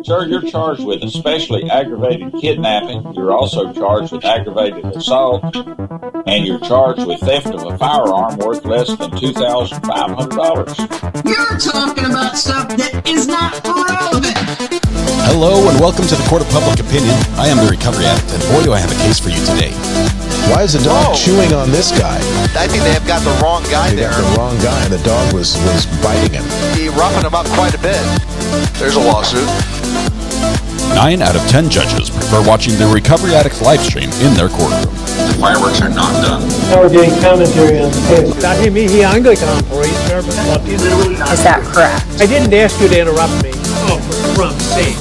Sir, you're charged with especially aggravated kidnapping. You're also charged with aggravated assault, and you're charged with theft of a firearm worth less than $2,500. You're talking about stuff that is not relevant. Hello and welcome to the Court of Public Opinion. I am the Recovery Addict, and boy do I have a case for you today. Why is the dog chewing on this guy? I think they have got the wrong guy there. Got the wrong guy, and the dog was biting him. He roughing him up quite a bit. There's a lawsuit. 9 out of 10 judges prefer watching the Recovery Addict live stream in their courtroom. The fireworks are not done. Now we're getting commentary on the case. Dahil mihi Anglican police service. Is that correct? I didn't ask you to interrupt me. Oh, for Trump's sake.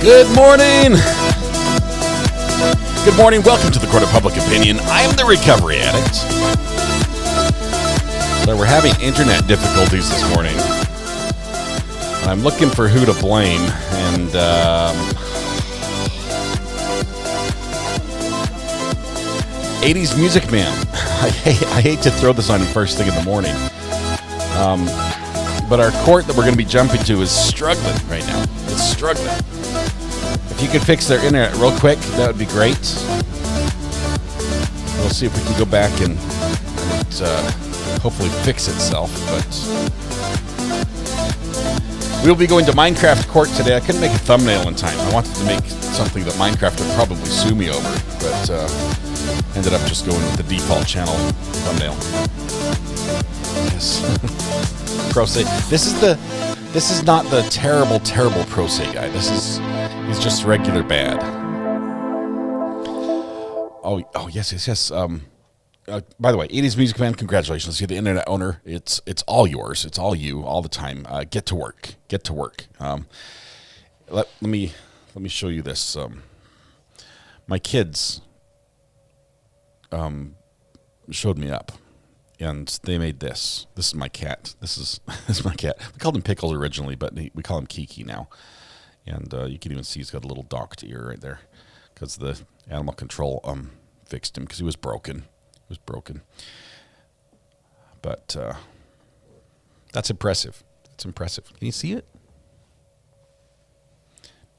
Good morning. Good morning. Welcome to the Court of Public Opinion. I am the Recovery Addict. So we're having internet difficulties this morning. I'm looking for who to blame, and 80s Music Man. I hate to throw this on you first thing in the morning, but our court that we're going to be jumping to is struggling right now. It's struggling. If you could fix their internet real quick, that would be great. We'll see if we can go back and hopefully fix itself, but we'll be going to Minecraft court today. I couldn't make a thumbnail in time. I wanted to make something that Minecraft would probably sue me over, but ended up just going with the default channel thumbnail. Yes. Pro Se. This is not the terrible Pro Se guy. He's just regular bad. Oh yes. By the way, 80s Music Man, congratulations. You're the internet owner. It's all yours. It's all you, all the time. Get to work. Let me show you this. My kids showed me up, and they made this. This is my cat. This is my cat. We called him Pickles originally, but we call him Kiki now. And you can even see he's got a little docked ear right there because the animal control fixed him because he was broken. But that's impressive. It's impressive. Can you see it?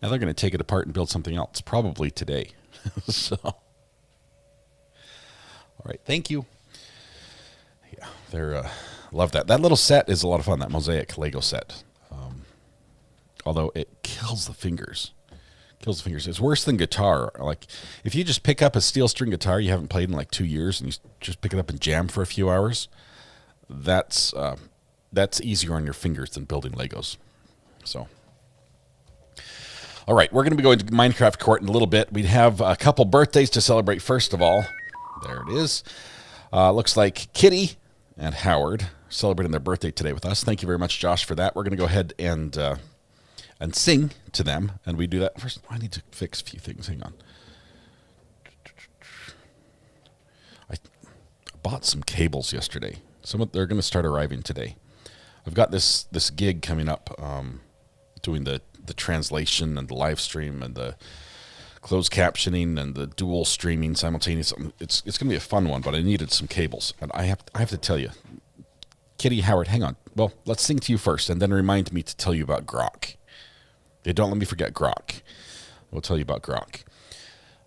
Now they're going to take it apart and build something else, probably today. So, all right, thank you. Yeah, they're love that. That little set is a lot of fun. That mosaic Lego set. Although it kills the fingers. It's worse than guitar. Like, if you just pick up a steel string guitar you haven't played in like 2 years and you just pick it up and jam for a few hours, that's easier on your fingers than building Legos. So, all right, we're going to be going to Minecraft court in a little bit. We have a couple birthdays to celebrate. First of all, there it is. Looks like Kitty and Howard celebrating their birthday today with us. Thank you very much, Josh, for that. We're going to go ahead and sing to them, and we do that first. I need to fix a few things. Hang on. I bought some cables yesterday. They're going to start arriving today. I've got this gig coming up, doing the translation and the live stream and the closed captioning and the dual streaming simultaneously. It's going to be a fun one, but I needed some cables, and I have to tell you, Kitty, Howard, hang on. Well, let's sing to you first, and then remind me to tell you about Grok. Okay, don't let me forget Grok. We'll tell you about Grok.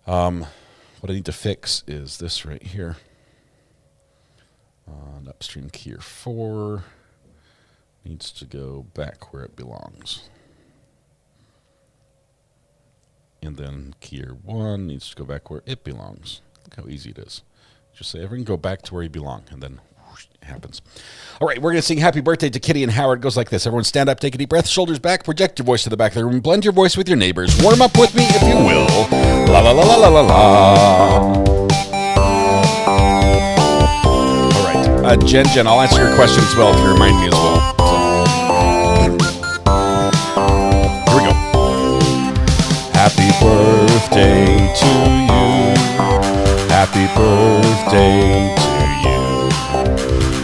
What I need to fix is this right here. Upstream keyer 4 needs to go back where it belongs. And then keyer 1 needs to go back where it belongs. Look how easy it is. Just say everything go back to where you belong, and then it happens. All right, we're going to sing happy birthday to Kitty and Howard. It goes like this. Everyone stand up, take a deep breath, shoulders back, project your voice to the back of the room, blend your voice with your neighbors. Warm up with me if you will. La la la la la la la. All right, Jen, I'll answer your question as well if you remind me as well. So, here we go. Happy birthday to you. Happy birthday to you.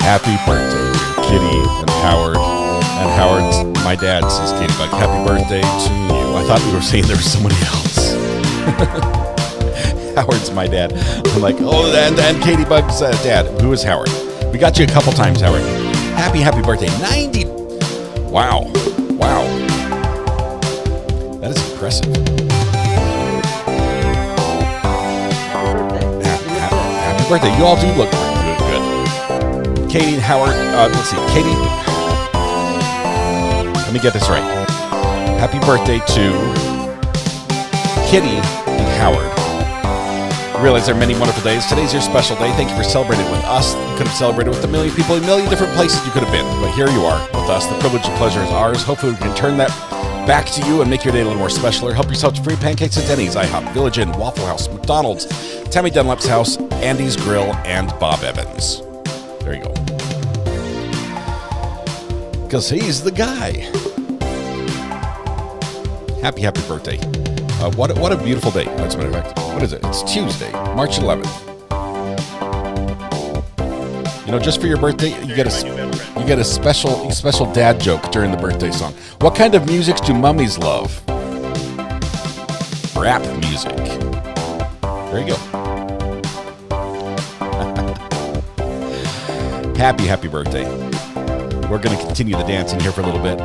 Happy birthday, Kitty and Howard. And Howard's my dad, says Katie Bug. Happy birthday to you. I thought we were saying there was somebody else. Howard's my dad. I'm like, oh, and Katie Bug's dad. Who is Howard? We got you a couple times, Howard. Happy birthday. 90. Wow. That is impressive. Happy birthday. You all do look good. Katie and Howard. Let's see. Katie. Let me get this right. Happy birthday to Kitty and Howard. I realize there are many wonderful days. Today's your special day. Thank you for celebrating with us. You could have celebrated with a million people in a million different places you could have been. But here you are with us. The privilege and pleasure is ours. Hopefully we can turn that back to you and make your day a little more special. Help yourself to free pancakes at Denny's, IHOP, Village Inn, Waffle House, McDonald's, Tammy Dunlap's house, Andy's Grill, and Bob Evans. There you go. Because he's the guy. Happy birthday. What a beautiful day. As a matter of fact, what is it? It's Tuesday, March 11th. You know, just for your birthday, you get a special dad joke during the birthday song. What kind of music do mummies love? Rap music. There you go. Happy birthday. We're going to continue the dancing here for a little bit.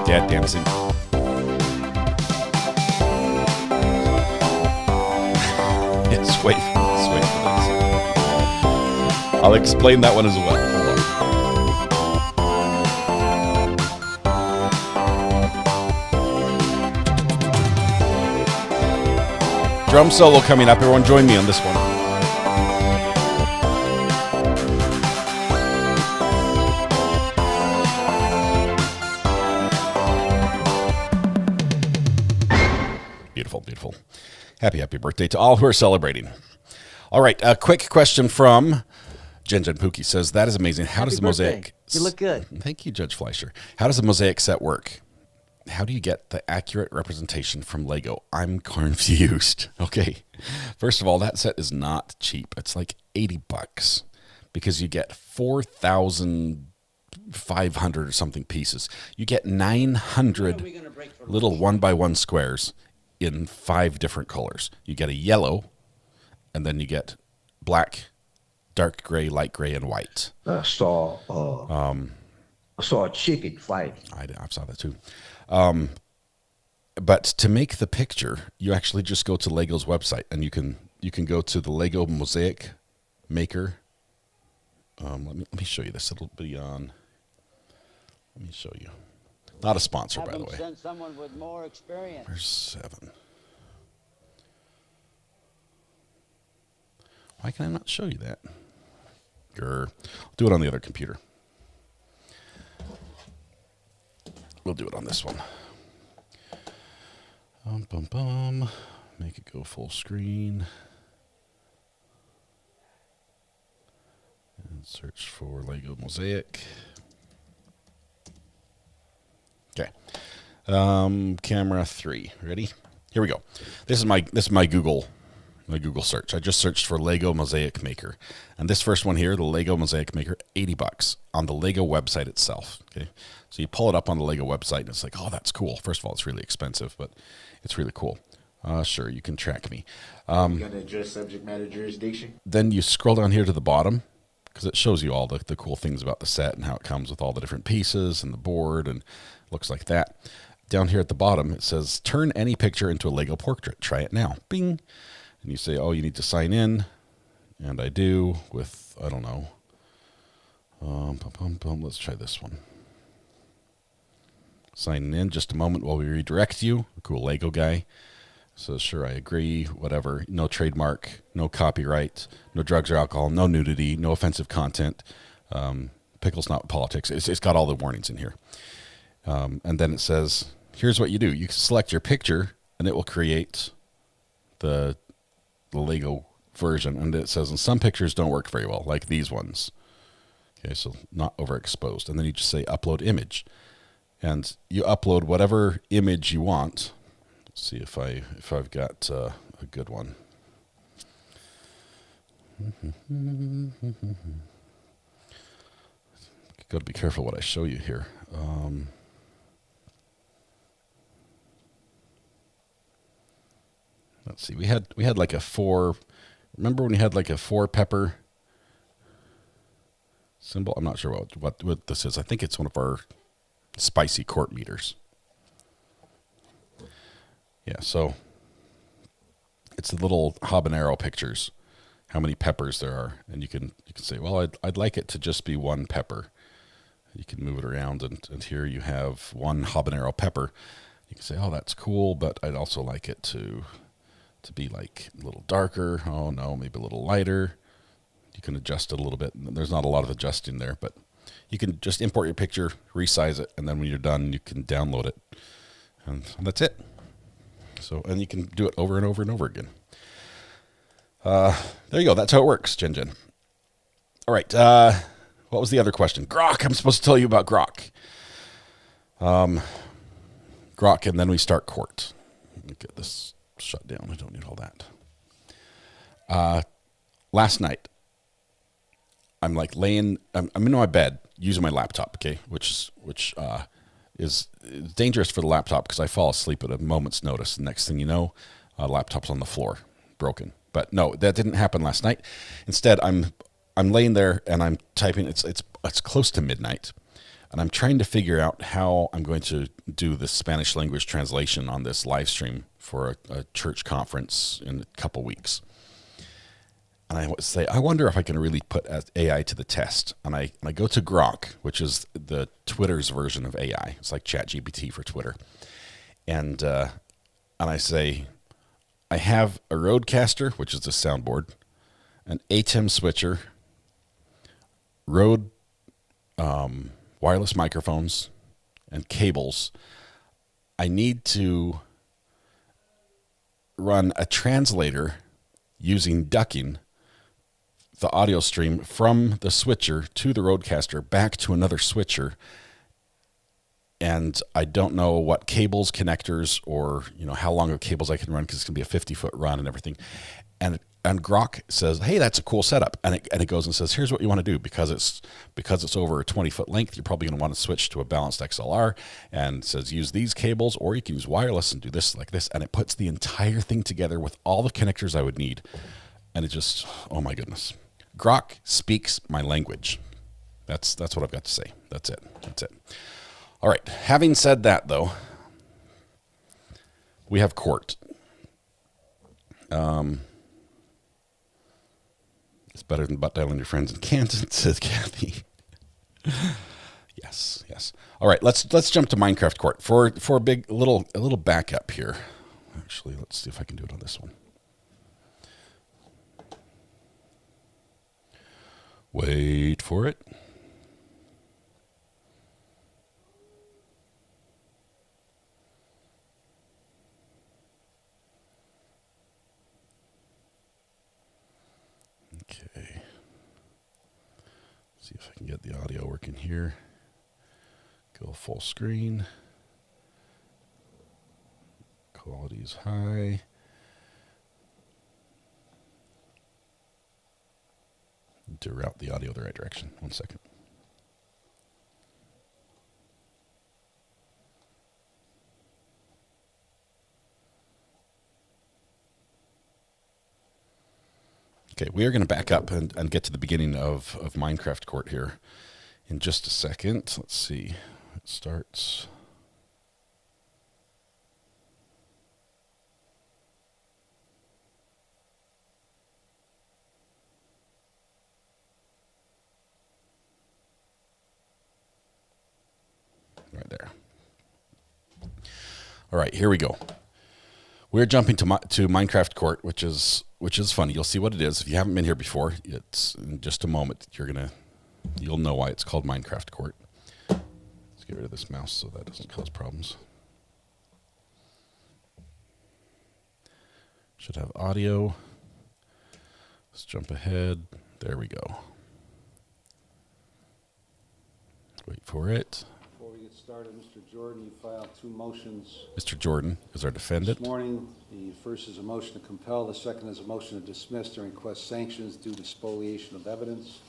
Dad dancing. Yes, wait for this. I'll explain that one as well. Hold on. Drum solo coming up. Everyone join me on this one. Beautiful. Happy birthday to all who are celebrating. All right, a quick question from Jen Pookie says, that is amazing. How does the mosaic... You look good. Thank you, Judge Fleischer. How does the mosaic set work? How do you get the accurate representation from Lego? I'm confused. Okay. First of all, that set is not cheap. It's like $80 because you get 4,500 or something pieces. You get 900 little 1x1 squares in 5 different colors. You get a yellow, and then you get black, dark gray, light gray, and white. I saw a chicken fight. I saw that too. But to make the picture, you actually just go to Lego's website, and you can go to the Lego Mosaic Maker. Let me show you this. It'll be on. Let me show you. Not a sponsor, by the way. Send someone with more experience. Where's 7? Why can I not show you that? I'll do it on the other computer. We'll do it on this one. Make it go full screen. And search for Lego Mosaic. Okay. Camera 3. Ready? Here we go. This is my Google search. I just searched for Lego Mosaic Maker. And this first one here, the Lego Mosaic Maker, $80 on the Lego website itself. Okay. So you pull it up on the Lego website and it's like, oh, that's cool. First of all, it's really expensive, but it's really cool. Sure, you can track me. You got to address subject matter jurisdiction. Then you scroll down here to the bottom because it shows you all the cool things about the set and how it comes with all the different pieces and the board and looks like that. Down here at the bottom, it says, turn any picture into a Lego portrait. Try it now. Bing. And you say, oh, you need to sign in. And I do with, I don't know. Let's try this one. Signing in just a moment while we redirect you. A cool Lego guy. So sure, I agree, whatever. No trademark, no copyright, no drugs or alcohol, no nudity, no offensive content. Pickles, not politics. It's got all the warnings in here. And then it says, here's what you do. You select your picture, and it will create the Lego version. And it says, and some pictures don't work very well, like these ones. Okay, so not overexposed. And then you just say upload image. And you upload whatever image you want. Let's see if I've got a good one. Got to be careful what I show you here. Let's see. We had like a 4. Remember when we had like a 4 pepper symbol. I'm not sure what this is. I think it's one of our spicy court meters. Yeah, so it's the little habanero pictures, how many peppers there are, and you can say, well, I'd like it to just be one pepper. You can move it around, and here you have one habanero pepper. You can say, oh, that's cool, but I'd also like it to be like a little darker. Oh no, maybe a little lighter. You can adjust it a little bit. There's not a lot of adjusting there, but you can just import your picture, resize it, and then when you're done, you can download it, and that's it. So, and you can do it over and over and over again. There you go. That's how it works, Jen. All right. What was the other question? Grok. I'm supposed to tell you about Grok. Grok, and then we start court. Let me get this shut down. I don't need all that. Last night, I'm like I'm in my bed using my laptop, okay, which is dangerous for the laptop because I fall asleep at a moment's notice. The next thing you know, laptop's on the floor, broken. But no, that didn't happen last night. Instead, I'm laying there and I'm typing. It's close to midnight, and I'm trying to figure out how I'm going to do the Spanish language translation on this live stream for a church conference in a couple weeks. And I say, I wonder if I can really put AI to the test. And I go to Grok, which is the Twitter's version of AI. It's like ChatGPT for Twitter. And I say, I have a Rodecaster, which is the soundboard, an ATEM switcher, Rode wireless microphones, and cables. I need to run a translator using ducking the audio stream from the switcher to the Rodecaster back to another switcher. And I don't know what cables, connectors, or how long of cables I can run because it's going to be a 50-foot run and everything. And Grok says, hey, that's a cool setup. And it goes and says, here's what you want to do. Because it's over a 20-foot length, you're probably going to want to switch to a balanced XLR. And it says, use these cables, or you can use wireless and do this like this. And it puts the entire thing together with all the connectors I would need. And it just, oh my goodness. Grok speaks my language. That's what I've got to say. That's it. All right. Having said that, though, we have court. It's better than butt dialing your friends in Kansas, says Kathy. Yes. All right. Let's jump to Minecraft court for a little backup here. Actually, let's see if I can do it on this one. Wait for it. Okay. See if I can get the audio working here. Go full screen. Quality is high. To route the audio the right direction. 1 second. Okay, we are going to back up and get to the beginning of Minecraft court here in just a second. Let's see. It starts. Right there. All right, here we go. We're jumping to Minecraft court, which is funny. You'll see what it is if you haven't been here before. It's in just a moment. You'll know why it's called Minecraft court. Let's get rid of this mouse so that doesn't cause problems. Should have audio. Let's jump ahead. There we go. Wait for it. Before we get started, Mr. Jordan, you filed 2 motions. Mr. Jordan is our defendant. This morning, the first is a motion to compel. The second is a motion to dismiss and request sanctions due to spoliation of evidence.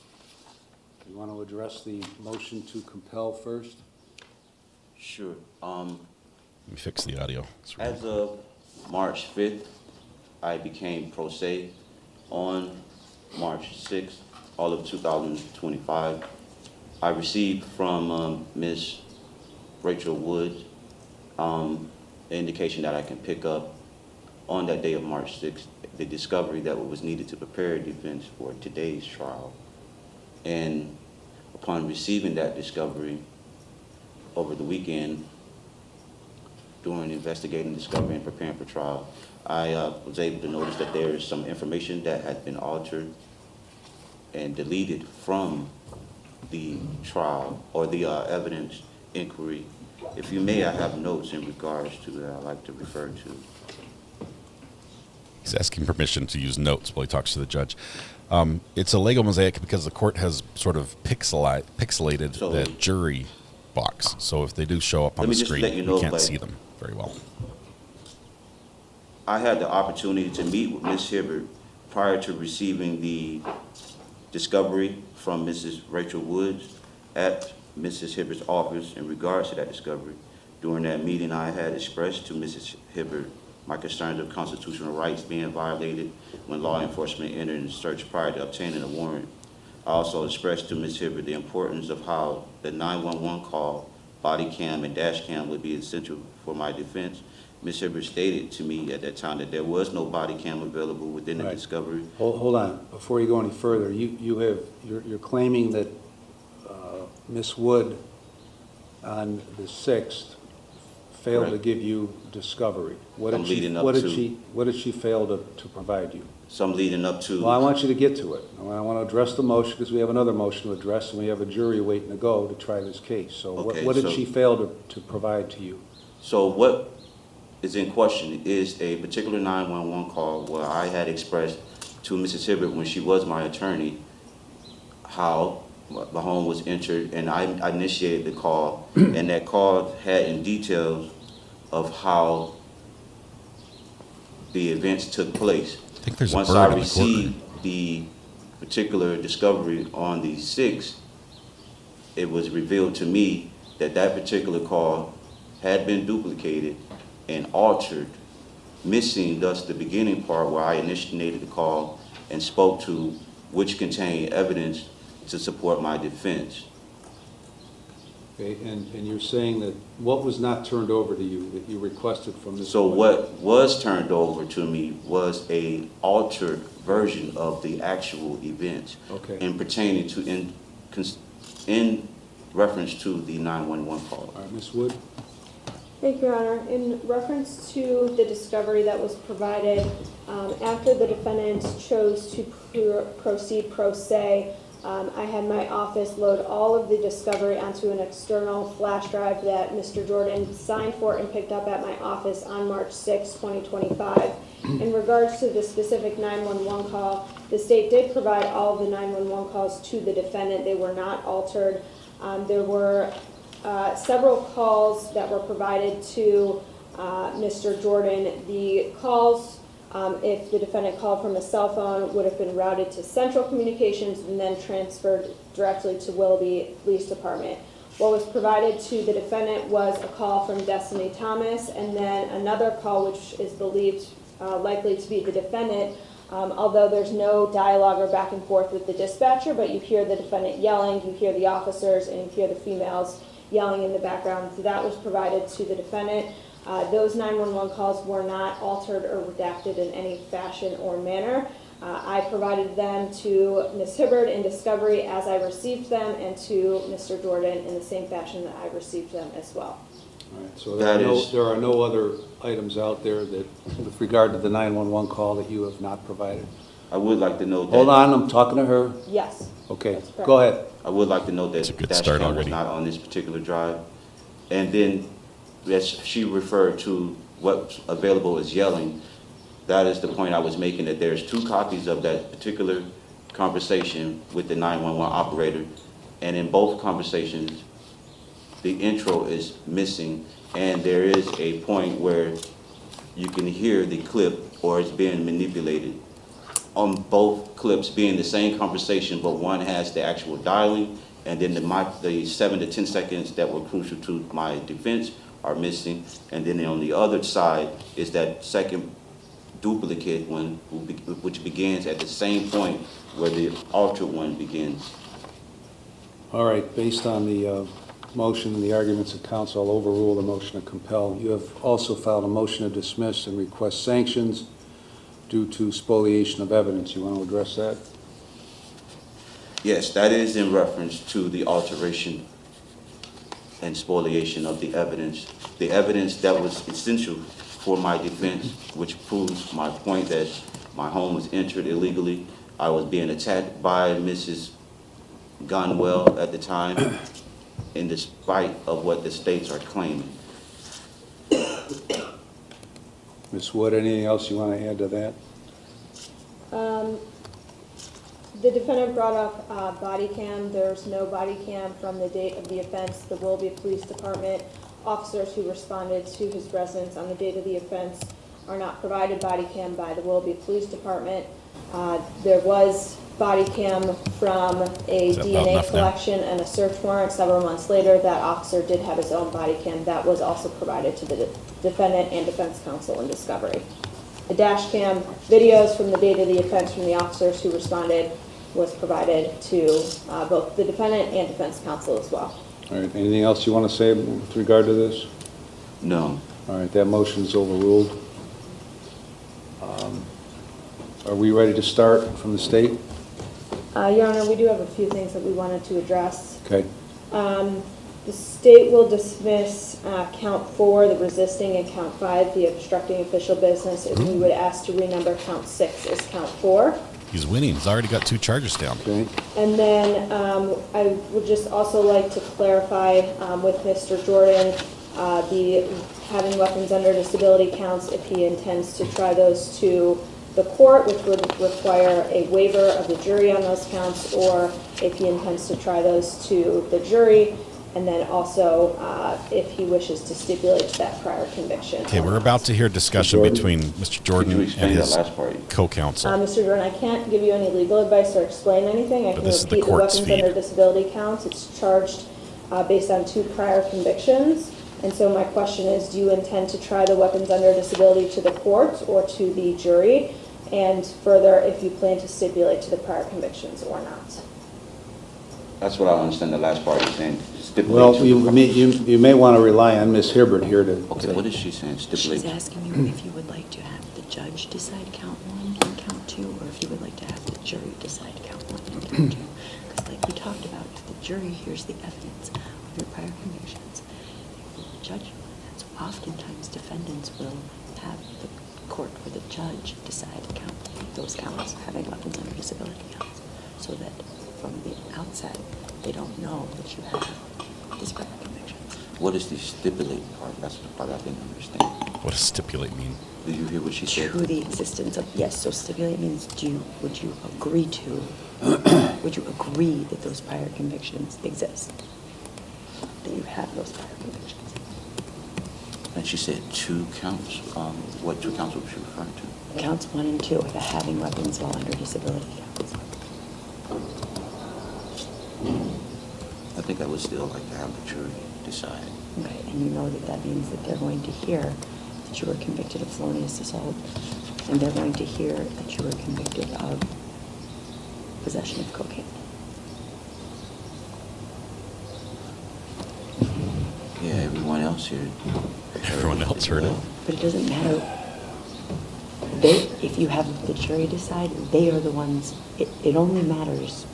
You want to address the motion to compel first? Sure. Let me fix the audio. As of March 5th, I became Pro Se. On March 6th, all of 2025, I received from Ms. Rachel Woods an indication that I can pick up on that day of March 6th the discovery that was needed to prepare a defense for today's trial. And upon receiving that discovery over the weekend, during investigating discovery and preparing for trial, I was able to notice that there is some information that had been altered and deleted from the trial or the evidence inquiry. If you may, I have notes in regards to that I'd like to refer to. He's asking permission to use notes while he talks to the judge. It's a Lego mosaic because the court has sort of pixelated the jury box. So if they do show up on the screen, you can't see them very well. I had the opportunity to meet with Ms. Hibbert prior to receiving the discovery from Mrs. Rachel Woods at Mrs. Hibbert's office in regards to that discovery. During that meeting, I had expressed to Mrs. Hibbert my concerns of constitutional rights being violated when law enforcement entered the search prior to obtaining a warrant. I also expressed to Ms. Hibbert the importance of how the 911 call, body cam, and dash cam would be essential for my defense. Ms. Hibbert stated to me at that time that there was no body cam available within the discovery. Hold on, before you go any further, you're claiming that Ms. Wood on the 6th failed to give you discovery. What did she fail to provide you? Some leading up to. Well, I want you to get to it. I want to address the motion because we have another motion to address and we have a jury waiting to go to try this case. So what did she fail to provide to you? So what is in question is a particular 911 call where I had expressed to Mrs. Hibbert when she was my attorney how the home was entered, and I initiated the call, and that call had in details of how the events took place. I think there's Once I received the particular discovery on the 6th, it was revealed to me that that particular call had been duplicated and altered, missing thus the beginning part where I initiated the call and spoke to, which contained evidence to support my defense. Okay, and you're saying that what was not turned over to you that you requested from this? So what was turned over to me was a altered version of the actual events, and pertaining to in reference to the 911 call. All right, Ms. Wood. Thank you, Your Honor. In reference to the discovery that was provided after the defendant chose to proceed pro se, I had my office load all of the discovery onto an external flash drive that Mr. Jordan signed for and picked up at my office on March 6, 2025. In regards to the specific 911 call, the state did provide all of the 911 calls to the defendant. They were not altered. There were several calls that were provided to Mr. Jordan. The calls, if the defendant called from a cell phone, would have been routed to Central Communications and then transferred directly to Willoughby Police Department. What was provided to the defendant was a call from Destiny Thomas and then another call which is believed likely to be the defendant, although there's no dialogue or back and forth with the dispatcher, but you hear the defendant yelling, you hear the officers, and you hear the females yelling in the background. So that was provided to the defendant. Those 911 calls were not altered or redacted in any fashion or manner. I provided them to Ms. Hibbert in discovery as I received them, and to Mr. Jordan in the same fashion that I received them as well. All right, so there are no other items out there that, with regard to the 911 call, that you have not provided? I would like to know that. Hold on, I'm talking to her. Yes. Okay, go ahead. I would like to know that dash cam was not on this particular drive. And then, as she referred to what's available as yelling, that is the point I was making, that there's 2 copies of that particular conversation with the 911 operator, and in both conversations, the intro is missing, and there is a point where you can hear the clip or it's being manipulated. On both clips being the same conversation, but one has the actual dialing, and then the 7 to 10 seconds that were crucial to my defense are missing, and then on the other side is that second duplicate one, which begins at the same point where the altered one begins. All right, based on the motion and the arguments of counsel, I'll overrule the motion to compel. You have also filed a motion to dismiss and request sanctions due to spoliation of evidence. You want to address that? Yes, that is in reference to the alteration and spoliation of the evidence. The evidence that was essential for my defense, which proves my point that my home was entered illegally. I was being attacked by Mrs. Gunwell at the time, in despite of what the states are claiming. Ms. Wood, anything else you want to add to that? The defendant brought up body cam. There's no body cam from the date of the offense. The Willoughby Police Department officers who responded to his residence on the date of the offense are not provided body cam by the Willoughby Police Department. There was body cam from a DNA collection and a search warrant several months later. That officer did have his own body cam. That was also provided to the defendant and defense counsel in discovery. The dash cam videos from the date of the offense from the officers who responded was provided to both the defendant and defense counsel as well. All right, anything else you want to say with regard to this? No. All right, that motion is overruled. Are we ready to start from the state? Your Honor, we do have a few things that we wanted to address. Okay. The state will dismiss count 4, the resisting, and count 5, the obstructing official business, if we would ask to renumber count 6 as count 4. He's winning. He's already got 2 charges down. Okay. And then I would just also like to clarify with Mr. Jordan the having weapons under disability counts if he intends to try those to the court, which would require a waiver of the jury on those counts, or if he intends to try those to the jury, and then also if he wishes to stipulate to that prior conviction. Okay, we're about to hear discussion between Mr. Jordan and his co-counsel. Mr. Jordan, I can't give you any legal advice or explain anything. I can repeat the weapons under disability counts. It's charged based on 2 prior convictions. And so my question is, do you intend to try the weapons under disability to the court or to the jury? And further, if you plan to stipulate to the prior convictions or not? That's what I understand the last part is saying. Well, you may want to rely on Ms. Hibbert here to... Okay, what is she saying? Stipulate? She's asking you if you would like to have the judge decide count 1 and count 2, or if you would like to have the jury decide count 1 and count 2. Because like we talked about, if the jury hears the evidence of your prior convictions, they will judge you. And so oftentimes defendants will have the court or the judge decide count those counts, having weapons under disability counts, so that from the outset they don't know that you have these prior convictions. What is the stipulate part? That's the part I didn't understand. What does stipulate mean? Did you hear what she said? To the existence of, yes, so stipulate means would you agree to, would you agree that those prior convictions exist? That you have those prior convictions? And she said 2 counts. What 2 counts was she referring to? Counts 1 and 2, the having weapons while under disability counts. I think I would still like to have the jury decide. Okay, and you know that that means that they're going to hear that you were convicted of felonious assault, and they're going to hear that you were convicted of possession of cocaine. Yeah, everyone else here. Everyone else heard it. But it doesn't matter. If you have the jury decide, they are the ones. It only matters.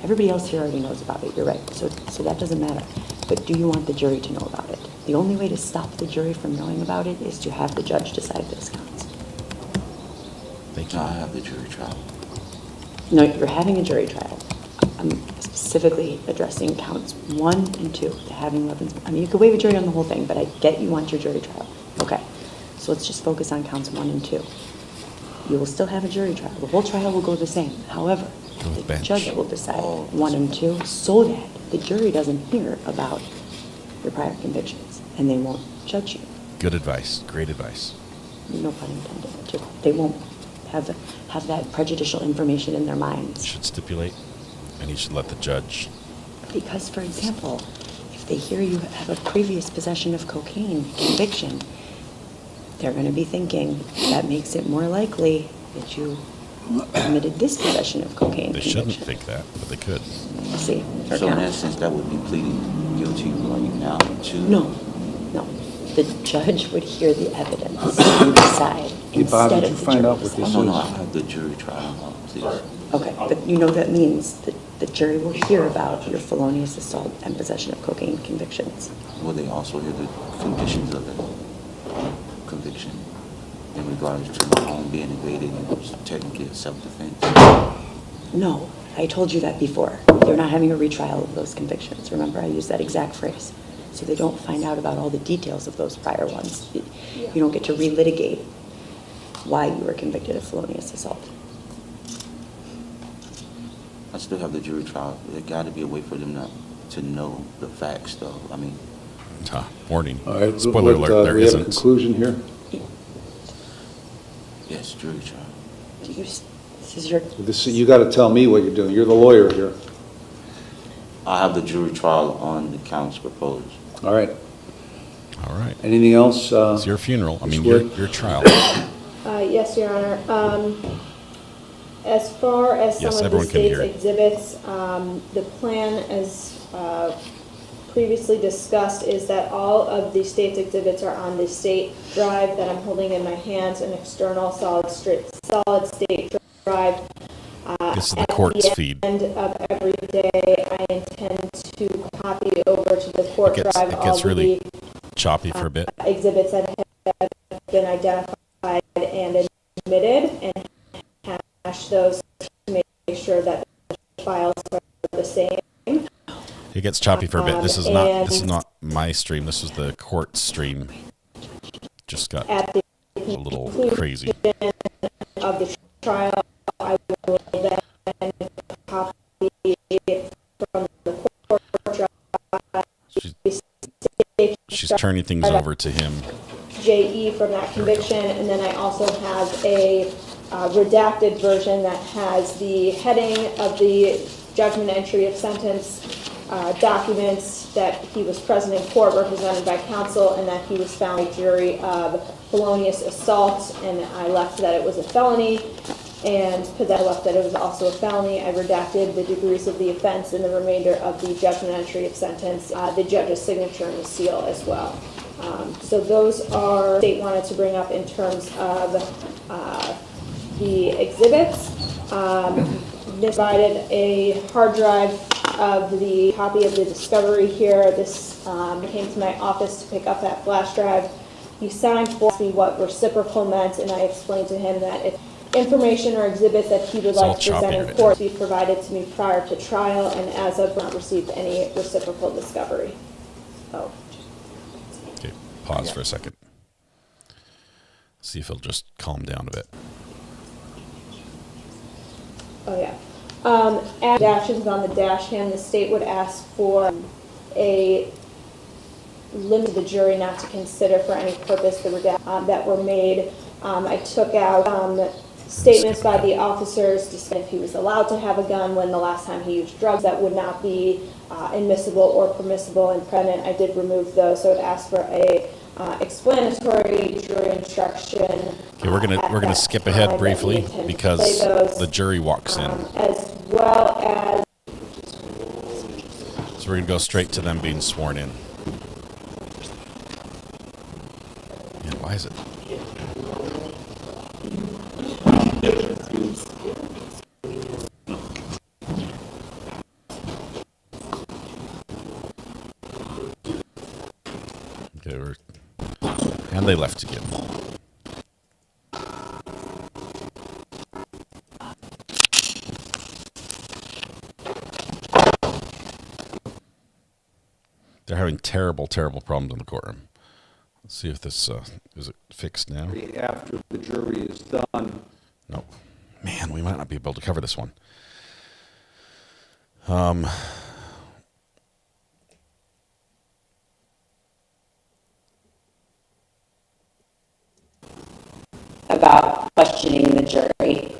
Everybody else here already knows about it. You're right. So that doesn't matter. But do you want the jury to know about it? The only way to stop the jury from knowing about it is to have the judge decide those counts. Thank you. I have the jury trial. No, you're having a jury trial. I'm specifically addressing counts 1 and 2, the having weapons. I mean, you could waive a jury on the whole thing, but I get you want your jury trial. Okay, so let's just focus on counts 1 and 2. You will still have a jury trial. The whole trial will go the same. However, the judge will decide 1 and 2 so that the jury doesn't hear about your prior convictions, and they won't judge you. Good advice. Great advice. No pun intended. They won't have that prejudicial information in their minds. You should stipulate, and you should let the judge. Because, for example, if they hear you have a previous possession of cocaine conviction, they're going to be thinking that makes it more likely that you committed this possession of cocaine They conviction. shouldn't think that, but they could. See? So in essence, that would be pleading guilty right now to... No. The judge would hear the evidence and decide instead Bob, did of you the find jury out what this deciding. No, I have the jury trial, please. Okay, but you know that means that the jury will hear about your felonious assault and possession of cocaine convictions. Will they also hear the conditions of the conviction in regards to my home being invaded and it was technically a self-defense? No, I told you that before. You're not having a retrial of those convictions. Remember, I used that exact phrase. So they don't find out about all the details of those prior ones. You don't get to relitigate why you were convicted of felonious assault. I still have the jury trial. There got to be a way for them to know the facts, though. I mean... Warning. All right, Spoiler alert, there we have a isn't. conclusion here? Yes, jury trial. This is your... You got to tell me what you're doing. You're the lawyer here. I have the jury trial on the counts proposed. All right. All right. Anything else? It's your funeral. I mean, your trial. Yes, Your Honor. As far as some of the state's exhibits, the plan, as previously discussed, is that all of the state's exhibits are on the state drive that I'm holding in my hands, an external solid state drive. This is the court's feed. At the end of every day, I intend to copy over to the court drive it all gets of really the choppy for a bit. Exhibits that have been identified and admitted, and hash those to make sure that the files are the same. It gets choppy for a bit. This is not my stream. This is the court stream. Just got a little crazy. Of the trial, I will then copy it from the court drive. She's turning things over to him. JE from that conviction, and then I also have a redacted version that has the heading of the judgment entry of sentence, documents that he was present in court represented by counsel, and that he was found a jury of felonious assault, and I left that it was a felony, and because I left that it was also a felony, I redacted the degrees of the offense and the remainder of the judgment entry of sentence, the judge's signature and the seal as well. So those are the state wanted to bring up in terms of the exhibits. Provided a hard drive of the copy of the discovery here. This came to my office to pick up that flash drive. He signed for me what reciprocal meant, and I explained to him that if information or exhibits that he would like to present in court be provided to me prior to trial, and as of not received any reciprocal discovery. Oh. Okay, pause for a second. See if he'll just calm down a bit. Oh yeah. As dashes on the dash cam, the state would ask for a limit to the jury not to consider for any purpose the that were made. I took out statements by the officers to say if he was allowed to have a gun when the last time he used drugs that would not be admissible or permissible in present. I did remove those, so it asked for a explanatory jury instruction. Okay, we're gonna skip ahead briefly because the jury walks in. As well as. So we're gonna go straight to them being sworn in. Yeah, why is it? Okay, and they left again. They're having terrible, terrible problems in the courtroom. Let's see if this is it fixed now. After the jury is done. No, man, we might not be able to cover this one. About questioning the jury,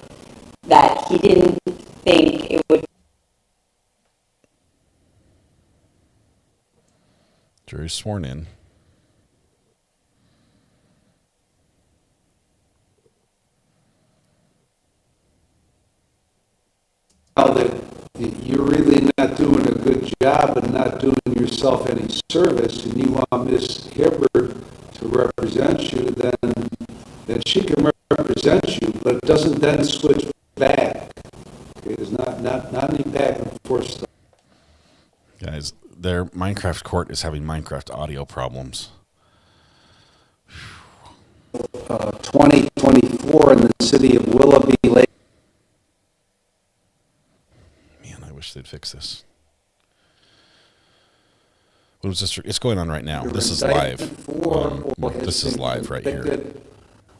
that he didn't think it would. Jury's sworn in. that you're really not doing a good job and not doing yourself any service, and you want Ms. Hibbard to represent you, then she can represent you, but it doesn't then switch back. Okay, there's not any back and forth stuff. Guys, their Minecraft court is having Minecraft audio problems. 2024 in the city of Willoughby Lake. Man, I wish they'd fix this. What was this? It's going on right now. This is live. This is live right here.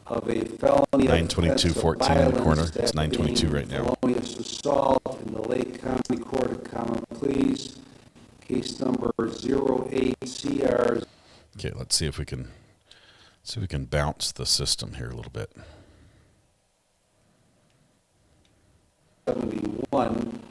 Of a felony 922-14 in the corner. It's 922 right now. Felonious assault in the Lake County Court of Common Pleas, case number 08CR. Okay, let's see if we can bounce the system here a little bit. 71.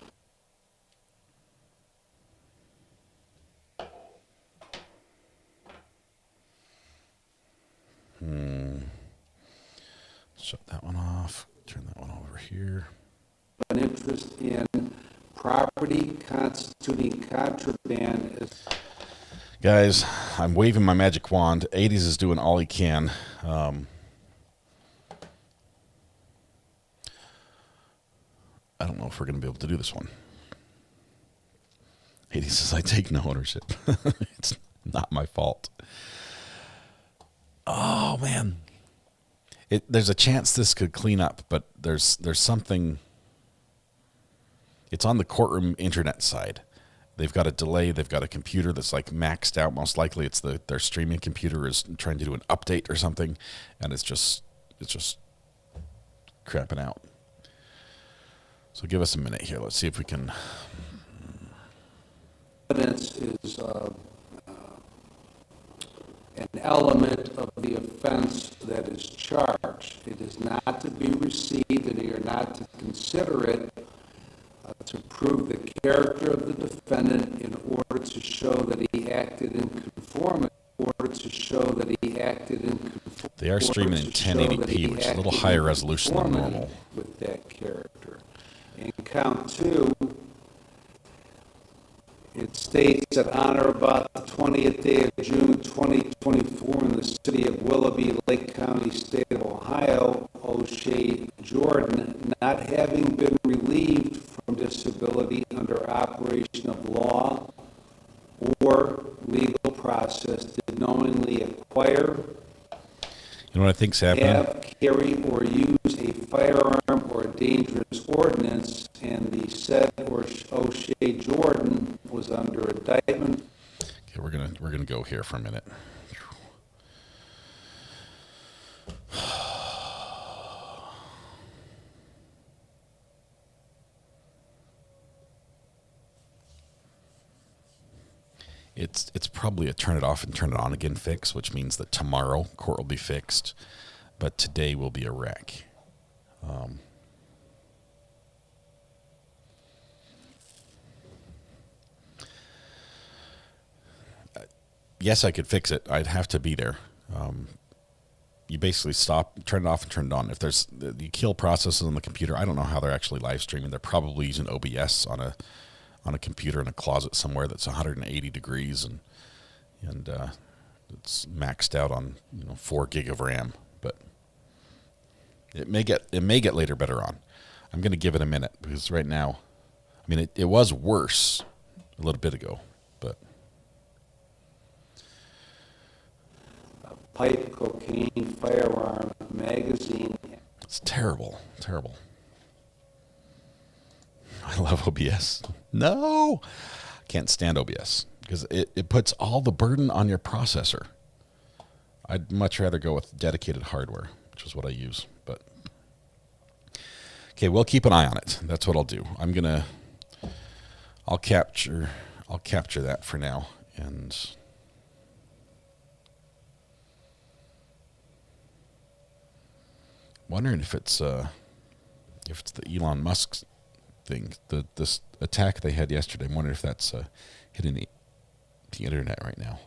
Shut that one off. Turn that one over here. An interest in property constituting contraband. Guys, I'm waving my magic wand. 80s is doing all he can. I don't know if we're going to be able to do this one. 80 says, I take no ownership. It's not my fault. Oh, man. There's a chance this could clean up, but there's something. It's on the courtroom internet side. They've got a delay. They've got a computer that's like maxed out. Most likely, it's their streaming computer is trying to do an update or something, and it's just crapping out. So give us a minute here. Let's see if we can. Evidence is an element of the offense that is charged. It is not to be received, and you're not to consider it to prove the character of the defendant in order to show that he acted in conformity. They are streaming in 1080p, which is a little higher resolution than normal. With that character. In count 2, it states that on or about the 20th day of June 2024 in the city of Willoughby, Lake County, state of Ohio, O'Shea Jordan, not having been relieved from disability under operation of law or legal process, did knowingly acquire, you know what I think's happening? Have, carry, or use a firearm or a dangerous ordinance, and the said O'Shea Jordan was under indictment. Okay, we're gonna go here for a minute. It's probably a turn it off and turn it on again fix, which means that tomorrow court will be fixed, but today will be a wreck. Yes, I could fix it. I'd have to be there. You basically turn it off and turn it on. If you kill processes on the computer, I don't know how they're actually live streaming. They're probably using OBS on a computer in a closet somewhere that's 180 degrees and it's maxed out on 4 gig of RAM. But it may get later better on. I'm going to give it a minute because right now, I mean, it was worse a little bit ago, but. Pipe, cocaine, firearm, magazine. It's terrible, terrible. I love OBS. No, can't stand OBS because it puts all the burden on your processor. I'd much rather go with dedicated hardware, which is what I use. But okay, we'll keep an eye on it. That's what I'll do. I'll capture that for now and. Wondering if it's the Elon Musk thing, this attack they had yesterday. I'm wondering if that's hitting the internet right now.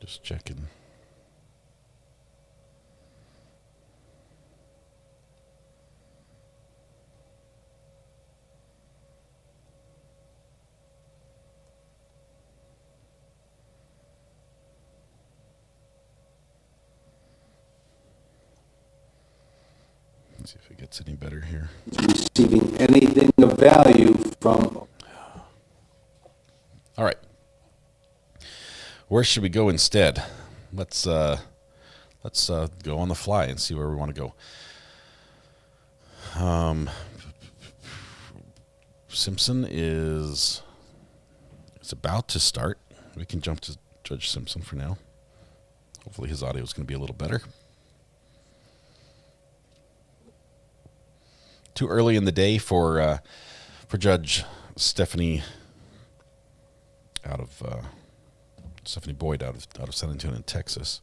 Just checking. Let's see if it gets any better here. Receiving anything of value from. All right. Where should we go instead? Let's go on the fly and see where we want to go. Simpson is about to start. We can jump to Judge Simpson for now. Hopefully his audio is going to be a little better. Too early in the day for Judge Stephanie Stephanie Boyd out of San Antonio, Texas.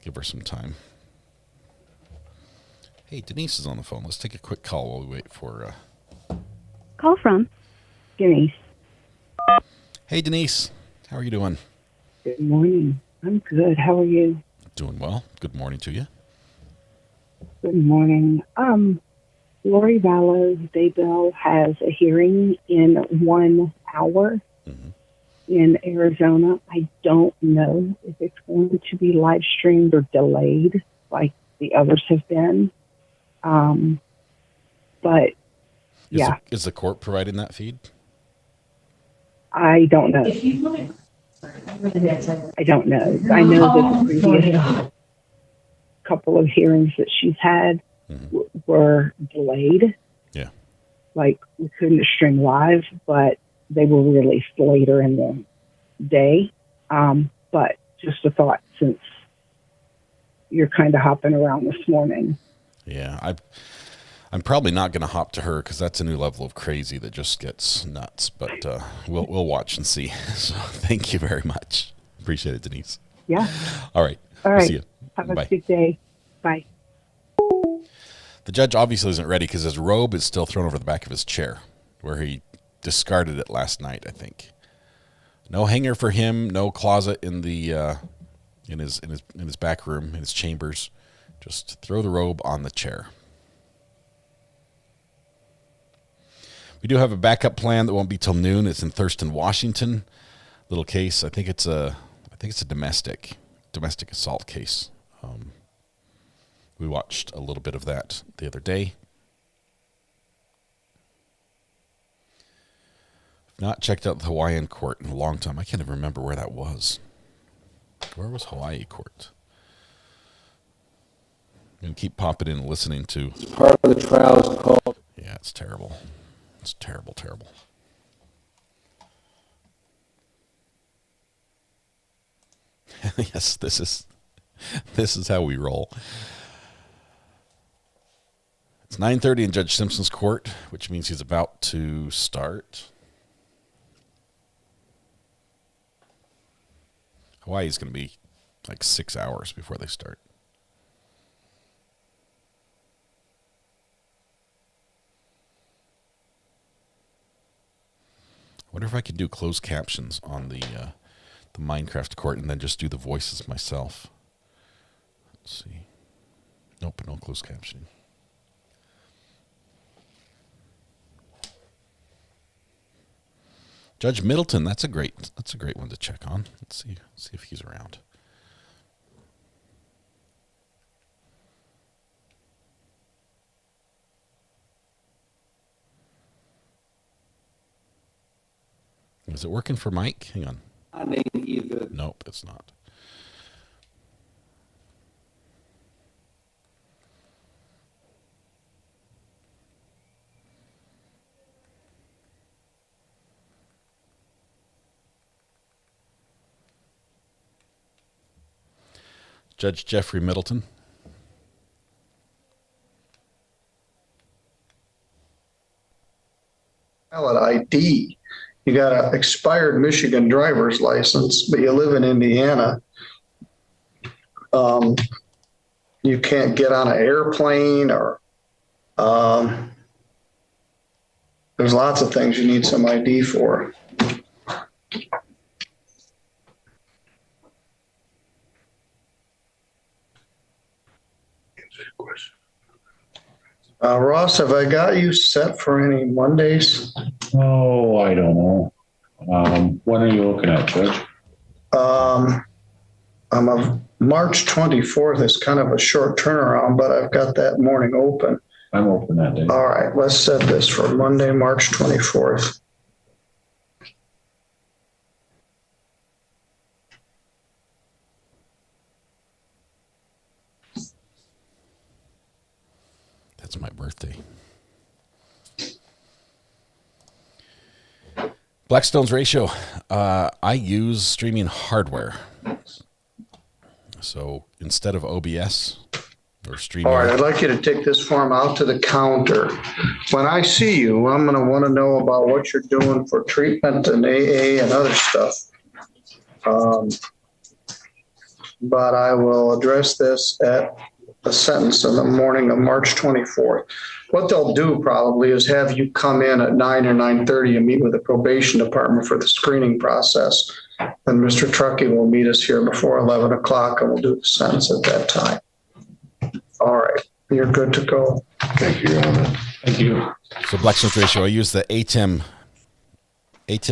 Give her some time. Hey, Denise is on the phone. Let's take a quick call while we wait for. Call from Denise. Hey, Denise. How are you doing? Good morning. I'm good. How are you? Doing well. Good morning to you. Good morning. Lori Vallow's day bill has a hearing in 1 hour in Arizona. I don't know if it's going to be live streamed or delayed like the others have been. But yeah. Is the court providing that feed? I don't know. I don't know. I know that the previous couple of hearings that she's had were delayed. Yeah. Like we couldn't stream live, but they were released later in the day. But just a thought since you're kind of hopping around this morning. Yeah, I'm probably not going to hop to her because that's a new level of crazy that just gets nuts. But we'll watch and see. So thank you very much. Appreciate it, Denise. Yeah. All right. All right. See you. Have a Bye. good day. Bye. The judge obviously isn't ready because his robe is still thrown over the back of his chair, where he discarded it last night, I think. No hanger for him. No closet in the in his back room, in his chambers. Just throw the robe on the chair. We do have a backup plan that won't be till noon. It's in Thurston, Washington. Little case. I think it's a domestic assault case. We watched a little bit of that the other day. I've not checked out the Hawaiian court in a long time. I can't even remember where that was. Where was Hawaii court? I'm going to keep popping in and listening to. Part of the trial is called. Yeah, it's terrible. It's terrible, terrible. Yes, this is how we roll. It's 9:30 in Judge Simpson's court, which means he's about to start. Hawaii's going to be like 6 hours before they start. I wonder if I could do closed captions on the Minecraft court and then just do the voices myself. Let's see. Nope, no closed captioning. Judge Middleton, that's a great one to check on. Let's see if he's around. Is it working for Mike? Hang on. Either. Nope, it's not. Judge Jeffrey Middleton. Valid ID. You got an expired Michigan driver's license, but you live in Indiana. You can't get on an airplane or there's lots of things you need some ID for. Ross, have I got you set for any Mondays? Oh, I don't know. When are you looking at, Judge? I'm a March 24th is kind of a short turnaround, but I've got that morning open. I'm open that day. All right, let's set this for Monday, March 24th. That's my birthday. Blackstone's ratio. I use streaming hardware. So instead of OBS or StreamYard. All right, I'd like you to take this form out to the counter. When I see you, I'm going to want to know about what you're doing for treatment and AA and other stuff. But I will address this at a sentence in the morning of March 24th. What they'll do probably is have you come in at 9 or 9:30 and meet with the probation department for the screening process. And Mr. Truckee will meet us here before 11 o'clock and we'll do the sentence at that time. All right, you're good to go. Thank you, Your Honor. Thank you. So Blackstone's ratio, I use the ATEM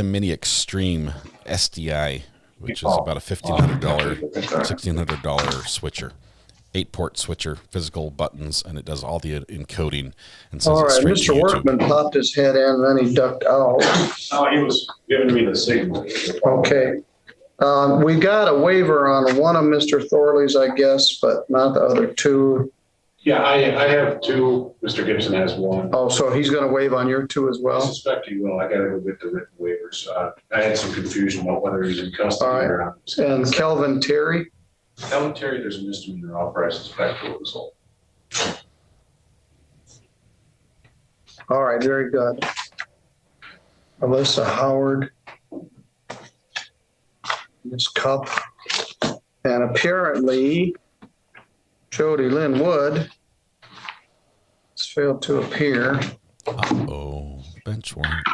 Mini Extreme SDI, which is about a $1,500, $1,600 switcher. 8-port switcher, physical buttons, and it does all the encoding and sends all it right, straight Mr. to YouTube. Workman popped his head in and then he ducked out. Oh, he was giving me the signal. Okay. We got a waiver on one of Mr. Thorley's, I guess, but not the other two. Yeah, I have two. Mr. Gibson has one. Oh, so he's going to waive on your two as I well? suspect he will. I got to go get the written waivers. I had some confusion about whether he's in custody All right. or not. And Kelvin Terry? Kelvin Terry, there's a misdemeanor offer. I suspect it was all. All right, very good. Alyssa Howard. Ms. Cup. And apparently, Jody Lynn Wood has failed to appear. Uh-oh, bench warrant.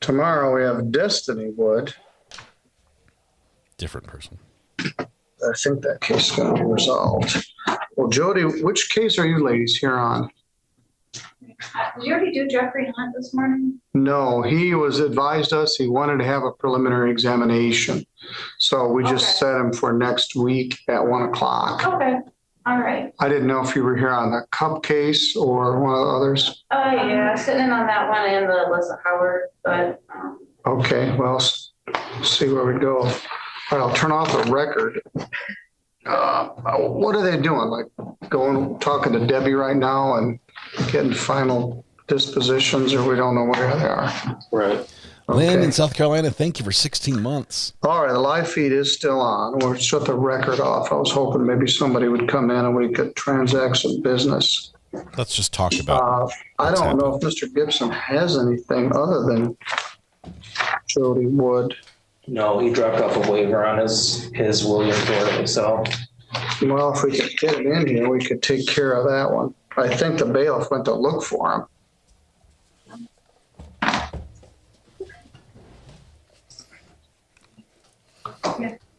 Tomorrow we have Destiny Wood. Different person. I think that case is going to be resolved. Well, Jody, which case are you ladies here on? Did you already do Jeffrey Hunt this morning? No, he was advised us he wanted to have a preliminary examination. So we just set him for next week at 1 o'clock. Okay, all right. I didn't know if you were here on the Cup case or one of the others. Yeah, sitting in on that one and the Alyssa Howard, but. Okay, well, see where we go. All right, I'll turn off the record. What are they doing? Like talking to Debbie right now and getting final dispositions, or we don't know where they are? Right. Lynn in South Carolina, thank you for 16 months. All right, the live feed is still on. We'll shut the record off. I was hoping maybe somebody would come in and we could transact some business. Let's just talk about I don't know if Mr. Gibson has anything other than Jody Wood. No, he dropped off a waiver on his William Thornton, so. Well, if we could get it in here, we could take care of that one. I think the bailiff went to look for him.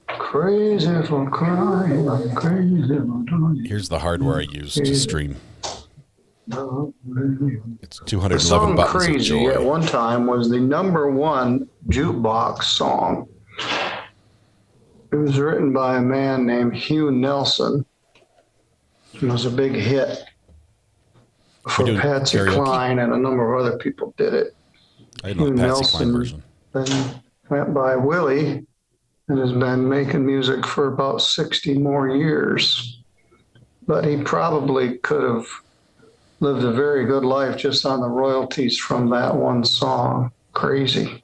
Crazy for crying, I'm crazy for dying. Here's the hardware I use to stream. It's 211 the song buttons Crazy of joy. at one time was the #1 jukebox song. It was written by a man named Hugh Nelson. It was a big hit for Patsy karaoke? Cline, and a number of other people did it. I know Hugh the Patsy Nelson Cline version. Then went by Willie and has been making music for about 60 more years. But he probably could have lived a very good life just on the royalties from that one song. Crazy.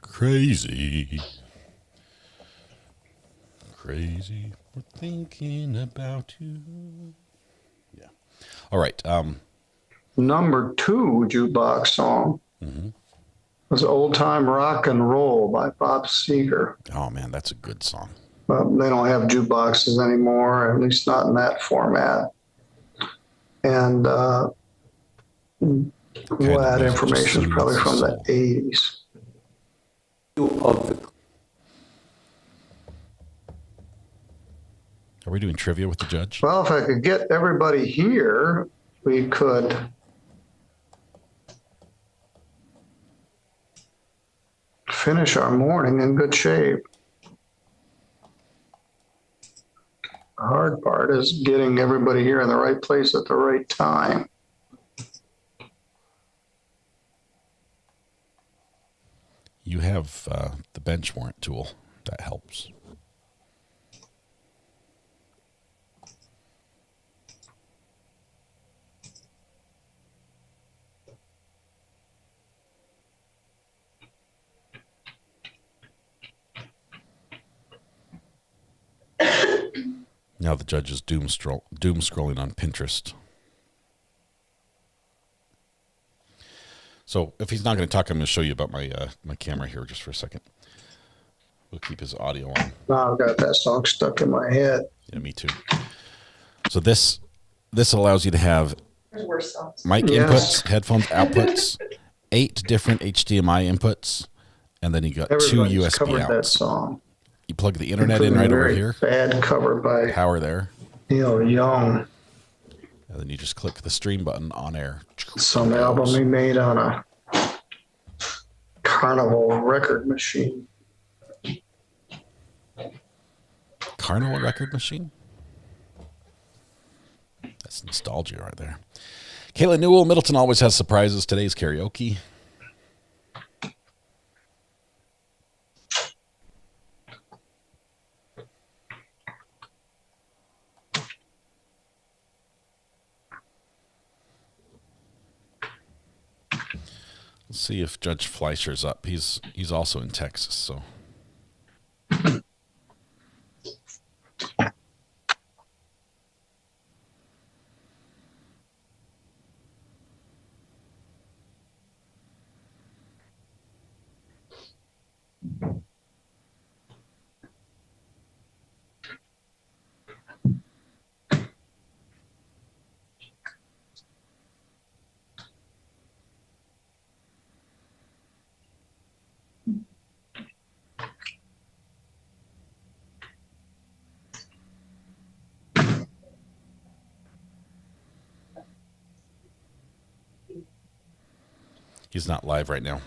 Crazy. Crazy for thinking about you. Yeah. All right. #2 jukebox song was Old Time Rock and Roll by Bob Seger. Oh, man, that's a good song. They don't have jukeboxes anymore, at least not in that format. And that information is probably from the 80s. Are we doing trivia with the judge? Well, if I could get everybody here, we could finish our morning in good shape. The hard part is getting everybody here in the right place at the right time. You have the bench warrant tool. That helps. Now the judge is doom scrolling on Pinterest. So if he's not going to talk, I'm going to show you about my my camera here just for a second. We'll keep his audio on. Now I've got that song stuck in my head. Yeah, me too. So this allows you to have mic inputs, headphones outputs, 8 different HDMI inputs, and then you got Everybody's 2 USB covered outs. that song. You plug the internet in right over here. Bad cover by power there. Neil Young. And then you just click the stream button on air. Some album he made on a Carnival record machine. Carnival record machine? That's nostalgia right there. Kayla Newell, Middleton always has surprises. Today's karaoke. Let's see if Judge Fleischer's up. He's also in Texas, so. He's not live right now.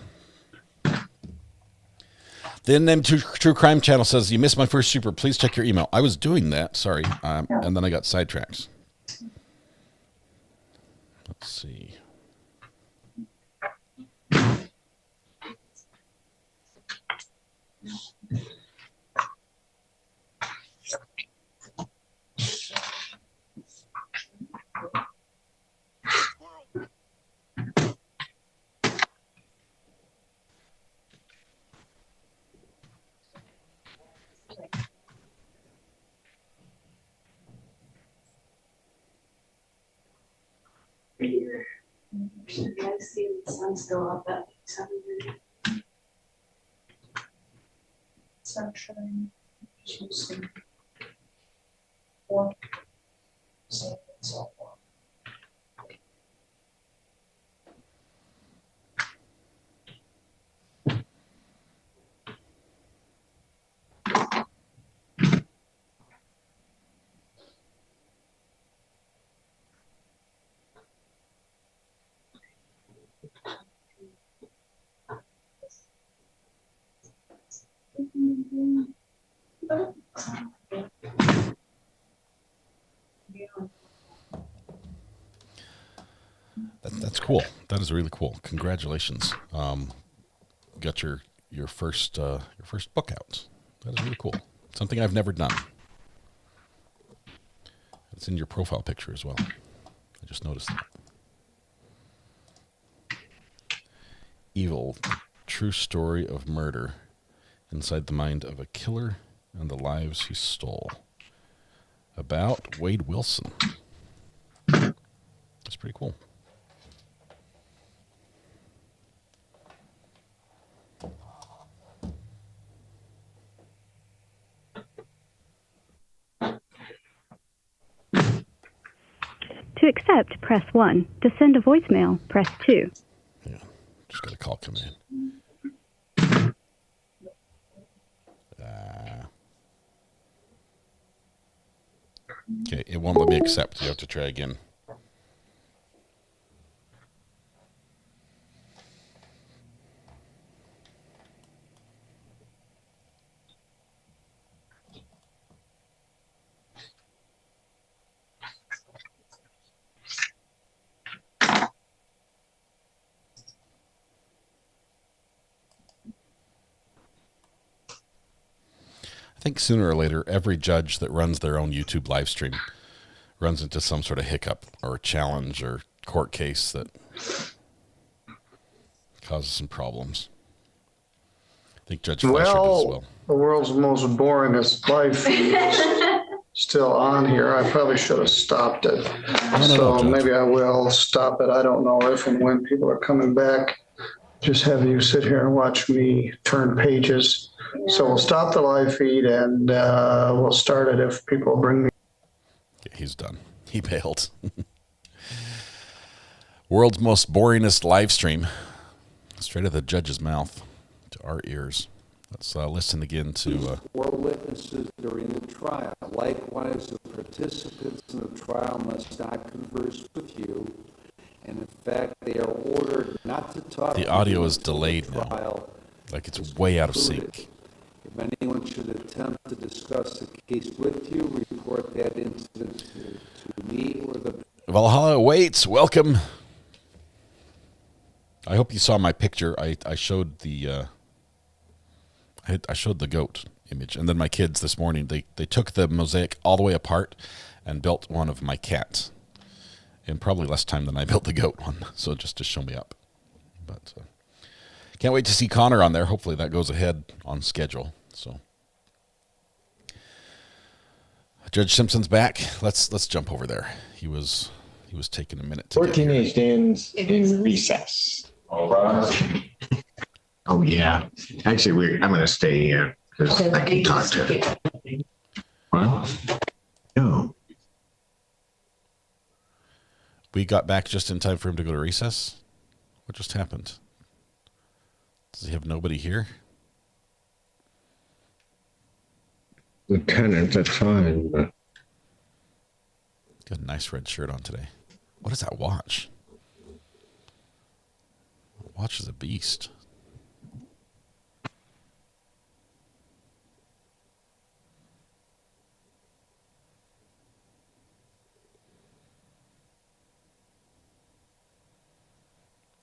The NM True Crime Channel says, you missed my first super. Please check your email. I was doing that. Sorry. And then I got sidetracked. Let's see. You guys see the sun still up at 7. Sunshine. That's cool. That is really cool. Congratulations. Got your first book out. That is really cool. Something I've never done. It's in your profile picture as well. I just noticed that. Evil, true story of murder inside the mind of a killer and the lives he stole. About Wade Wilson. That's pretty cool. To accept, press 1. To send a voicemail, press 2. Yeah, just got a call coming in. Okay, it won't let me accept. You have to try again. I think sooner or later, every judge that runs their own YouTube live stream runs into some sort of hiccup or challenge or court case that causes some problems. I think Judge Fletcher does as well. The world's most boringest life is still on here. I probably should have stopped it. So maybe I will stop it. I don't know if and when people are coming back. Just have you sit here and watch me turn pages. So we'll stop the live feed and we'll start it if people bring me. Yeah, he's done. He bailed. World's most boringest live stream. Straight out of the judge's mouth to our ears. Let's listen again to... Four witnesses during the trial. Likewise, the participants in the trial must not converse with you. And in fact, they are ordered not to talk. The audio is delayed now. Like it's way out of sync. If anyone should attempt to discuss the case with you, report that incident to me or the... Valhalla awaits. Welcome. I hope you saw my picture. I showed the... I showed the goat image, and then my kids this morning, they took the mosaic all the way apart and built one of my cats in probably less time than I built the goat one, so just to show me up. But can't wait to see Connor on there. Hopefully that goes ahead on schedule. So Judge Simpson's back. Let's jump over there. He was taking a minute to 14 stands in recess. All right. Oh yeah. Actually, I'm going to stay here because I can talk to him. Well, no. We got back just in time for him to go to recess. What just happened? Does he have nobody here? Lieutenant, that's fine. But... Got a nice red shirt on today. What is that watch? The watch is a beast.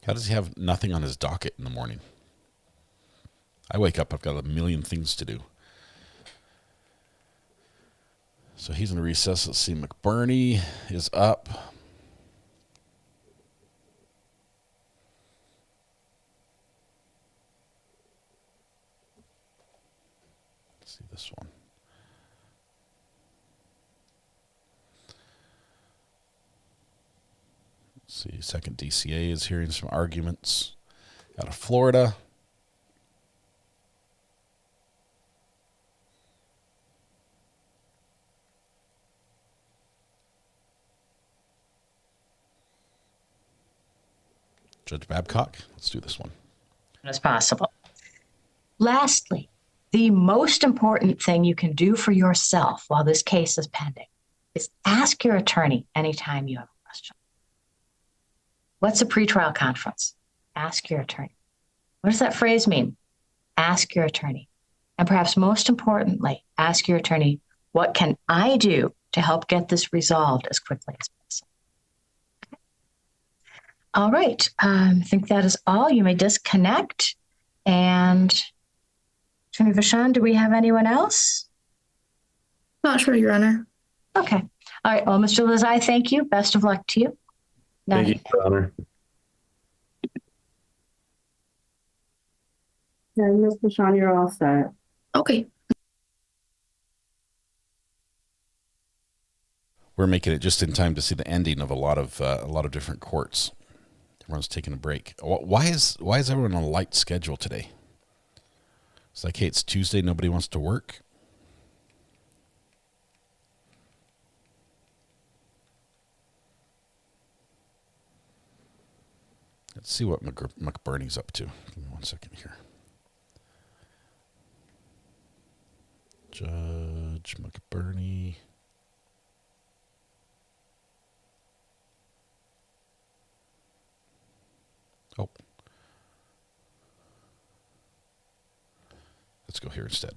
How does he have nothing on his docket in the morning? I wake up, I've got a million things to do. So he's in recess. Let's see, McBurney is up. Let's see this one. Let's see, second DCA is hearing some arguments out of Florida. Judge Babcock, let's do this one. As possible. Lastly, the most important thing you can do for yourself while this case is pending is ask your attorney anytime you have a question. What's a pretrial conference? Ask your attorney. What does that phrase mean? Ask your attorney. And perhaps most importantly, ask your attorney, what can I do to help get this resolved as quickly as possible? All right. I think that is all. You may disconnect. And Attorney Vachon, do we have anyone else? Not sure, Your Honor. Okay. All right. Well, Mr. Lizai, thank you. Best of luck to you. Thank you, Your Honor. And Ms. Vachon, you're all set. Okay. We're making it just in time to see the ending of a lot of different courts. Everyone's taking a break. Why is everyone on a light schedule today? It's like, hey, it's Tuesday, nobody wants to work. Let's see what McBurney's up to. Give me 1 second here. Judge McBurney. Oh. Let's go here instead.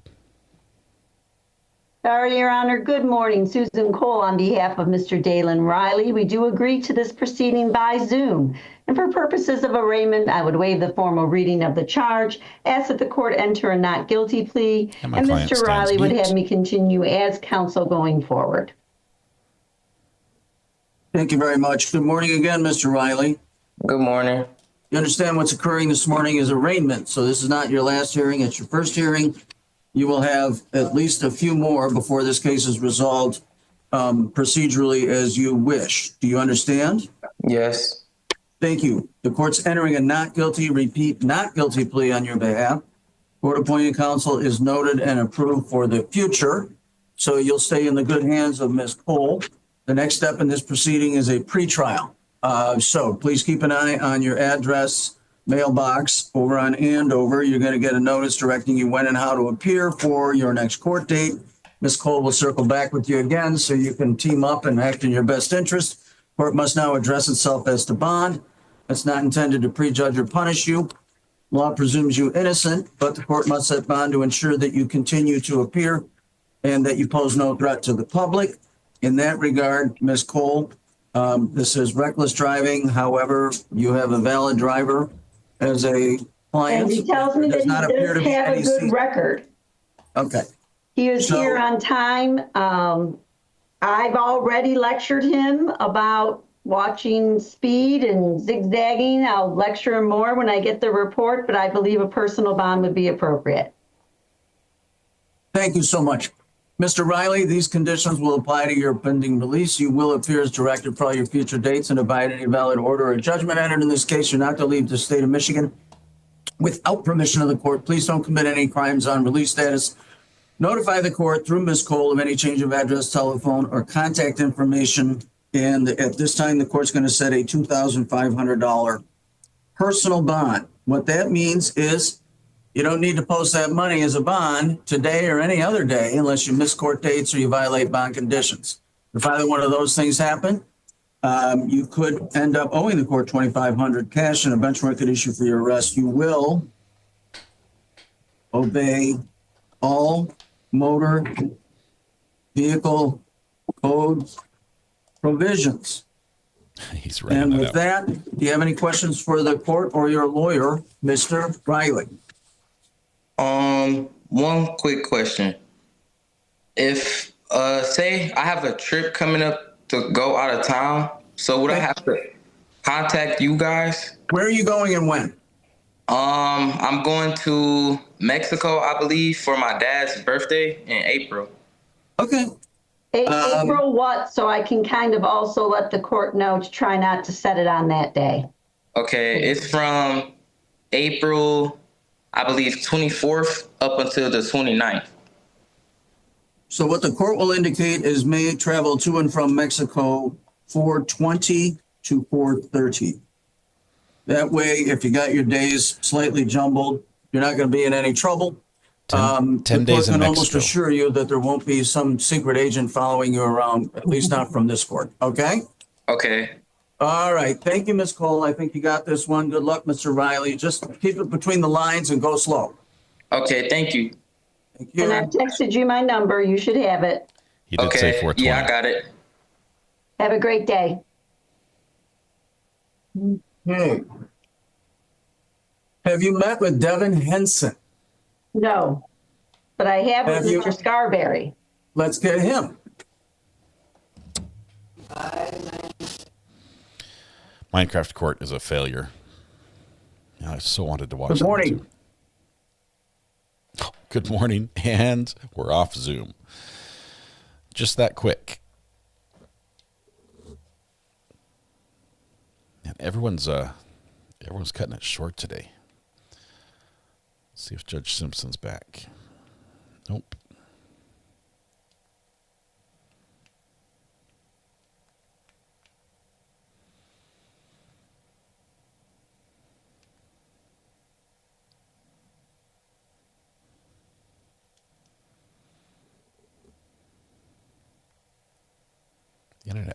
Sorry, Your Honor. Good morning. Susan Cole on behalf of Mr. Dalen Riley. We do agree to this proceeding by Zoom. And for purposes of arraignment, I would waive the formal reading of the charge, ask that the court enter a not guilty plea, and Mr. Riley would have me continue as counsel going forward. Thank you very much. Good morning again, Mr. Riley. Good morning. You understand what's occurring this morning is arraignment. So this is not your last hearing. It's your first hearing. You will have at least a few more before this case is resolved procedurally as you wish. Do you understand? Yes. Thank you. The court's entering a not guilty, repeat, not guilty plea on your behalf. Court-appointed counsel is noted and approved for the future. So you'll stay in the good hands of Ms. Cole. The next step in this proceeding is a pretrial. So please keep an eye on your address mailbox over on Andover. You're going to get a notice directing you when and how to appear for your next court date. Ms. Cole will circle back with you again so you can team up and act in your best interest. Court must now address itself as to bond. It's not intended to prejudge or punish you. Law presumes you innocent, but the court must set bond to ensure that you continue to appear and that you pose no threat to the public. In that regard, Ms. Cole, this is reckless driving. However, you have a valid driver as a client. And he tells me that he does have a good record. Okay. He was here on time. I've already lectured him about watching speed and zigzagging. I'll lecture him more when I get the report, but I believe a personal bond would be appropriate. Thank you so much. Mr. Riley, these conditions will apply to your pending release. You will appear as directed for all your future dates and abide any valid order or judgment entered in this case. You're not to leave the state of Michigan without permission of the court. Please don't commit any crimes on release status. Notify the court through Ms. Cole of any change of address, telephone, or contact information. And at this time, the court's going to set a $2,500 personal bond. What that means is you don't need to post that money as a bond today or any other day unless you miss court dates or you violate bond conditions. If either one of those things happen, you could end up owing the court $2,500 cash and a bench warrant could issue for your arrest. You will obey all motor vehicle code provisions. He's right. And with that, do you have any questions for the court or your lawyer, Mr. Riley? One quick question. If, say I have a trip coming up to go out of town, so would I have to contact you guys? Where are you going and when? I'm going to Mexico, I believe, for my dad's birthday in April. Okay. April what? So I can kind of also let the court know to try not to set it on that day. Okay, it's from April, I believe, 24th up until the 29th. So what the court will indicate is may travel to and from Mexico 4/20 to 4/30. That way, if you got your days slightly jumbled, you're not going to be in any trouble. 10 days in Mexico. I can almost Mexico. assure you that there won't be some secret agent following you around, at least not from this court. Okay? Okay. All right. Thank you, Ms. Cole. I think you got this one. Good luck, Mr. Riley. Just keep it between the lines and go slow. Okay, thank you. Thank you. And I've texted you my number. You should have it. He did say 420. Yeah, I got it. Have a great day. Okay. Have you met with Devin Henson? No, but I have with Mr. Scarberry. Let's get him. Minecraft Court is a failure. I so wanted to watch. Good morning. Good morning, and we're off Zoom. Just that quick. And everyone's cutting it short today. Let's see if Judge Simpson's back. Nope.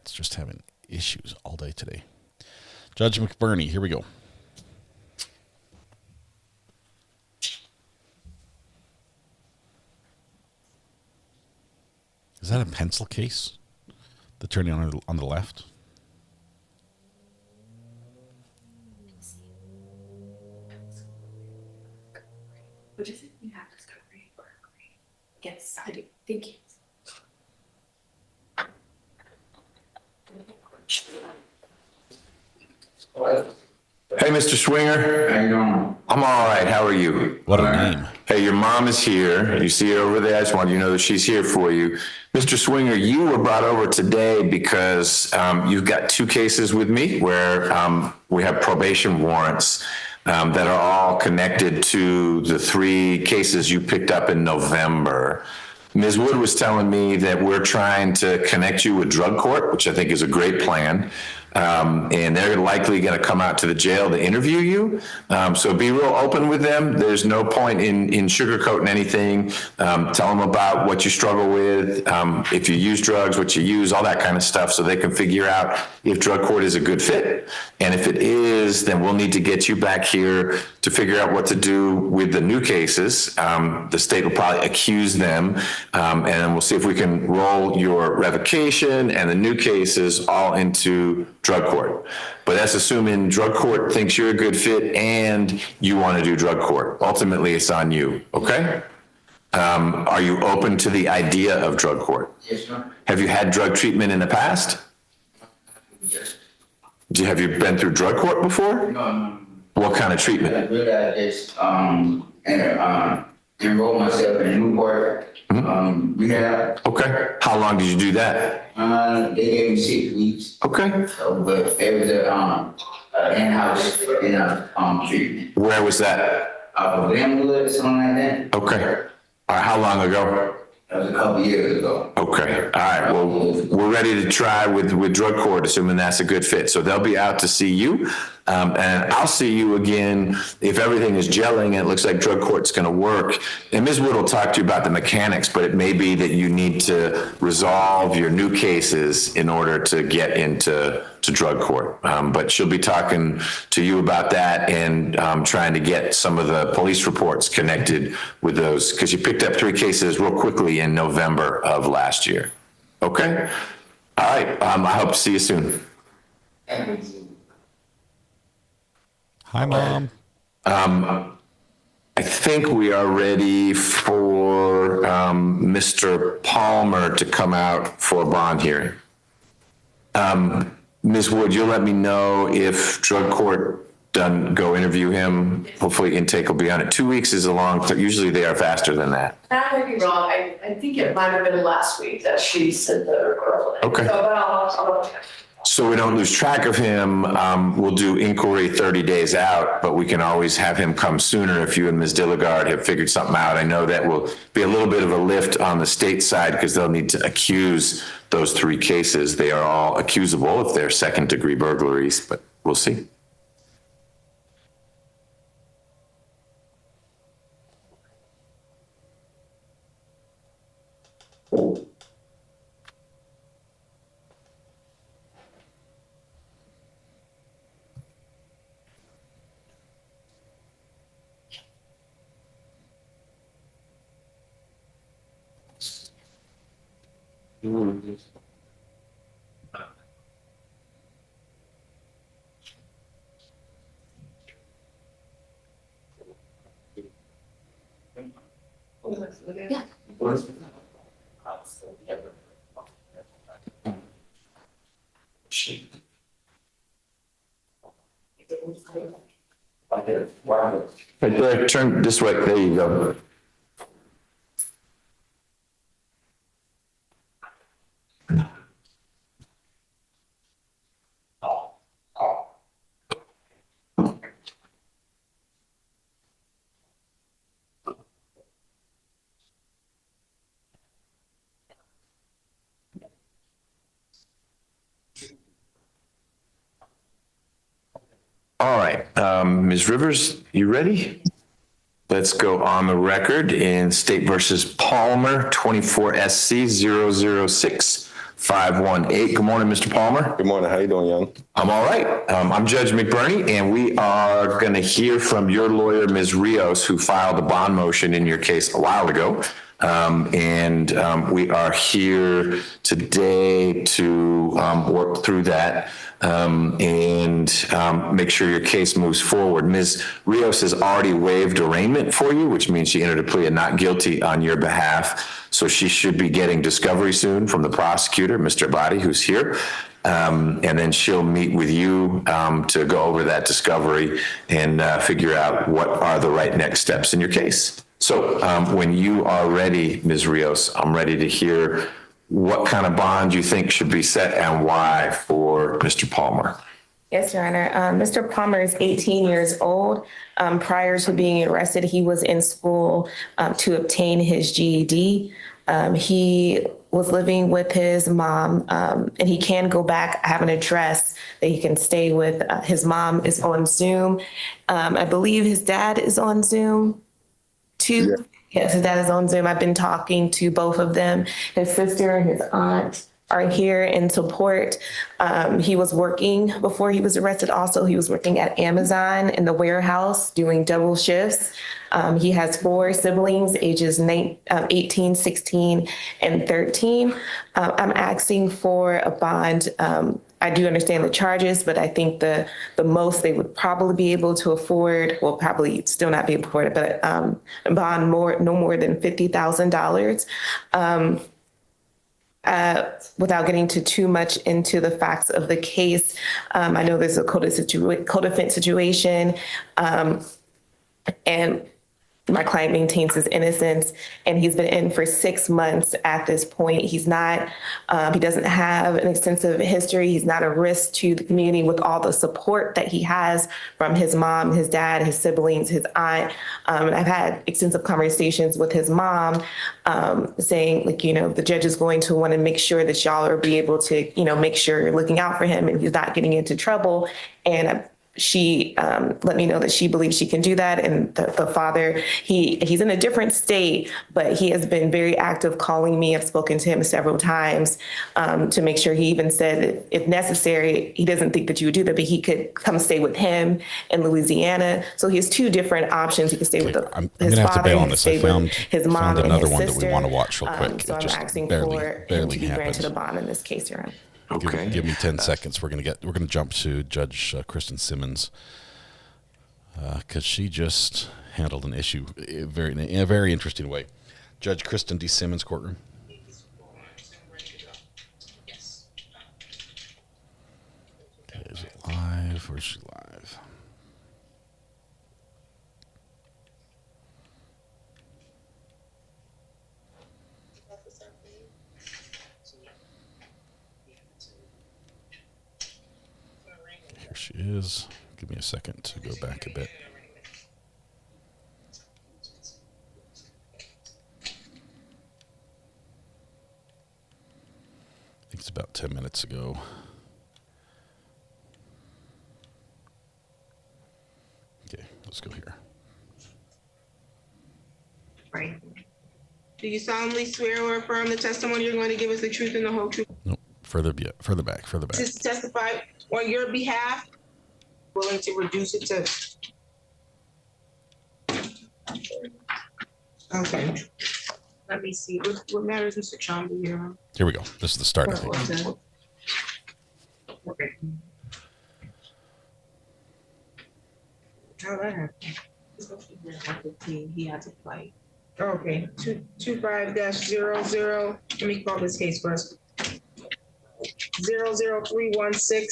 It's just having issues all day today. Judge McBurney, here we go. Is that a pencil case? The turning on the left? What is it? You have discovery or agree? Yes, I do. Thank you. Hey, Mr. Swinger. How you doing? I'm all right. How are you? What a name. Hey, your mom is here. You see her over there. I just wanted you to know that she's here for you. Mr. Swinger, you were brought over today because you've got 2 cases with me where we have probation warrants that are all connected to the 3 cases you picked up in November. Ms. Wood was telling me that we're trying to connect you with drug court, which I think is a great plan. And they're likely going to come out to the jail to interview you. So be real open with them. There's no point in sugarcoating anything. Tell them about what you struggle with, if you use drugs, what you use, all that kind of stuff, so they can figure out if drug court is a good fit. And if it is, then we'll need to get you back here to figure out what to do with the new cases. The state will probably accuse them, and we'll see if we can roll your revocation and the new cases all into drug court. But that's assuming drug court thinks you're a good fit and you want to do drug court. Ultimately, it's on you, okay? Are you open to the idea of drug court? Yes, sir. Have you had drug treatment in the past? Yes. Have you been through drug court before? No. What kind of treatment? I did just enroll myself in a new court. Rehab. Okay. How long did you do that? They gave me 6 weeks. Okay. So, but it was a in-house treatment. Where was that? Glenwood or something like that. Okay. All right. How long ago? That was a couple years ago. Okay. All right. Well, we're ready to try with drug court, assuming that's a good fit. So they'll be out to see you. And I'll see you again if everything is gelling and it looks like drug court's going to work. And Ms. Wood will talk to you about the mechanics, but it may be that you need to resolve your new cases in order to get into drug court. But she'll be talking to you about that and trying to get some of the police reports connected with those, because you picked up 3 cases real quickly in November of last year. Okay? All right. I hope to see you soon. Hi, Mom. I think we are ready for Mr. Palmer to come out for a bond hearing. Ms. Wood, you'll let me know if drug court doesn't go interview him. Hopefully intake will be on it. 2 weeks is a long, usually they are faster than that. That might be wrong. I think it might have been last week that she sent the referral. Okay. So, but I'll So we don't lose track of him, we'll do inquiry 30 days out, but we can always have him come sooner if you and Ms. Dilligard have figured something out. I know that will be a little bit of a lift on the state side because they'll need to accuse those 3 cases. They are all accusable if they're 2nd-degree burglaries, but we'll see. Yeah. Right there, turn this way, there you go. All right, Ms. Rivers, you ready? Let's go on the record in State versus Palmer, 24 SC 006 518. Good morning, Mr. Palmer. Good morning. How you doing, Young? I'm all right. I'm Judge McBurney, and we are going to hear from your lawyer, Ms. Rios, who filed a bond motion in your case a while ago. We are here today to work through that make sure your case moves forward. Ms. Rios has already waived arraignment for you, which means she entered a plea of not guilty on your behalf. So she should be getting discovery soon from the prosecutor, Mr. Abadi, who's here. And then she'll meet with you to go over that discovery and figure out what are the right next steps in your case. So when you are ready, Ms. Rios, I'm ready to hear what kind of bond you think should be set and why for Mr. Palmer. Yes, Your Honor. Mr. Palmer is 18 years old. Prior to being arrested, he was in school to obtain his GED. He was living with his mom, and he can go back. I have an address that he can stay with. His mom is on Zoom. I believe his dad is on Zoom too. Yeah. Yes, his dad is on Zoom. I've been talking to both of them. His sister and his aunt are here in support. He was working before he was arrested. Also, he was working at Amazon in the warehouse doing double shifts. He has 4 siblings, ages 18, 16, and 13. I'm asking for a bond. I do understand the charges, but I think the most they would probably be able to afford, well, probably still not be able to afford it, but a bond no more than $50,000. Without getting too much into the facts of the case, I know there's a co-defendant situation, and my client maintains his innocence, and he's been in for 6 months at this point. He's not, he doesn't have an extensive history. He's not a risk to the community with all the support that he has from his mom, his dad, his siblings, his aunt. And I've had extensive conversations with his mom saying, like, the judge is going to want to make sure that y'all are be able to, make sure you're looking out for him and he's not getting into trouble. And she let me know that she believes she can do that. And the father, he's in a different state, but he has been very active calling me. I've spoken to him several times to make sure. He even said if necessary, he doesn't think that you would do that, but he could come stay with him in Louisiana. So he has 2 different options. He could stay with I'm his gonna have father, to bail on this. I found his mom, another and his one sister. that we want to watch real quick. So I'm asking barely for him to be happened. granted a bond in this case, Your Honor. Okay. Give me 10 seconds. We're gonna jump to Judge Kristen Simmons because she just handled an issue in a very interesting way. Judge Kristen D. Simmons, courtroom. Okay, is it live or is she live? Here she is. Give me a second to go back a bit. I think it's about 10 minutes ago. Okay, let's go here. Right. Do you solemnly swear or affirm the testimony you're going to give us the truth and the whole truth? Nope. Further back. Just testify on your behalf, willing to reduce it to. Okay. Let me see. What matters, Mr. Chomby here? Here we go. This is the start, I think. Okay. How that happened? He had to fight. Okay, 25-00. Let me call this case first. 00316,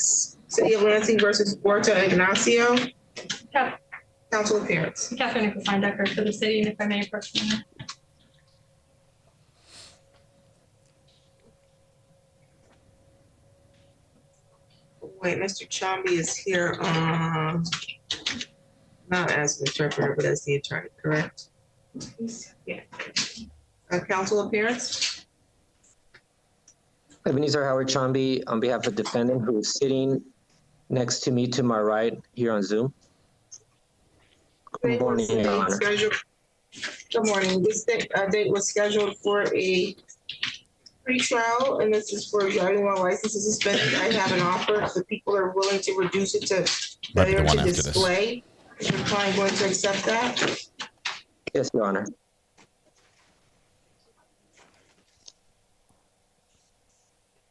City of Lansing versus Huerta Ignacio. Council appearance. Catherine, if find record for the city, and if I may approach the mayor. Wait, Mr. Chomby is here, not as the interpreter, but as the attorney, correct? Yeah. Council appearance? Ebenezer Howard Chomby on behalf of the defendant who is sitting next to me to my right here on Zoom. Good morning, Your Honor. Good morning. This date was scheduled for a Pre-trial, and this is for driving while license is suspended. I have an offer. If the people are willing to reduce it to Might be the failure one to after this. display, is your client going to accept that? Yes, Your Honor.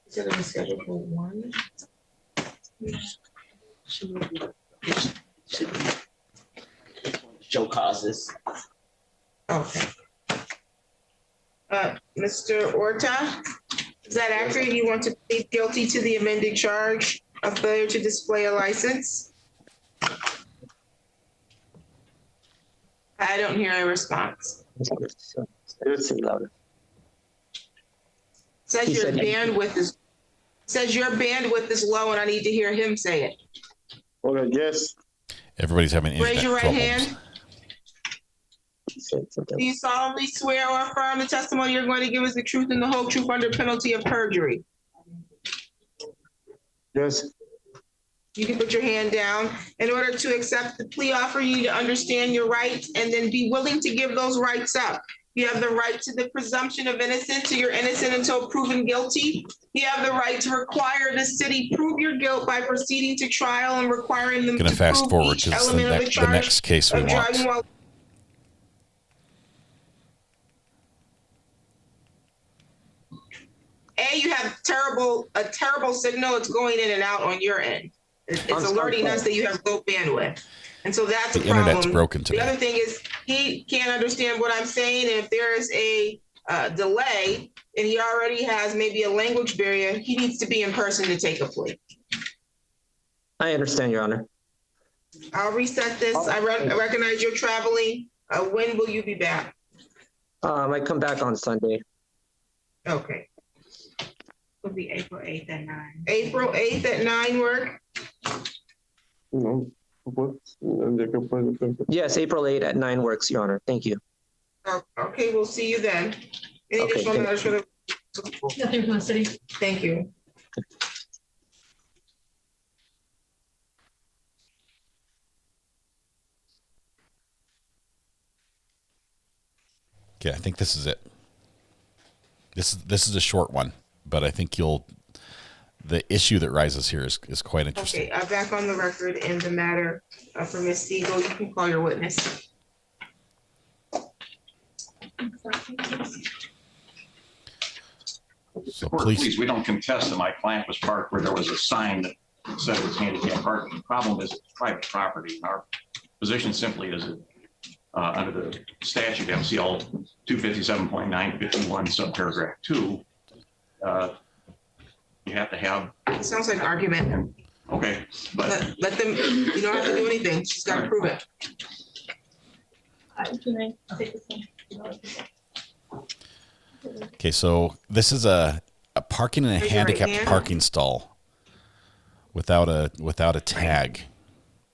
Is it on schedule for one? Show causes. Okay. Mr. Orta, is that accurate? You want to plead guilty to the amended charge of failure to display a license? I don't hear a response. Say louder. Says He your said- bandwidth is low, and I need to hear him say it. Well, yes. Everybody's having internet Raise your right troubles. hand. Do you solemnly swear or affirm the testimony you're going to give us the truth and the whole truth under penalty of perjury? Yes. You can put your hand down. In order to accept the plea offer, you need to understand your rights and then be willing to give those rights up. You have the right to the presumption of innocence, so you're innocent until proven guilty. You have the right to require the city prove your guilt by proceeding to trial and requiring them Gonna to fast prove forward each because element of the the charge next case we of driving want. while. You have a terrible signal. It's going in and out on your end. It's alerting us that you have low bandwidth. And so that's a The problem. internet's broken The today. other thing is he can't understand what I'm saying. And if there is a delay and he already has maybe a language barrier, he needs to be in person to take a plea. I understand, Your Honor. I'll reset this. I recognize you're traveling. When will you be back? I come back on Sunday. Okay. Will be April 8th at 9. April 8th at 9 work? Yes, April 8th at 9 works, Your Honor. Thank you. Okay, we'll see you then. Any Okay, additional thank matters for the? Nothing from the city. Thank you. Okay, I think this is it. This is a short one, but I think the issue that rises here is quite interesting. Okay, back on the record in the matter for Ms. Siegel. You can call your witness. So please, we don't contest that my client was parked where there was a sign that said it was handicap parking. The problem is it's private property. Our position simply is that under the statute, MCL 257.951 subparagraph 2, you have to have. It sounds like argument. Okay, but let them. You don't have to do anything. She's got to prove it. Can I take this one? Okay, so this is a parking in a Raise your right handicapped hand. parking stall without a tag.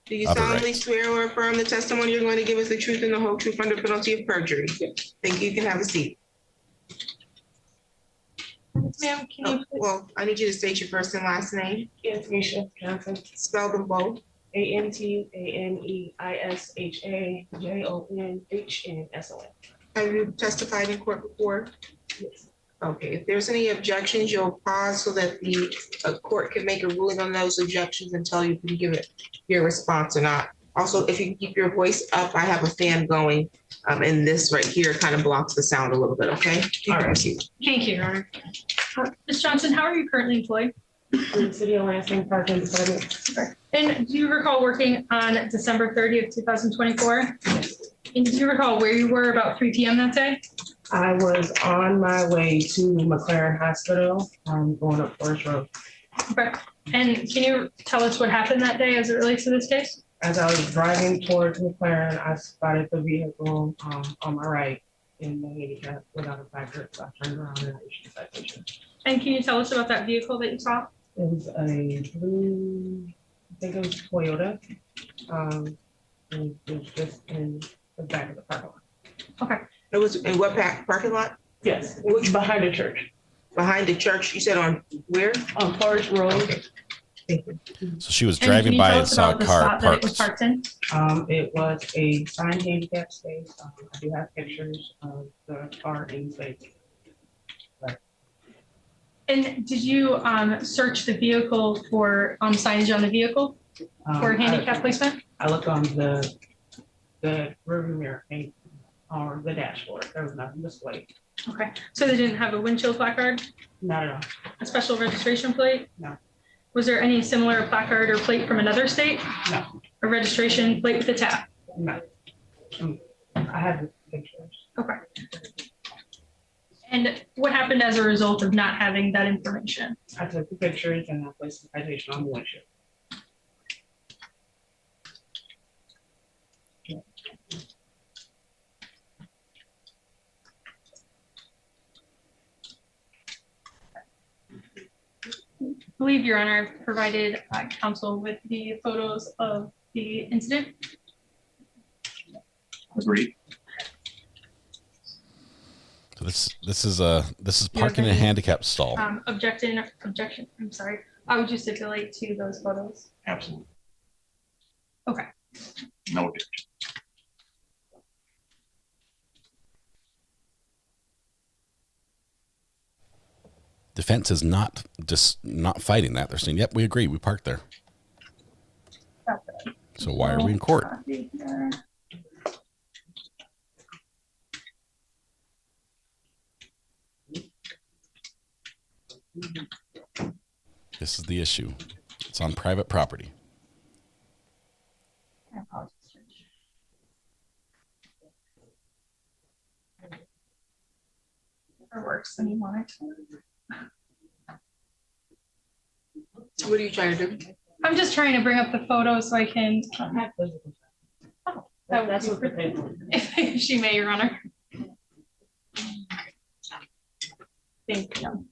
Do you Other solemnly rights. swear or affirm the testimony you're going to give us the truth and the whole truth under penalty of perjury? Thank you. You can have a seat. Ma'am, can you? Well, I need you to state your first and last name. Antonisha Johnson. Spell them both. ANTANEISHAJONHNSON. Have you testified in court before? Yes. Okay, if there's any objections, you'll pause so that the court can make a ruling on those objections until you can give it your response or not. Also, if you can keep your voice up, I have a fan going, and this right here kind of blocks the sound a little bit, okay? All right. Proceed. Thank you, Your Honor. Ms. Johnson, how are you currently employed? In the City of Lansing Parking Department. And do you recall working on December 30th, 2024? And do you recall where you were about 3 p.m. that day? I was on my way to McLaren Hospital, going up Forest Road. Okay. And can you tell us what happened that day as it relates to this case? As I was driving towards McLaren, I spotted the vehicle on my right in the handicap without a placard. So I turned around and issued a citation. And can you tell us about that vehicle that you saw? It was a blue, I think it was Toyota. And it was just in the back of the parking lot. Okay. It was in what parking lot? Yes, which behind the church. Behind the church, you said on where? On Forest Road. Thank you. So she was And can driving you by tell and us saw a about the car spot that it was parked. parked in? It was a signed handicap space. I do have pictures of the car in space. And did you search the vehicle for signage on the vehicle for handicap placement? I looked on the rearview mirror and or the dashboard. There was nothing displayed. Okay, so they didn't have a windshield placard? Not at all. A special registration plate? No. Was there any similar placard or plate from another state? No. A registration plate with a tap? No. I have the pictures. Okay. And what happened as a result of not having that information? I took the pictures and I placed the citation on the windshield. I believe, Your Honor, I've provided counsel with the photos of the incident. Agreed. So this is parking in a handicap stall. Objection, I'm sorry. How would you stipulate to those photos? Absolutely. Okay. No objection. Defense is not fighting that. They're saying, yep, we agree. We parked there. So why are we in court? This is the issue. It's on private property. Or works anymore. What are you trying to do? I'm just trying to bring up the photo so I can. That's what the paper. If she may, Your Honor. Thank you.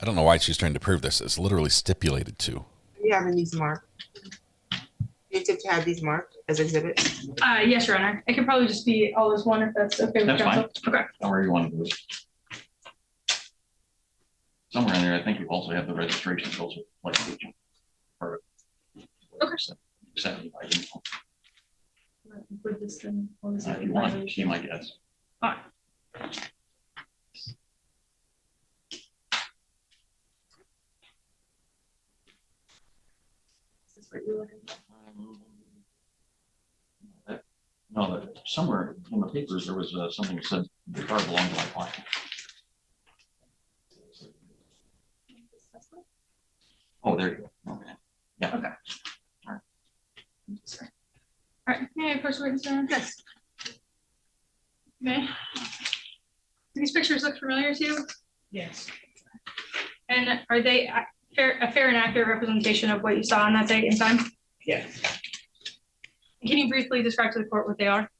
I don't know why she's trying to prove this. It's literally stipulated to. Are you having these marked? You tip to have these marked as exhibits? Yes, Your Honor. It could probably just be all as one if that's okay with That's counsel. fine. Okay. However you want to do it. Somewhere in there, I think you also have the registration codes like or Okay. 75. Include this in all this If you want to see my guess. All right. Is this what you're looking for? No, somewhere in the papers there was something that said the car belonged to my client. Oh, there you go. Okay. Yeah. Okay. All right. All right. May I approach the witness, Your Honor? Yes. Okay. These pictures look familiar to you? Yes. And are they a fair and accurate representation of what you saw on that date and time? Yes. Can you briefly describe to the court what they are?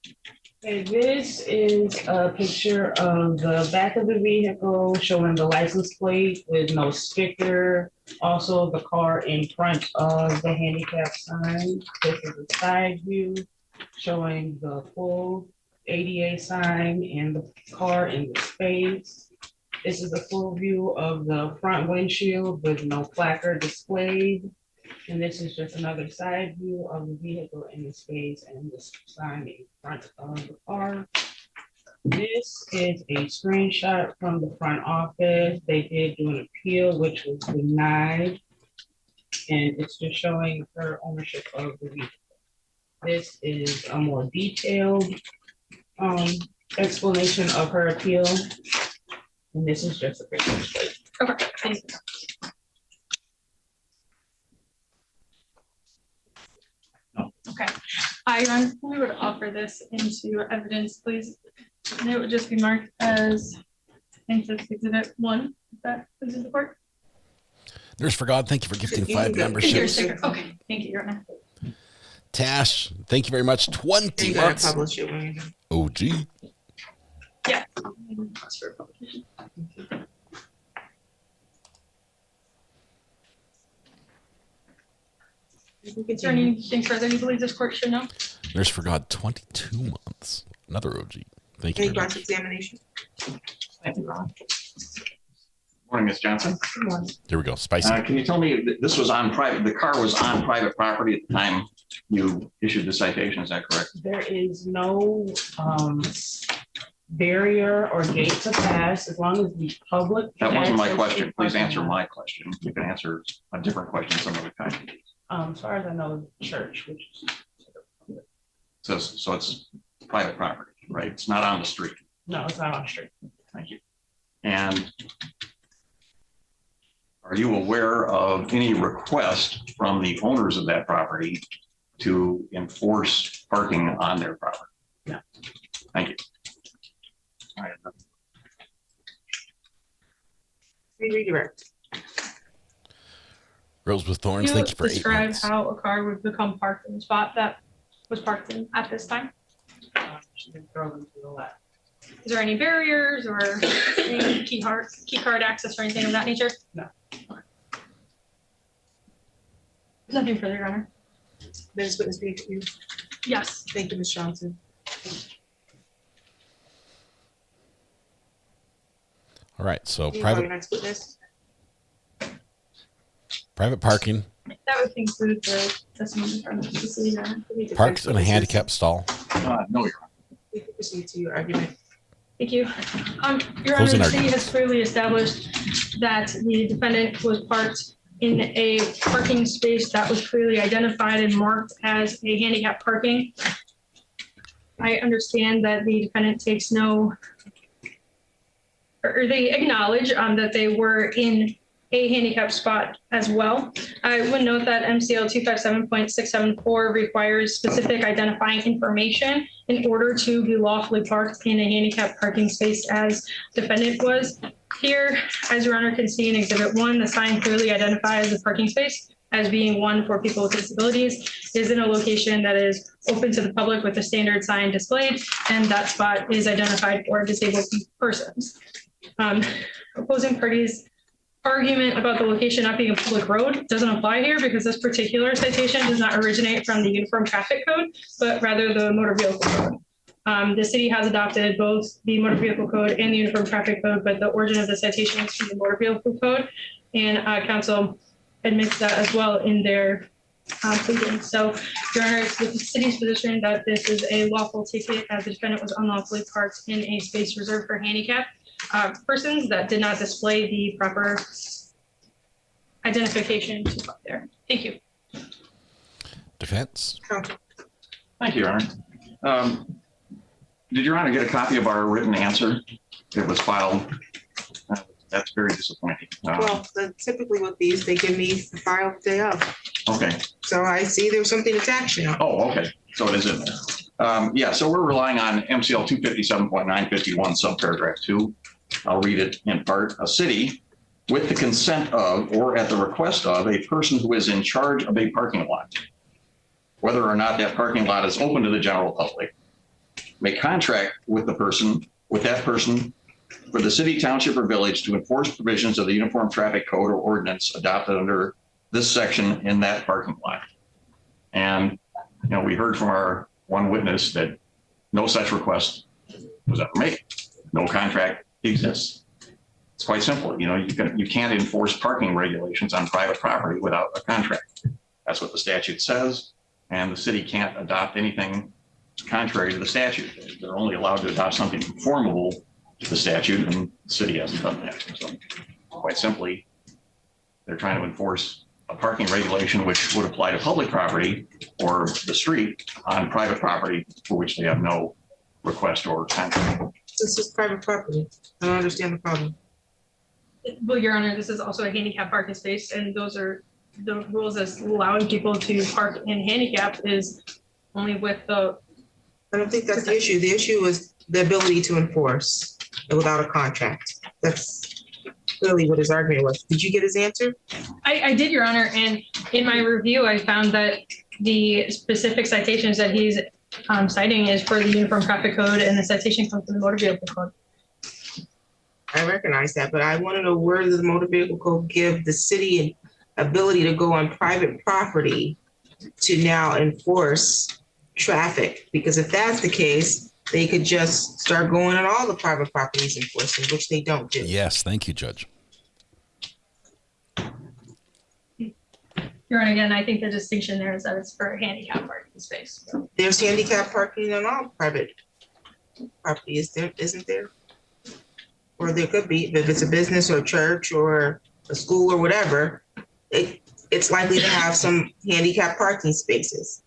Okay, this is a picture of the back of the vehicle showing the license plate with no sticker. Also the car in front of the handicap sign. This is a side view showing the full ADA sign and the car in the space. This is a full view of the front windshield with no placard displayed. And this is just another side view of the vehicle in the space and the sign in front of the car. This is a screenshot from the front office. They did do an appeal, which was denied. And it's just showing her ownership of the vehicle. This is a more detailed explanation of her appeal. And this is just a picture. Okay, thank you. Okay, I would offer this into evidence, please. And it would just be marked as, I think this exhibit 1, if that is the court. Nurse for God, thank you for gifting 5 memberships. Okay, thank you, Your Honor. Tash, thank you very much. 20 months. OG. Yeah. Is there anything further you believe this court should know? Nurse for God, 22 months. Another OG. Thank you. Any cross-examination? Thank you, Ron. Morning, Ms. Johnson. Good morning. Here we go. Spicy. Can you tell me, this was on private, the car was on private property at the time you issued the citation, is that correct? There is no barrier or gate to pass as long as the public. That wasn't my access question. the Please parking answer lot. my question. You can answer a different question some other time. As far as I know, the church, which is. So it's private property, right? It's not on the street. No, it's not on the street. Thank you. And are you aware of any request from the owners of that property to enforce parking on their property? No. Thank you. All right. Redirect. Rose with Thorns, thank you for 8 describe months. how a car would become parked in the spot that was parked in at this time? She can throw them to the left. Is there any barriers or any key card access or anything of that nature? No. Nothing further, Your Honor. Ms. Witness, speak to you. Yes. Thank you, Ms. Johnson. All right, so Do you call your private next witness? parking, That would include the testimony from the city, Your Honor. parked in a handicap stall. No, Your Honor. You can proceed to your argument. Thank you. Your Honor, Closing the city argument. has clearly established that the defendant was parked in a parking space that was clearly identified and marked as a handicap parking. I understand that the defendant takes no, or they acknowledge that they were in a handicap spot as well. I would note that MCL 257.674 requires specific identifying information in order to be lawfully parked in a handicap parking space as defendant was. Here, as Your Honor can see in Exhibit 1, the sign clearly identifies the parking space as being one for people with disabilities. It is in a location that is open to the public with a standard sign displayed, and that spot is identified for disabled persons. Opposing parties' argument about the location not being a public road doesn't apply here because this particular citation does not originate from the Uniform Traffic Code, but rather the Motor Vehicle Code. The city has adopted both the Motor Vehicle Code and the Uniform Traffic Code, but the origin of the citation is from the Motor Vehicle Code, and council admits that as well in their pleading. So, Your Honor, it's the city's position that this is a lawful ticket as the defendant was unlawfully parked in a space reserved for handicap persons that did not display the proper identification to park there. Thank you. Defense. Thank you, Your Honor. Did Your Honor get a copy of our written answer? It was filed. That's very disappointing. Well, typically with these, they give me the file the day of. Okay. So I see there's something attached now. Oh, okay. So it is in there. Yeah, so we're relying on MCL 257.951 subparagraph 2. I'll read it in part. A city, with the consent of or at the request of a person who is in charge of a parking lot, whether or not that parking lot is open to the general public, may contract with that person for the city, township, or village to enforce provisions of the Uniform Traffic Code or ordinance adopted under this section in that parking lot. And, you know, we heard from our one witness that no such request was ever made. No contract exists. It's quite simple. You know, you can't enforce parking regulations on private property without a contract. That's what the statute says. And the city can't adopt anything contrary to the statute. They're only allowed to adopt something conformable to the statute, and the city hasn't done that. So quite simply, they're trying to enforce a parking regulation which would apply to public property or the street on private property for which they have no request or contract. This is private property. I don't understand the problem. Well, Your Honor, this is also a handicap parking space, and those are the rules as allowing people to park in handicap is only with the. I don't think that's the issue. The issue is the ability to enforce without a contract. That's clearly what his argument was. Did you get his answer? I did, Your Honor, and in my review, I found that the specific citations that he's citing is for the Uniform Traffic Code, and the citation comes from the Motor Vehicle Code. I recognize that, but I want to know where does the Motor Vehicle Code give the city an ability to go on private property to now enforce traffic? Because if that's the case, they could just start going on all the private properties enforcing, which they don't do. Yes, thank you, Judge. Your Honor, again, I think the distinction there is that it's for a handicap parking space. There's handicap parking on all private property, isn't there? Or there could be, if it's a business or a church or a school or whatever, it's likely to have some handicap parking spaces.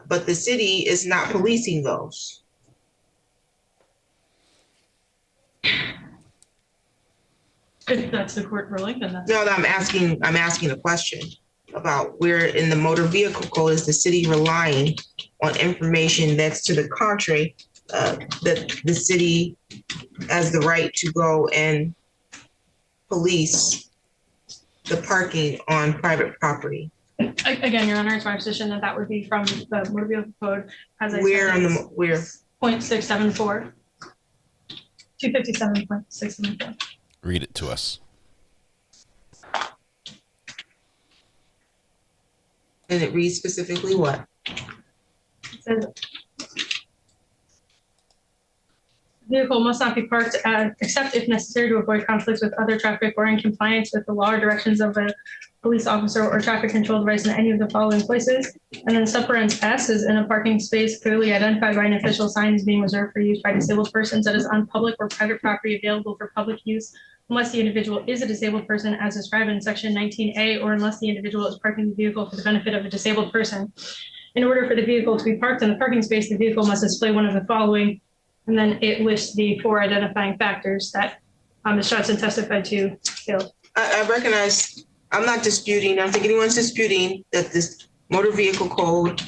But the city is not policing those. If that's the court ruling, then that's. No, I'm asking a question about where in the motor vehicle code is the city relying on information that's to the contrary, that the city has the right to go and police the parking on private property. Again, Your Honor, it's my position that that would be from the motor vehicle code, as I said. Where? 0.674. 257.674. Read it to us. And it reads specifically what? It says, vehicle must not be parked except if necessary to avoid conflicts with other traffic or in compliance with the law or directions of a police officer or traffic control device in any of the following places. And then subparens S is in a parking space clearly identified by an official sign as being reserved for use by disabled persons that is on public or private property available for public use, unless the individual is a disabled person as described in section 19A, or unless the individual is parking the vehicle for the benefit of a disabled person. In order for the vehicle to be parked in the parking space, the vehicle must display one of the following, and then it lists the 4 identifying factors that Ms. Johnson testified to. I recognize, I'm not disputing, I don't think anyone's disputing that this motor vehicle code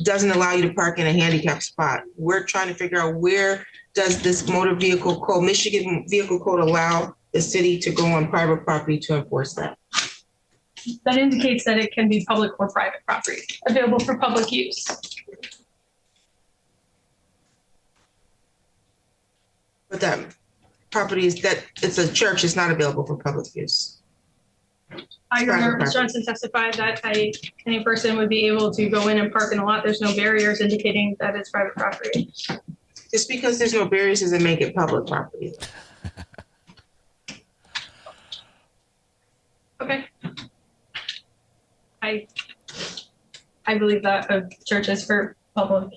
doesn't allow you to park in a handicap spot. We're trying to figure out, where does this motor vehicle code, Michigan vehicle code, allow the city to go on private property to enforce that? That indicates that it can be public or private property available for public use. But that property is, that it's a church, is not available for public use. Your Honor, Ms. Johnson testified that any person would be able to go in and park in a lot. There's no barriers indicating that it's private property. Just because there's no barriers doesn't make it public property. Okay. I believe that a church is for public,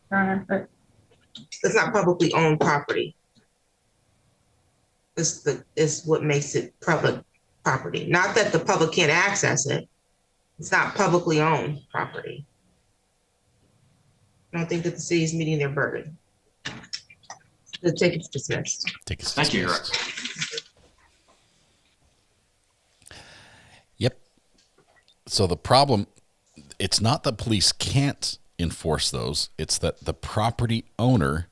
Your Honor, but it's not publicly owned property. Is what makes it public property. Not that the public can't access it. It's not publicly owned property. I don't think that the city is meeting their burden. The ticket's dismissed. Thank you. Yep. So the problem, it's not that police can't enforce those. It's that the property owner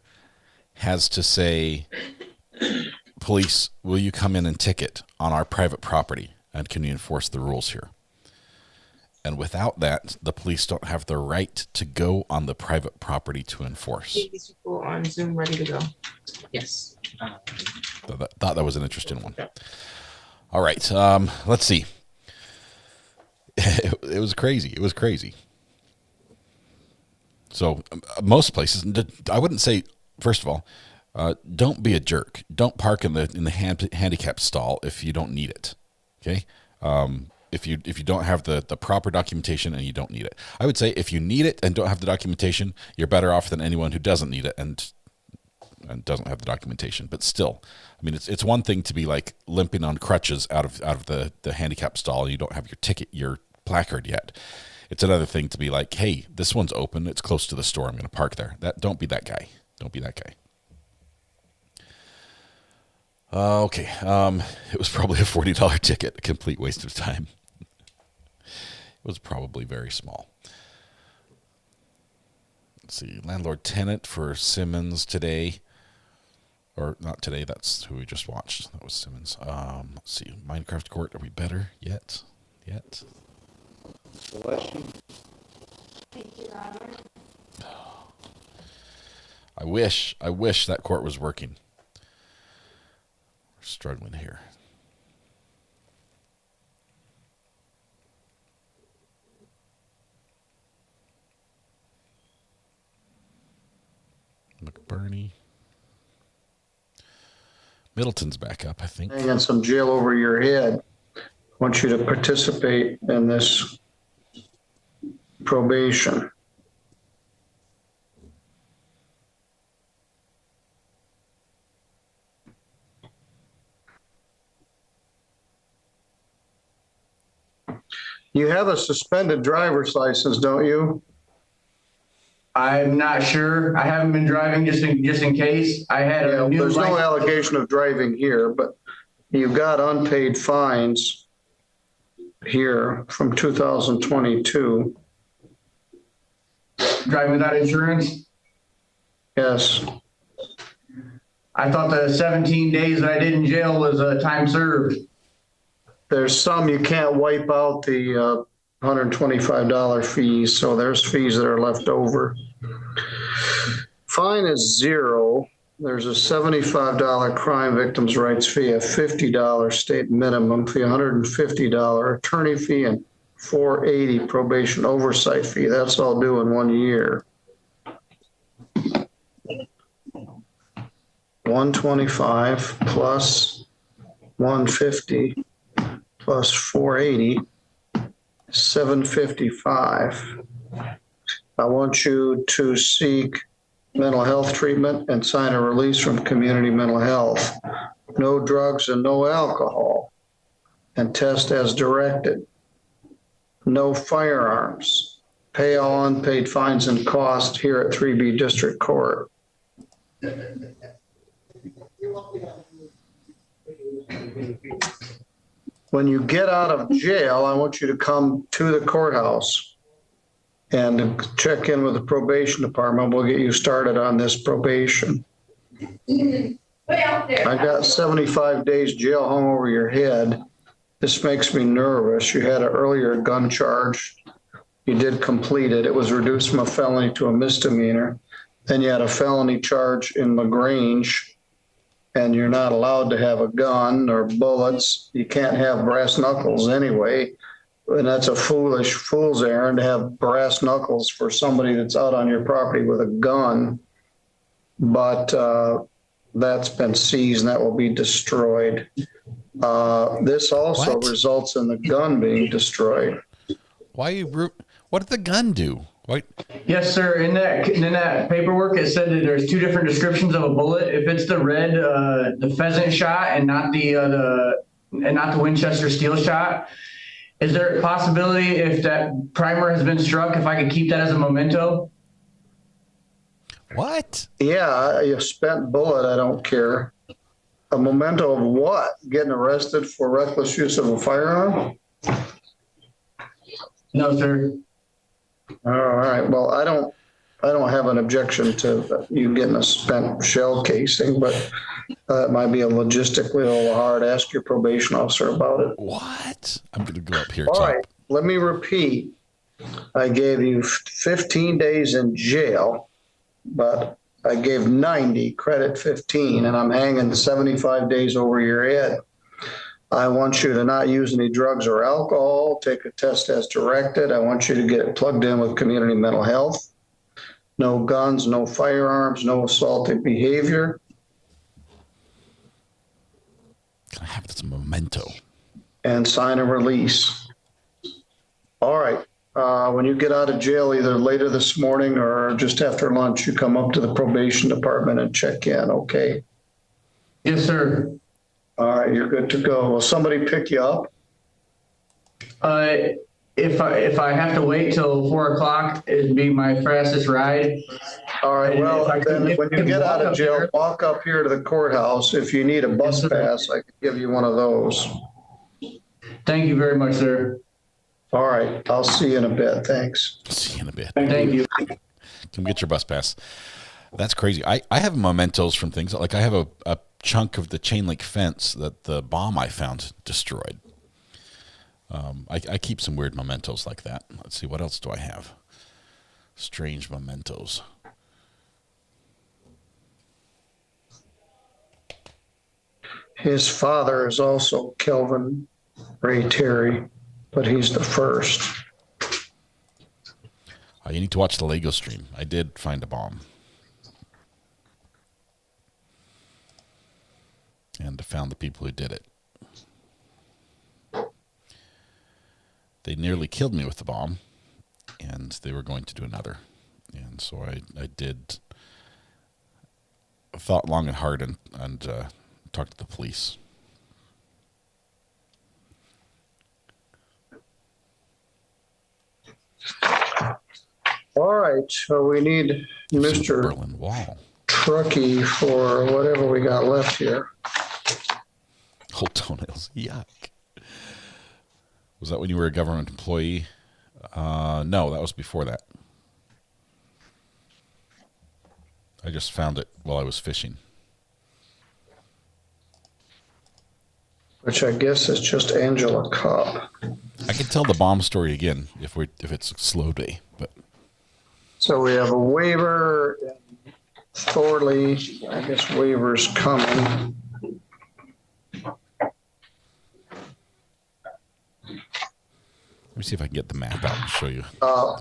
has to say, police, will you come in and ticket on our private property? And can you enforce the rules here? And without that, the police don't have the right to go on the private property to enforce. These people on Zoom ready to go. Yes. Thought that was an interesting one. All right. Let's see. It was crazy. It was crazy. So most places, I wouldn't say, first of all, don't be a jerk. Don't park in the handicap stall if you don't need it. Okay. If you don't have the proper documentation and you don't need it, I would say if you need it and don't have the documentation, you're better off than anyone who doesn't need it and doesn't have the documentation. But still, I mean, it's one thing to be like limping on crutches out of the handicap stall and you don't have your placard yet. It's another thing to be like, hey, this one's open. It's close to the store. I'm going to park there. Don't be that guy. Don't be that guy. Okay. It was probably a $40 ticket, a complete waste of time. It was probably very small. Let's see. Landlord tenant for Simmons today. Or not today. That's who we just watched. That was Simmons. Let's see. Minecraft court. Are we better yet? Bless you. thank you, Robert. I wish that court was working. We're struggling here. McBurney. Middleton's back up, I think. Hanging some gel over your head. I want you to participate in this probation. You have a suspended driver's license, don't you? I'm not sure. I haven't been driving just in case. I had a new There's no license. allegation of driving here, but you've got unpaid fines here from 2022. Driving without insurance? Yes. I thought the 17 days that I did in jail was time served. There's some you can't wipe out the $125 fees, so there's fees that are left over. Fine is $0. There's a $75 crime victims' rights fee, a $50 state minimum fee, $150 attorney fee, and $480 probation oversight fee. That's all due in 1 year. 125 plus 150 plus 480, 755. I want you to seek mental health treatment and sign a release from community mental health. No drugs and no alcohol, and test as directed. No firearms. Pay all unpaid fines and costs here at 3B District Court. When you get out of jail, I want you to come to the courthouse and check in with the probation department. We'll get you started on this probation. I got 75 days jail hung over your head. This makes me nervous. You had an earlier gun charge. You did complete it. It was reduced from a felony to a misdemeanor. Then you had a felony charge in LaGrange, and you're not allowed to have a gun or bullets. You can't have brass knuckles anyway. And that's a fool's errand to have brass knuckles for somebody that's out on your property with a gun. But that's been seized and that will be destroyed. This also results in the gun being destroyed. What did the gun do? What? Yes, sir. In that paperwork, it said that there's two different descriptions of a bullet. If it's the red, the pheasant shot, and not the Winchester steel shot, is there a possibility if that primer has been struck, if I could keep that as a memento? What? Yeah, a spent bullet. I don't care. A memento of what? Getting arrested for reckless use of a firearm? No, sir. All right. Well, I don't have an objection to you getting a spent shell casing, but it might be a logistically a little hard. Ask your probation officer about it. What? I'm going to go up here. All right. Let me repeat. I gave you 15 days in jail, but I gave 90, credit 15, and I'm hanging 75 days over your head. I want you to not use any drugs or alcohol, take a test as directed. I want you to get it plugged in with community mental health. No guns, no firearms, no assaultive behavior. Can I have this memento? And sign a release. All right. When you get out of jail, either later this morning or just after lunch, you come up to the probation department and check in, okay? Yes, sir. All right, you're good to go. Will somebody pick you up? If I have to wait till 4 o'clock, it'd be my fastest ride. All right, well, then when you get out of jail, walk up here to the courthouse. If you need a bus pass, I can give you one of those. Thank you very much, sir. All right, I'll see you in a bit. Thanks. See you in a bit. Thank you. Come get your bus pass. That's crazy. I have mementos from things. Like I have a chunk of the chain link fence that the bomb I found destroyed. I keep some weird mementos like that. Let's see, what else do I have? Strange mementos. His father is also Kelvin Ray Terry, but he's the first. You need to watch the Lego stream. I did find a bomb. And I found the people who did it. They nearly killed me with the bomb, and they were going to do another. And so I did thought long and hard and talked to the police. All right, so we need Mr. Berlin Wall. Truckee for whatever we got left here. Old toenails. Yuck. Was that when you were a government employee? No, that was before that. I just found it while I was fishing. Which I guess is just Angela Cobb. I can tell the bomb story again if it's a slow day, but. So we have a waiver in Thorley. I guess waiver's coming. Let me see if I can get the map out and show you.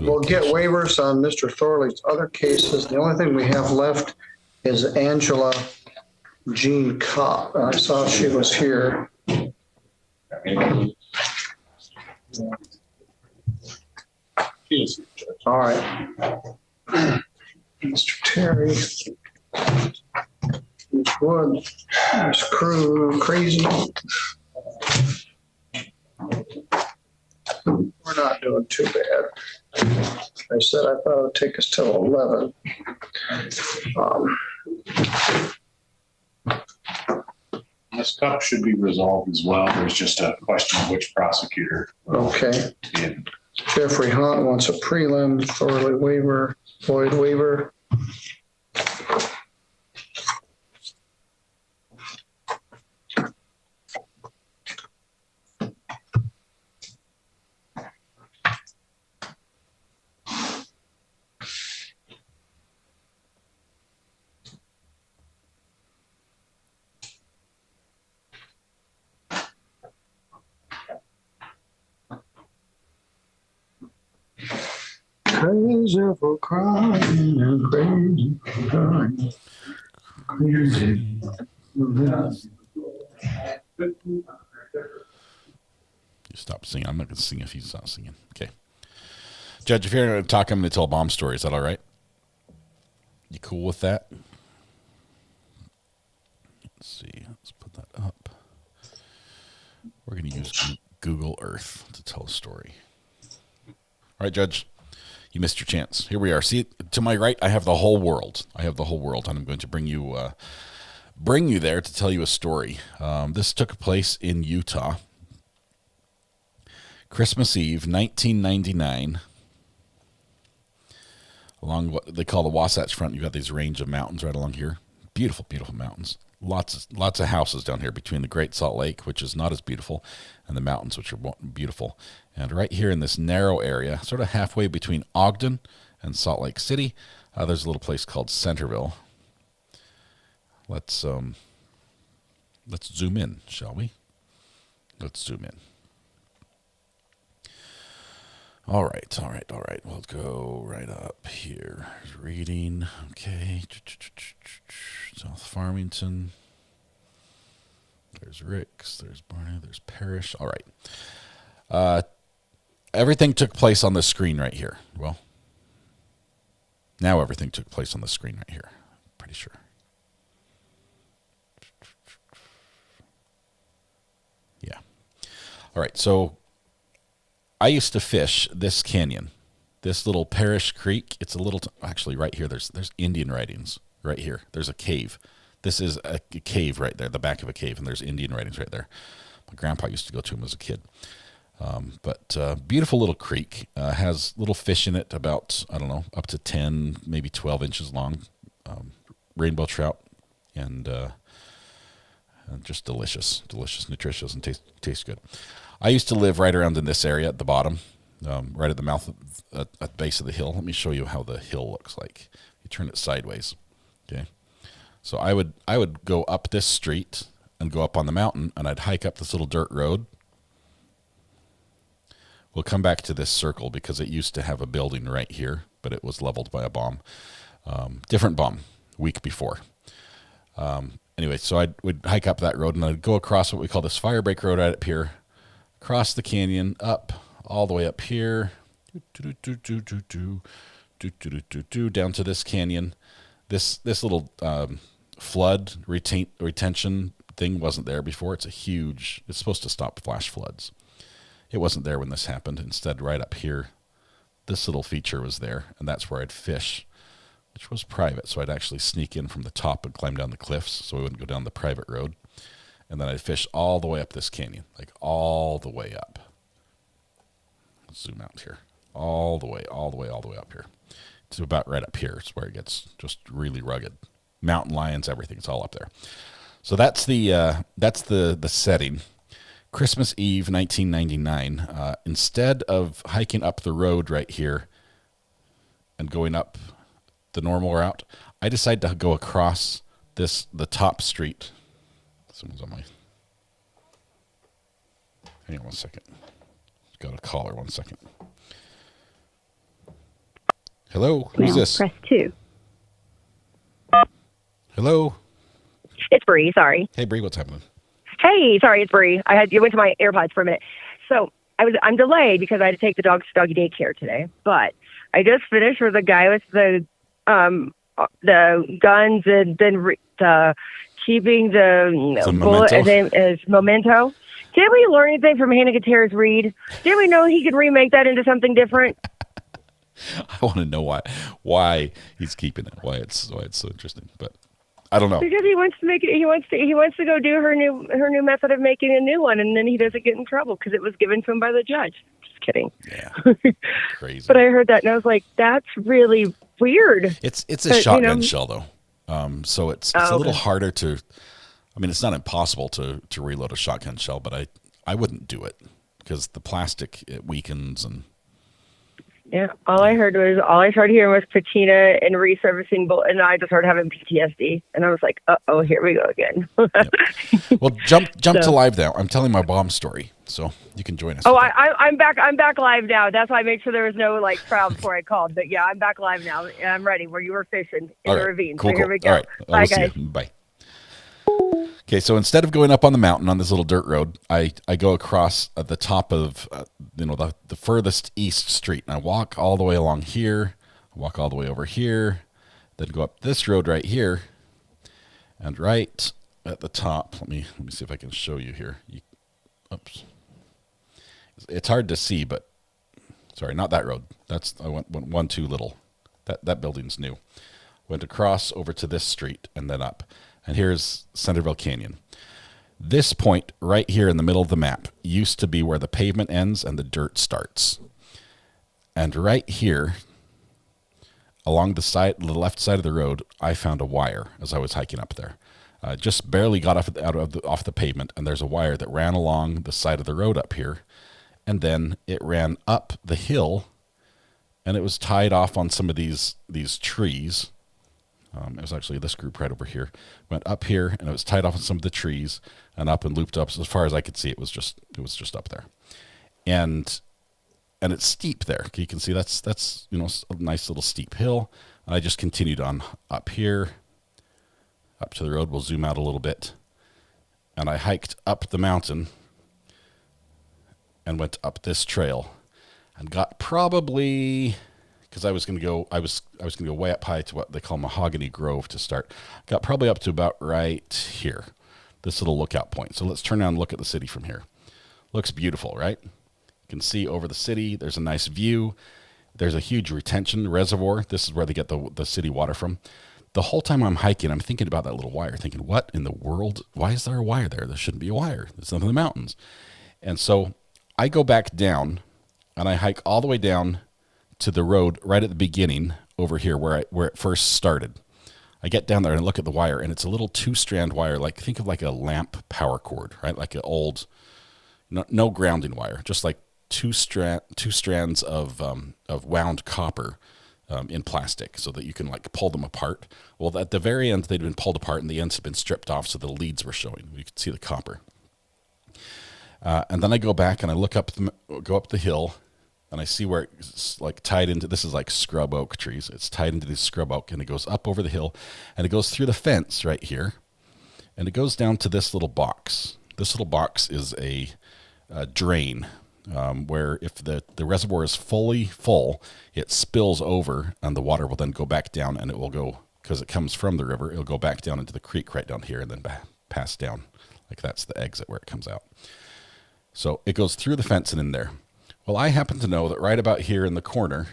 We'll get waivers on Mr. Thorley's other cases. The only thing we have left is Angela Jean Cobb. I saw she was here. All right. Mr. Terry. Ms. Wood. Ms. Crew. Crazy. We're not doing too bad. I said I thought it would take us till 11. This cup should be resolved as well. There's just a question of which prosecutor. Okay. Jeffrey Hunt wants a prelim, Thorley waiver, Floyd waiver. Crazy for crying and crazy for crying. Crazy. You stop singing. I'm not going to sing if he's not singing. Okay. Judge, if you're going to talk, I'm going to tell a bomb story. Is that all right? You cool with that? Let's see. Let's put that up. We're going to use Google Earth to tell a story. All right, Judge. You missed your chance. Here we are. See, to my right, I have the whole world. I have the whole world, and I'm going to bring you there to tell you a story. This took place in Utah. Christmas Eve, 1999. Along what they call the Wasatch Front, you've got these range of mountains right along here. Beautiful, beautiful mountains. Lots of houses down here between the Great Salt Lake, which is not as beautiful, and the mountains, which are beautiful. And right here in this narrow area, sort of halfway between Ogden and Salt Lake City, there's a little place called Centerville. Let's zoom in, shall we? Let's zoom in. All right. We'll go right up here. Reading, okay. South Farmington. There's Rick's, there's Barney, there's Parrish. All right. Everything took place on the screen right here. Well, now everything took place on the screen right here. Pretty sure. Yeah. All right, so I used to fish this canyon, this little Parrish Creek. It's a little, actually right here, there's Indian writings right here. There's a cave. This is a cave right there, the back of a cave, and there's Indian writings right there. My grandpa used to go to them as a kid. But beautiful little creek, has little fish in it about, I don't know, up to 10, maybe 12 inches long, rainbow trout, and just delicious, nutritious, and tastes good. I used to live right around in this area at the bottom, right at the mouth, at the base of the hill. Let me show you how the hill looks like. You turn it sideways, okay? So I would go up this street and go up on the mountain, and I'd hike up this little dirt road. We'll come back to this circle because it used to have a building right here, but it was leveled by a bomb. Different bomb, week before. Anyway, so I would hike up that road, and I'd go across what we call this Firebreak Road right up here, across the canyon, up, all the way up here, down to this canyon. This little flood retention thing wasn't there before. It's supposed to stop flash floods. It wasn't there when this happened. Instead, right up here, this little feature was there, and that's where I'd fish, which was private. So I'd actually sneak in from the top and climb down the cliffs so we wouldn't go down the private road. And then I'd fish all the way up this canyon, like all the way up. Let's zoom out here. All the way up here. It's about right up here. It's where it gets just really rugged. Mountain lions, everything. It's all up there. So that's the setting. Christmas Eve, 1999. Instead of hiking up the road right here and going up the normal route, I decided to go across the top street. Someone's on my. Hang on 1 second. Got a caller. 1 second. Hello, who's this? Press 2. Hello. It's Bree. Sorry. Hey, Bree, what's happening? Hey, sorry, it's Bree. You went to my AirPods for a minute. So I'm delayed because I had to take the dogs to doggy daycare today. But I just finished with the guy with the guns and then keeping the bullet. His name is Memento. Did we learn anything from Hannah Gutierrez Reed? Did we know he could remake that into something different? I want to know why he's keeping it. Why it's so interesting, but I don't know. Because he wants to make it. He wants to go do her new method of making a new one, and then he doesn't get in trouble because it was given to him by the judge. Just kidding. Yeah, crazy. But I heard that and I was like, that's really weird. It's a shotgun shell though, so it's a little harder to. I mean, it's not impossible to reload a shotgun shell, but I wouldn't do it because the plastic, it weakens and. Yeah, all I started hearing was patina and resurfacing, and I just started having PTSD, and I was like, "Uh-oh, here we go again." Yep. Well, jump to live now. I'm telling my bomb story, so you can join us. Oh, I'm back. I'm back live now. That's why I made sure there was no crowd before I called. But yeah, I'm back live now, and I'm ready. Where you were fishing in the ravine. Cool, so here we go. All right, Bye, guys. Bye. Okay, so instead of going up on the mountain on this little dirt road, I go across at the top of the furthest east street, and I walk all the way along here, walk all the way over here, then go up this road right here, and right at the top. Let me see if I can show you here. Oops, it's hard to see, but sorry, not that road. I went one too little. That building's new. Went across over to this street and then up. And here's Centerville Canyon. This point right here in the middle of the map used to be where the pavement ends and the dirt starts. And right here, along the left side of the road, I found a wire as I was hiking up there. Just barely got off the pavement, and there's a wire that ran along the side of the road up here, and then it ran up the hill, and it was tied off on some of these trees. It was actually this group right over here. Went up here, and it was tied off on some of the trees, and up and looped up. So as far as I could see, it was just up there, and it's steep there. You can see that's a nice little steep hill. And I just continued on up here, up to the road. We'll zoom out a little bit, and I hiked up the mountain and went up this trail, and got probably. Because I was going to go way up high to what they call Mahogany Grove to start. Got probably up to about right here, this little lookout point. So let's turn around and look at the city from here. Looks beautiful, right? You can see over the city. There's a nice view. There's a huge retention reservoir. This is where they get the city water from. The whole time I'm hiking, I'm thinking about that little wire, thinking, what in the world? Why is there a wire there? There shouldn't be a wire. It's up in the mountains. And so I go back down, and I hike all the way down to the road right at the beginning over here where it first started. I get down there and look at the wire, and it's a little 2-strand wire, think of like a lamp power cord, right? Like an old, no grounding wire, just like two strands of wound copper in plastic, so that you can pull them apart. Well, at the very end, they'd been pulled apart, and the ends had been stripped off, so the leads were showing. You could see the copper. And then I go back and I go up the hill. And I see where it's tied into, this is like scrub oak trees. It's tied into this scrub oak, and it goes up over the hill, and it goes through the fence right here, and it goes down to this little box. This little box is a drain where if the reservoir is fully full, it spills over, and the water will then go back down, and it will go, because it comes from the river, it'll go back down into the creek right down here and then pass down. That's the exit where it comes out. So it goes through the fence and in there. Well, I happen to know that right about here in the corner,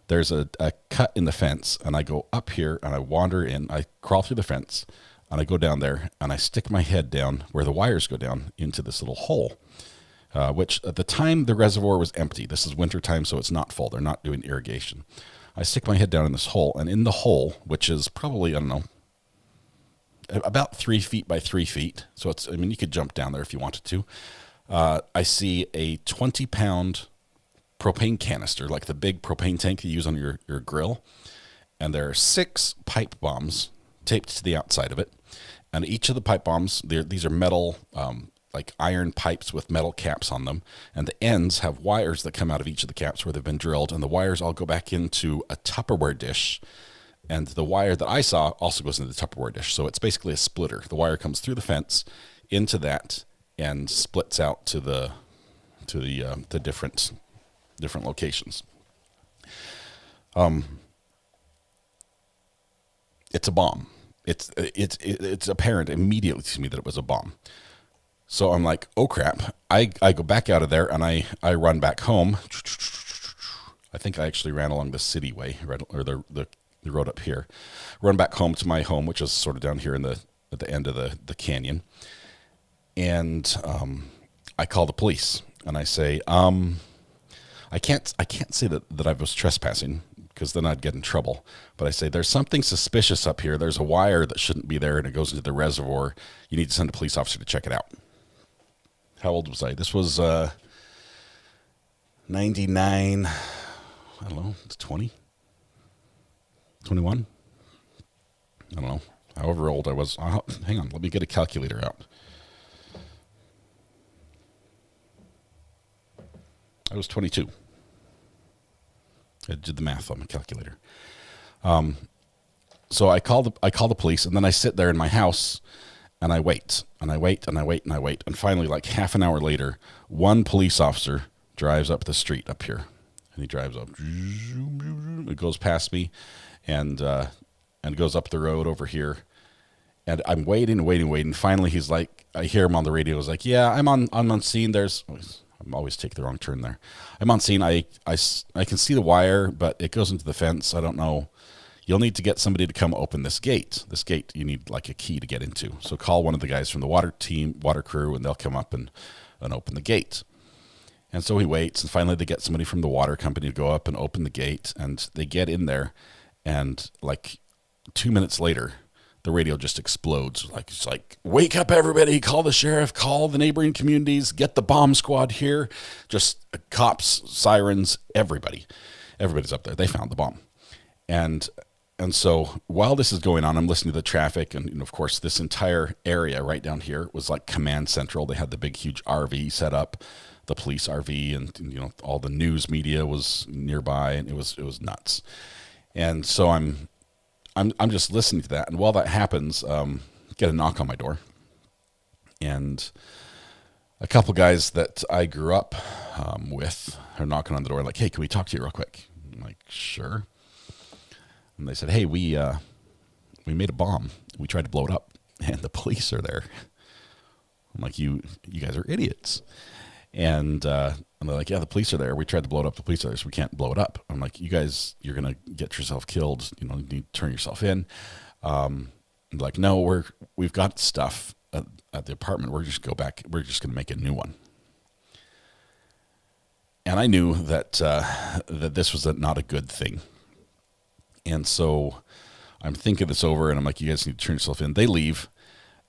there's a cut in the fence, and I go up here and I wander in. I crawl through the fence and I go down there and I stick my head down where the wires go down into this little hole, which at the time the reservoir was empty. This is winter time, so it's not full. They're not doing irrigation. I stick my head down in this hole, and in the hole, which is probably, I don't know, about 3 feet by 3 feet. So it's, I mean, you could jump down there if you wanted to. I see a 20-pound propane canister, like the big propane tank you use on your grill. And there are 6 pipe bombs taped to the outside of it. And each of the pipe bombs, these are metal, like iron pipes with metal caps on them. And the ends have wires that come out of each of the caps where they've been drilled. And the wires all go back into a Tupperware dish. And the wire that I saw also goes into the Tupperware dish. So it's basically a splitter. The wire comes through the fence into that and splits out to the different locations. It's a bomb. It's apparent immediately to me that it was a bomb. So I'm like, oh crap. I go back out of there and I run back home. I think I actually ran along the city way, or the road up here. Run back home to my home, which is sort of down here at the end of the canyon. And I call the police and I say, I can't say that I was trespassing, because then I'd get in trouble. But I say, there's something suspicious up here. There's a wire that shouldn't be there, and it goes into the reservoir. You need to send a police officer to check it out. How old was I? This was 99, I don't know, it's 20? 21? I don't know. However old I was. Hang on, let me get a calculator out. I was 22. I did the math on my calculator. So I call the police, and then I sit there in my house and I wait and I wait and I wait and I wait. And finally, like half an hour later, one police officer drives up the street up here, and he drives up. It goes past me and goes up the road over here. And I'm waiting. Finally, he's like, I hear him on the radio. He's like, yeah, I'm on scene. I always take the wrong turn there. I'm on scene. I can see the wire, but it goes into the fence. I don't know. You'll need to get somebody to come open this gate. This gate, you need like a key to get into. So call one of the guys from the water crew, and they'll come up and open the gate. And so he waits, and finally they get somebody from the water company to go up and open the gate, and they get in there, and like 2 minutes later, the radio just explodes. It's like, wake up everybody, call the sheriff, call the neighboring communities, get the bomb squad here. Just cops, sirens, everybody's up there. They found the bomb. And so while this is going on, I'm listening to the traffic, and of course this entire area right down here was like command central. They had the big huge RV set up, the police RV, and all the news media was nearby, and it was nuts. And so I'm just listening to that, and while that happens, get a knock on my door, and a couple guys that I grew up with are knocking on the door, like, hey, can we talk to you real quick? I'm like, sure. And they said, hey, we made a bomb. We tried to blow it up, and the police are there. I'm like, you guys are idiots. And they're like, yeah, the police are there. We tried to blow it up. The police are there, so we can't blow it up. I'm like, you guys, you're going to get yourself killed. You need to turn yourself in. They're like, no, we've got stuff at the apartment. We're just going to make a new one. And I knew that this was not a good thing. And so I'm thinking this over, and I'm like, you guys need to turn yourself in. They leave,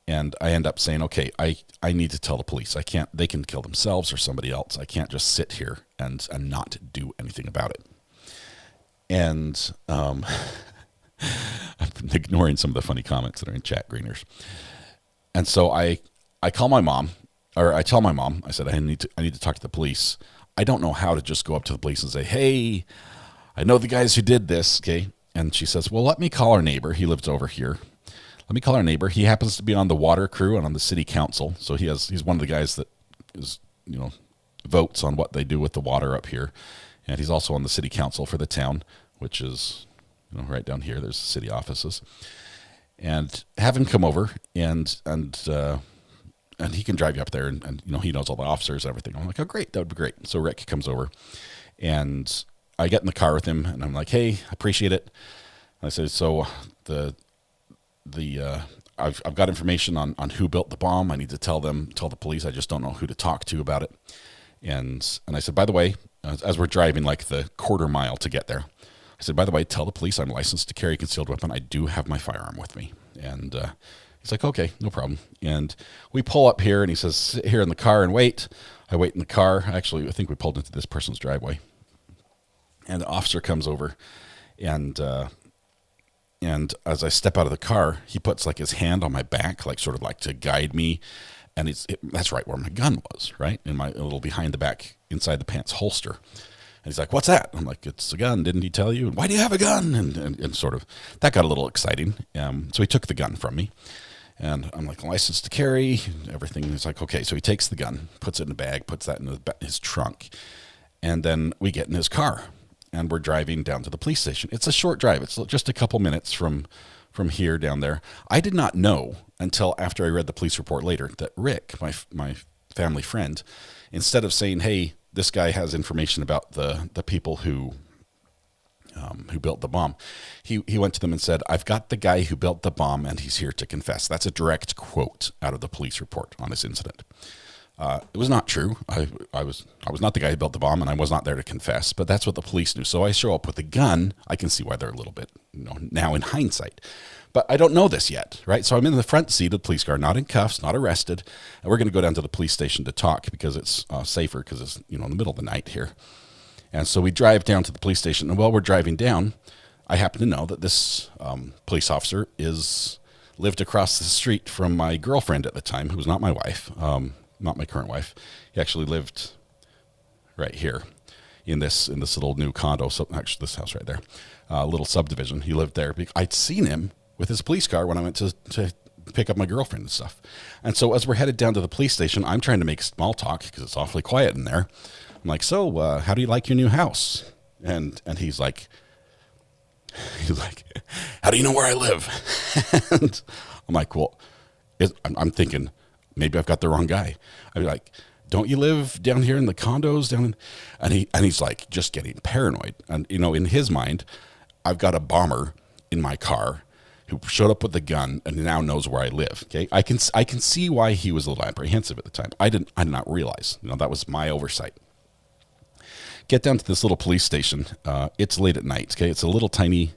and I end up saying, okay, I need to tell the police. I can't. They can kill themselves or somebody else. I can't just sit here and not do anything about it. And I'm ignoring some of the funny comments that are in chat, Greeners. And so I call my mom, or I tell my mom, I said, I need to talk to the police. I don't know how to just go up to the police and say, hey, I know the guys who did this, okay? And she says, well, let me call our neighbor. He lives over here. Let me call our neighbor. He happens to be on the water crew and on the city council. So he's one of the guys that is, votes on what they do with the water up here. And he's also on the city council for the town, which is, right down here. There's the city offices. And have him come over and and he can drive you up there, and you know, he knows all the officers and everything. I'm like, oh, great, that would be great. So Rick comes over, and I get in the car with him, and I'm like, hey, I appreciate it. And I said, so I've got information on who built the bomb. I need to tell the police. I just don't know who to talk to about it. And I said, by the way, as we're driving like the quarter mile to get there, I said, by the way, tell the police I'm licensed to carry a concealed weapon. I do have my firearm with me. And he's like, okay, no problem. And we pull up here, and he says, sit here in the car and wait. I wait in the car. Actually, I think we pulled into this person's driveway. And the officer comes over, and as I step out of the car, he puts like his hand on my back, like sort of like to guide me. And that's right where my gun was, right? In my little behind the back, inside the pants holster. And he's like, what's that? I'm like, it's a gun. Didn't he tell you? And why do you have a gun? And sort of, that got a little exciting. So he took the gun from me. And I'm like, licensed to carry, everything. He's like, okay. So he takes the gun, puts it in a bag, puts that in his trunk. And then we get in his car, and we're driving down to the police station. It's a short drive. It's just a couple minutes from here down there. I did not know until after I read the police report later that Rick, my family friend, instead of saying, hey, this guy has information about the people who built the bomb, he went to them and said, I've got the guy who built the bomb, and he's here to confess. That's a direct quote out of the police report on this incident. It was not true. I was not the guy who built the bomb, and I was not there to confess, but that's what the police knew. So I show up with a gun. I can see why they're a little bit, now in hindsight, but I don't know this yet, right? So I'm in the front seat of the police car, not in cuffs, not arrested. And we're going to go down to the police station to talk because it's safer, because it's, in the middle of the night here. And so we drive down to the police station, and while we're driving down, I happen to know that this police officer lived across the street from my girlfriend at the time, who was not my wife, not my current wife. He actually lived right here in this little new condo. So actually, this house right there, little subdivision. He lived there. I'd seen him with his police car when I went to pick up my girlfriend and stuff. And so as we're headed down to the police station, I'm trying to make small talk because it's awfully quiet in there. I'm like, so how do you like your new house? And he's like, how do you know where I live? And I'm like, well, I'm thinking, maybe I've got the wrong guy. I'd be like, don't you live down here in the condos and he's like just getting paranoid. And, in his mind, I've got a bomber in my car who showed up with a gun and now knows where I live. Okay. I can see why he was a little apprehensive at the time. I did not realize, that was my oversight. Get down to this little police station. It's late at night. Okay. It's a little tiny,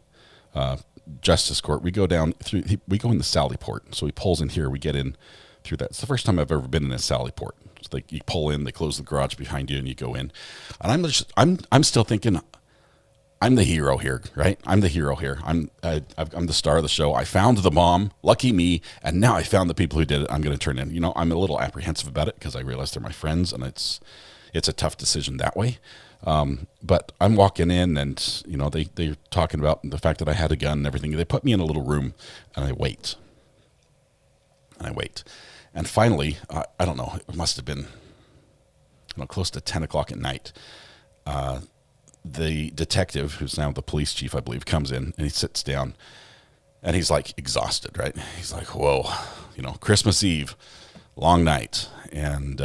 justice court. We go in the Sally Port. So he pulls in here. We get in through that. It's the first time I've ever been in a Sally Port. It's like you pull in, they close the garage behind you, and you go in. And I'm still thinking, I'm the hero here, right? I'm the hero here. I'm the star of the show. I found the bomb, lucky me, and now I found the people who did it. I'm going to turn in. I'm a little apprehensive about it because I realize they're my friends, and it's a tough decision that way. But I'm walking in, and they're talking about the fact that I had a gun and everything. They put me in a little room, and I wait. And finally, I don't know, it must have been close to 10 o'clock at night. The detective, who's now the police chief, I believe, comes in, and he sits down, and he's like exhausted, right? He's like, whoa, Christmas Eve, long night. And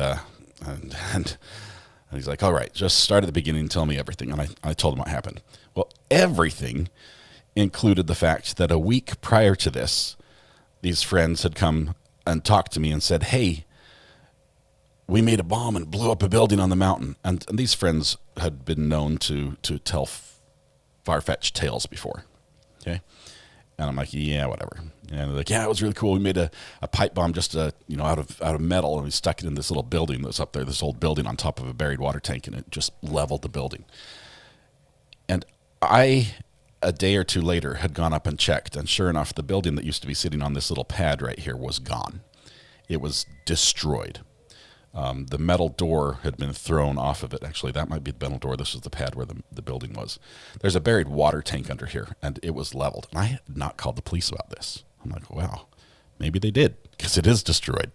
he's like, all right, just start at the beginning and tell me everything. And I told him what happened. Well, everything included the fact that a week prior to this, these friends had come and talked to me and said, hey, we made a bomb and blew up a building on the mountain. And these friends had been known to tell far-fetched tales before. Okay. And I'm like, yeah, whatever. And they're like, yeah, it was really cool. We made a pipe bomb just out of metal, and we stuck it in this little building that's up there, this old building on top of a buried water tank, and it just leveled the building. And I, a day or two later, had gone up and checked, and sure enough, the building that used to be sitting on this little pad right here was gone. It was destroyed. The metal door had been thrown off of it. Actually, that might be the metal door. This was the pad where the building was. There's a buried water tank under here, and it was leveled. And I had not called the police about this. I'm like, wow, maybe they did, because it is destroyed.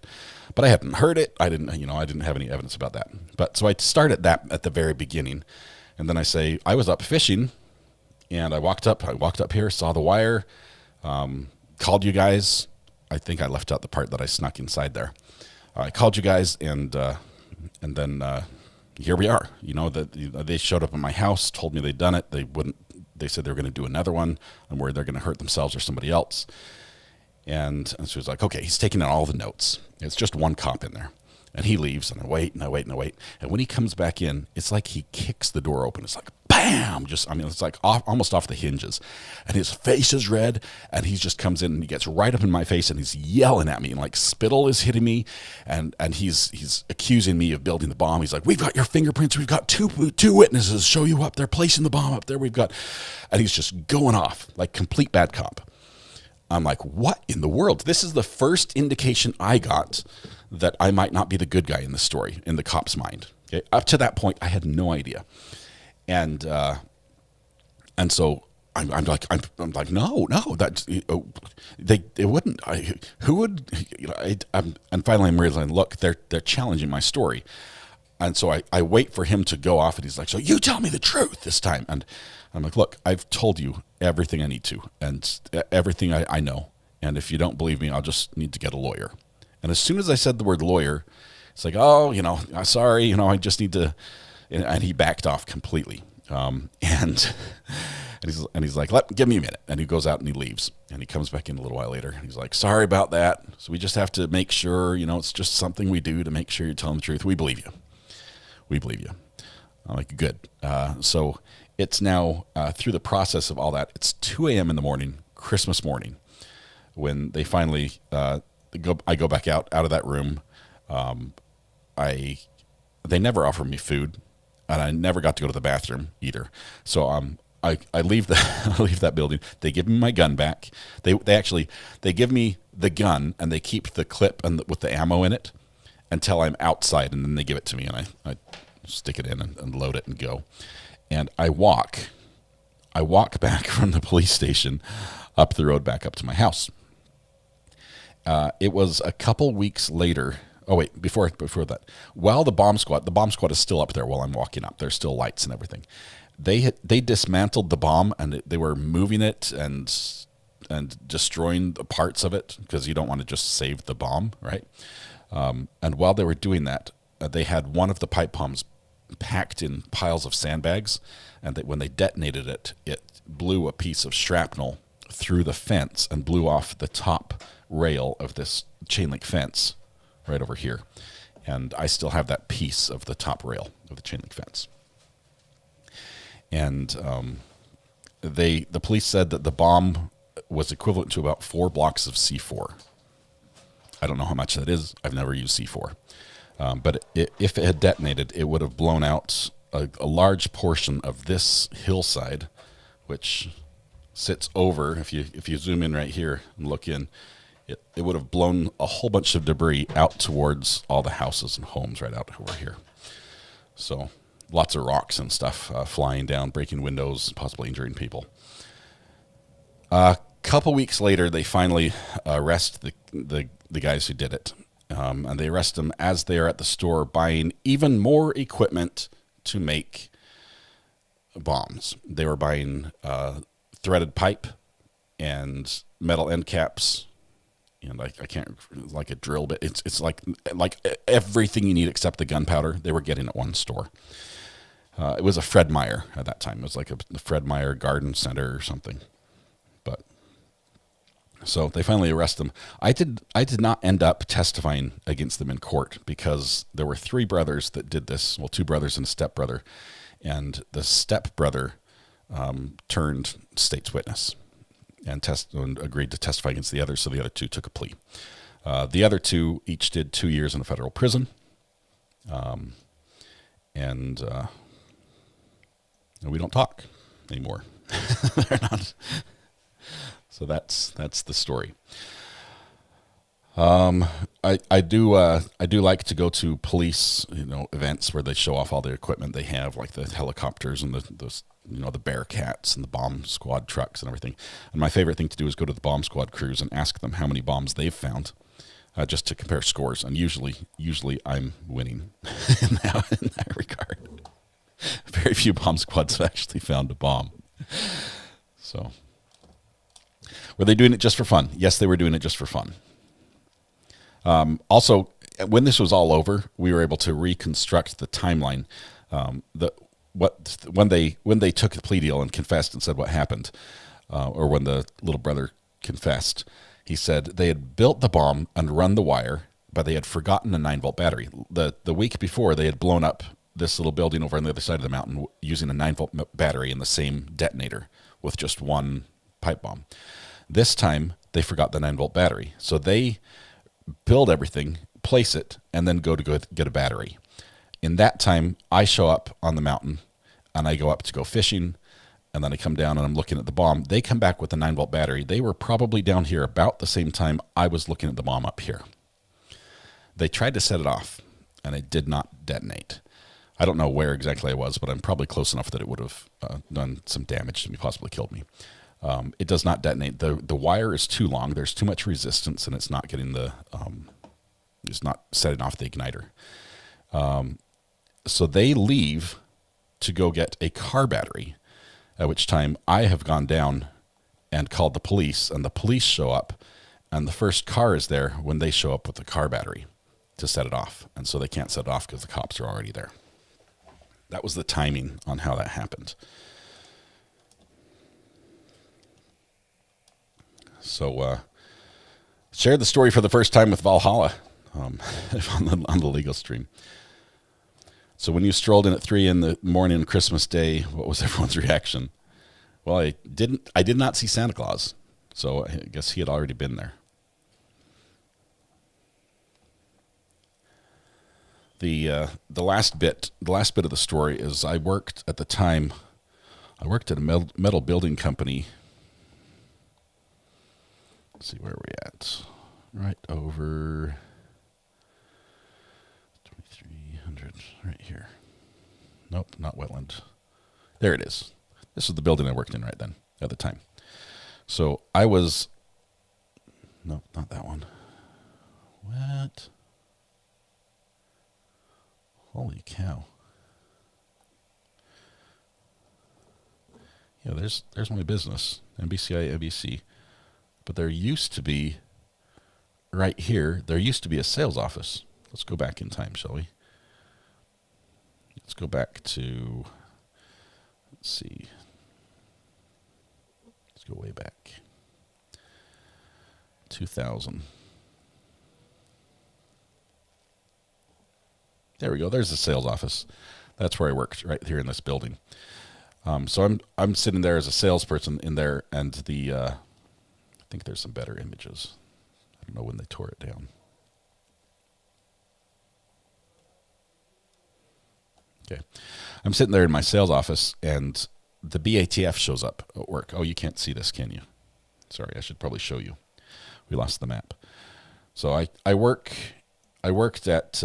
But I hadn't heard it. I didn't have any evidence about that. But so I started that at the very beginning, and then I say I was up fishing, and I walked up here, saw the wire, called you guys. I think I left out the part that I snuck inside there. I called you guys, and then here we are. You know, that they showed up at my house, told me they'd done it. They said they were going to do another one. I'm worried they're going to hurt themselves or somebody else. And she was like, okay, he's taking out all the notes. It's just one cop in there. And he leaves, and I wait, and I wait, and I wait. And when he comes back in, it's like he kicks the door open. It's like, bam! It's like almost off the hinges. And his face is red, and he just comes in, and he gets right up in my face, and he's yelling at me, and like spittle is hitting me, and he's accusing me of building the bomb. He's like, we've got your fingerprints. We've got two witnesses. Show you up. They're placing the bomb up there. And he's just going off like complete bad cop. I'm like, what in the world? This is the first indication I got that I might not be the good guy in the story, in the cop's mind. Okay? Up to that point, I had no idea. And so I'm like, no, that's, they wouldn't. Who would? You know, and finally, I'm realizing, look, they're challenging my story. And so I wait for him to go off, and he's like, so you tell me the truth this time. And I'm like, look, I've told you everything I need to, and everything I know. And if you don't believe me, I'll just need to get a lawyer. And as soon as I said the word lawyer, it's like, oh, you know, sorry, you know, I just need to, and he backed off completely. And he's like, give me a minute. And he goes out and he leaves, and he comes back in a little while later. And he's like, sorry about that. So we just have to make sure, you know, it's just something we do to make sure you're telling the truth. We believe you. We believe you. I'm like, good. So it's now through the process of all that. It's 2 a.m. in the morning, Christmas morning, when they finally, I go back out of that room. They never offered me food, and I never got to go to the bathroom either. So I leave that building. They give me my gun back. They give me the gun, and they keep the clip with the ammo in it until I'm outside, and then they give it to me, and I stick it in and load it and go. And I walk back from the police station up the road back up to my house. It was a couple weeks later. Oh wait, before that, while the bomb squad is still up there while I'm walking up. There's still lights and everything. They dismantled the bomb, and they were moving it and destroying the parts of it, because you don't want to just save the bomb, right? And while they were doing that, they had one of the pipe bombs packed in piles of sandbags, and when they detonated it, it blew a piece of shrapnel through the fence and blew off the top rail of this chain link fence right over here. And I still have that piece of the top rail of the chain link fence. And the police said that the bomb was equivalent to about 4 blocks of C4. I don't know how much that is. I've never used C4. But if it had detonated, it would have blown out a large portion of this hillside, which sits over. If you zoom in right here and look in, it would have blown a whole bunch of debris out towards all the houses and homes right out over here. So lots of rocks and stuff flying down, breaking windows, possibly injuring people. A couple weeks later, they finally arrest the guys who did it. And they arrest them as they are at the store buying even more equipment to make bombs. They were buying threaded pipe and metal end caps, and I can't, like a drill bit. It's like everything you need except the gunpowder. They were getting at one store. It was a Fred Meyer at that time. It was like the Fred Meyer Garden Center or something. So they finally arrest them. I did not end up testifying against them in court, because there were 3 brothers that did this. Well, 2 brothers and a stepbrother. And the stepbrother turned state's witness and agreed to testify against the others, so the other 2 took a plea. The other 2 each did 2 years in a federal prison. And we don't talk anymore. They're not... So that's the story. I do like to go to police, events where they show off all the equipment they have, like the helicopters and the Bearcats and the bomb squad trucks and everything. And my favorite thing to do is go to the bomb squad crews and ask them how many bombs they've found, just to compare scores. And usually I'm winning in that regard. Very few bomb squads have actually found a bomb. So. Were they doing it just for fun? Yes, they were doing it just for fun. Also, when this was all over, we were able to reconstruct the timeline. When they took the plea deal and confessed and said what happened, or when the little brother confessed, he said they had built the bomb and run the wire, but they had forgotten a 9-volt battery. The week before, they had blown up this little building over on the other side of the mountain using a 9-volt battery and the same detonator with just one pipe bomb. This time, they forgot the 9-volt battery. So they build everything, place it, and then go get a battery. In that time, I show up on the mountain, and I go up to go fishing, and then I come down, and I'm looking at the bomb. They come back with a 9-volt battery. They were probably down here about the same time I was looking at the bomb up here. They tried to set it off, and it did not detonate. I don't know where exactly I was, but I'm probably close enough that it would have done some damage to me, possibly killed me. It does not detonate. The wire is too long. There's too much resistance, and it's not getting it's not setting off the igniter. So they leave to go get a car battery, at which time I have gone down and called the police, and the police show up, and the first car is there when they show up with the car battery to set it off. And so they can't set it off because the cops are already there. That was the timing on how that happened. So shared the story for the first time with Valhalla on the legal stream. So when you strolled in at 3 in the morning on Christmas Day, what was everyone's reaction? Well, I did not see Santa Claus, so I guess he had already been there. The last bit of the story is I worked at a metal building company. Let's see, where are we at? Right over 2300, right here. Nope, not wetland. There it is. This was the building I worked in right then, at the time. So I was, no, not that one. What? Holy cow. Yeah, there's my business, NBCI, NBC. But there used to be, right here, there used to be a sales office. Let's go back in time, shall we? Let's go back to, let's see. Let's go way back. 2000. There we go. There's the sales office. That's where I worked, right here in this building. So I'm sitting there as a salesperson in there, and I think there's some better images. I don't know when they tore it down. Okay. I'm sitting there in my sales office, and the BATF shows up at work. Oh, you can't see this, can you? Sorry, I should probably show you. We lost the map. So I worked at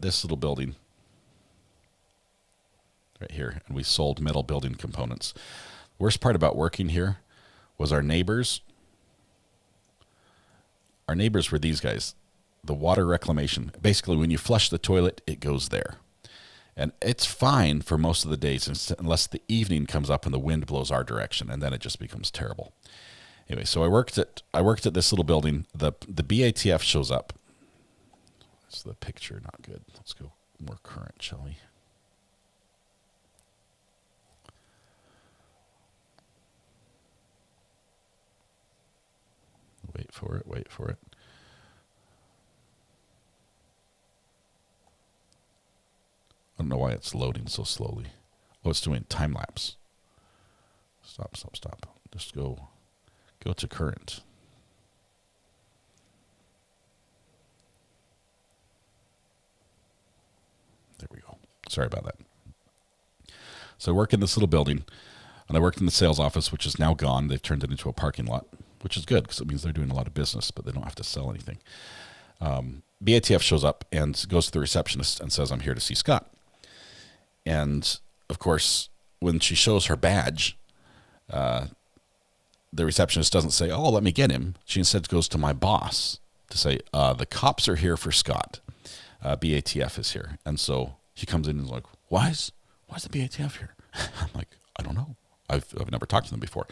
this little building right here, and we sold metal building components. The worst part about working here was our neighbors. Our neighbors were these guys, the water reclamation. Basically, when you flush the toilet, it goes there. And it's fine for most of the days unless the evening comes up and the wind blows our direction, and then it just becomes terrible. Anyway, so I worked at this little building. The BATF shows up. That's the picture, not good. Let's go more current, shall we? Wait for it, wait for it. I don't know why it's loading so slowly. Oh, it's doing time lapse. Stop. Just go to current. There we go. Sorry about that. So I work in this little building, and I worked in the sales office, which is now gone. They've turned it into a parking lot, which is good because it means they're doing a lot of business, but they don't have to sell anything. BATF shows up and goes to the receptionist and says, "I'm here to see Scott." And, of course, when she shows her badge, the receptionist doesn't say, "Oh, let me get him." She instead goes to my boss to say, "The cops are here for Scott. BATF is here." And so he comes in and is like, why is the BATF here? I'm like, I don't know. I've never talked to them before.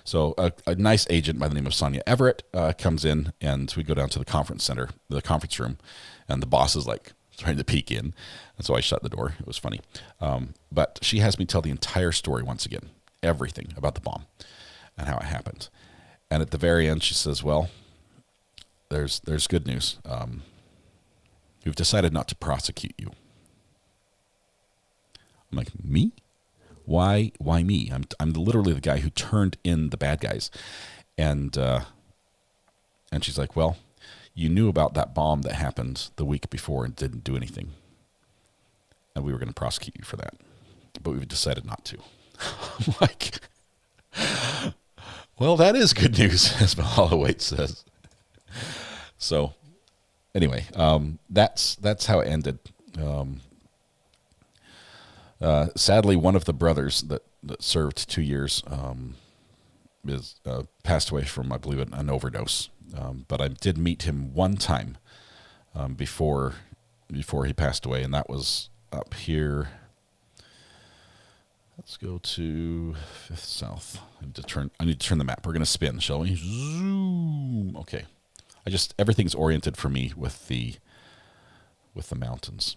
So a nice agent by the name of Sonia Everett comes in, and we go down to the conference center, the conference room, and the boss is like trying to peek in. And so I shut the door. It was funny. But she has me tell the entire story once again, everything about the bomb and how it happened. And at the very end, she says, well, there's good news. We've decided not to prosecute you. I'm like, me? Why me? I'm literally the guy who turned in the bad guys. And she's like, well, you knew about that bomb that happened the week before and didn't do anything. And we were going to prosecute you for that. But we've decided not to. I'm like, well, that is good news, as Mahalo Waite says. So anyway, that's how it ended. Sadly, one of the brothers that served 2 years passed away from, I believe, an overdose. But I did meet him one time before he passed away, and that was up here. Let's go to 5th South. I need to turn the map. We're going to spin, shall we? Zoom. Okay. Everything's oriented for me with the mountains.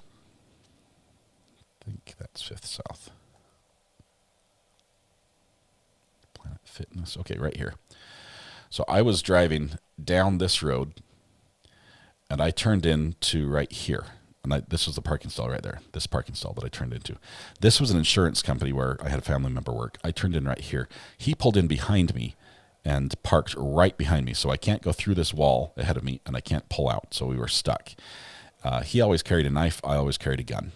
I think that's 5th South. Planet Fitness. Okay, right here. So I was driving down this road, and I turned into right here. And this was the parking stall right there, this parking stall that I turned into. This was an insurance company where I had a family member work. I turned in right here. He pulled in behind me and parked right behind me. So I can't go through this wall ahead of me, and I can't pull out. So we were stuck. He always carried a knife. I always carried a gun.